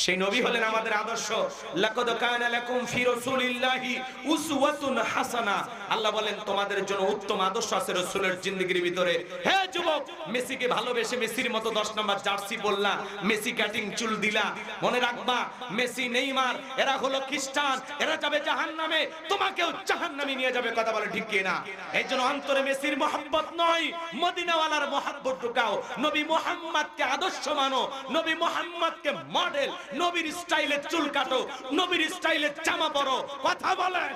সেই নবী হলেন আমাদের আদর্শ। লাকাদ কানা লাকুম ফি রাসূলিল্লাহি উসওয়াতুন হাসানা। আল্লাহ বলেন তোমাদের জন্য উত্তম আদর্শ আছে রাসূলের জিন্দেগির ভিতরে। হে যুবক, মেসিকে ভালোবেসে মেসির মতো 10 নম্বর জার্সি পরলা, মেসি কাটিং চুল দিলা, মনে রাখবা মেসি নেইমার এরা হলো খ্রিস্টান, এরা যাবে জাহান্নামে, তোমাকেও জাহান্নামে নিয়ে যাবে। কথা বলে ঠিক কি না? এইজন্য অন্তরে মেসির মহব্বত নয়, মদিনাওয়ালার মহব্বত ঢুকাও। নবী মুহাম্মদকে আদর্শ মানো, নবী মুহাম্মদকে মডেল, নবীর স্টাইলে চুল কাটো, নবীর স্টাইলে জামা পরো। কথা বলেন।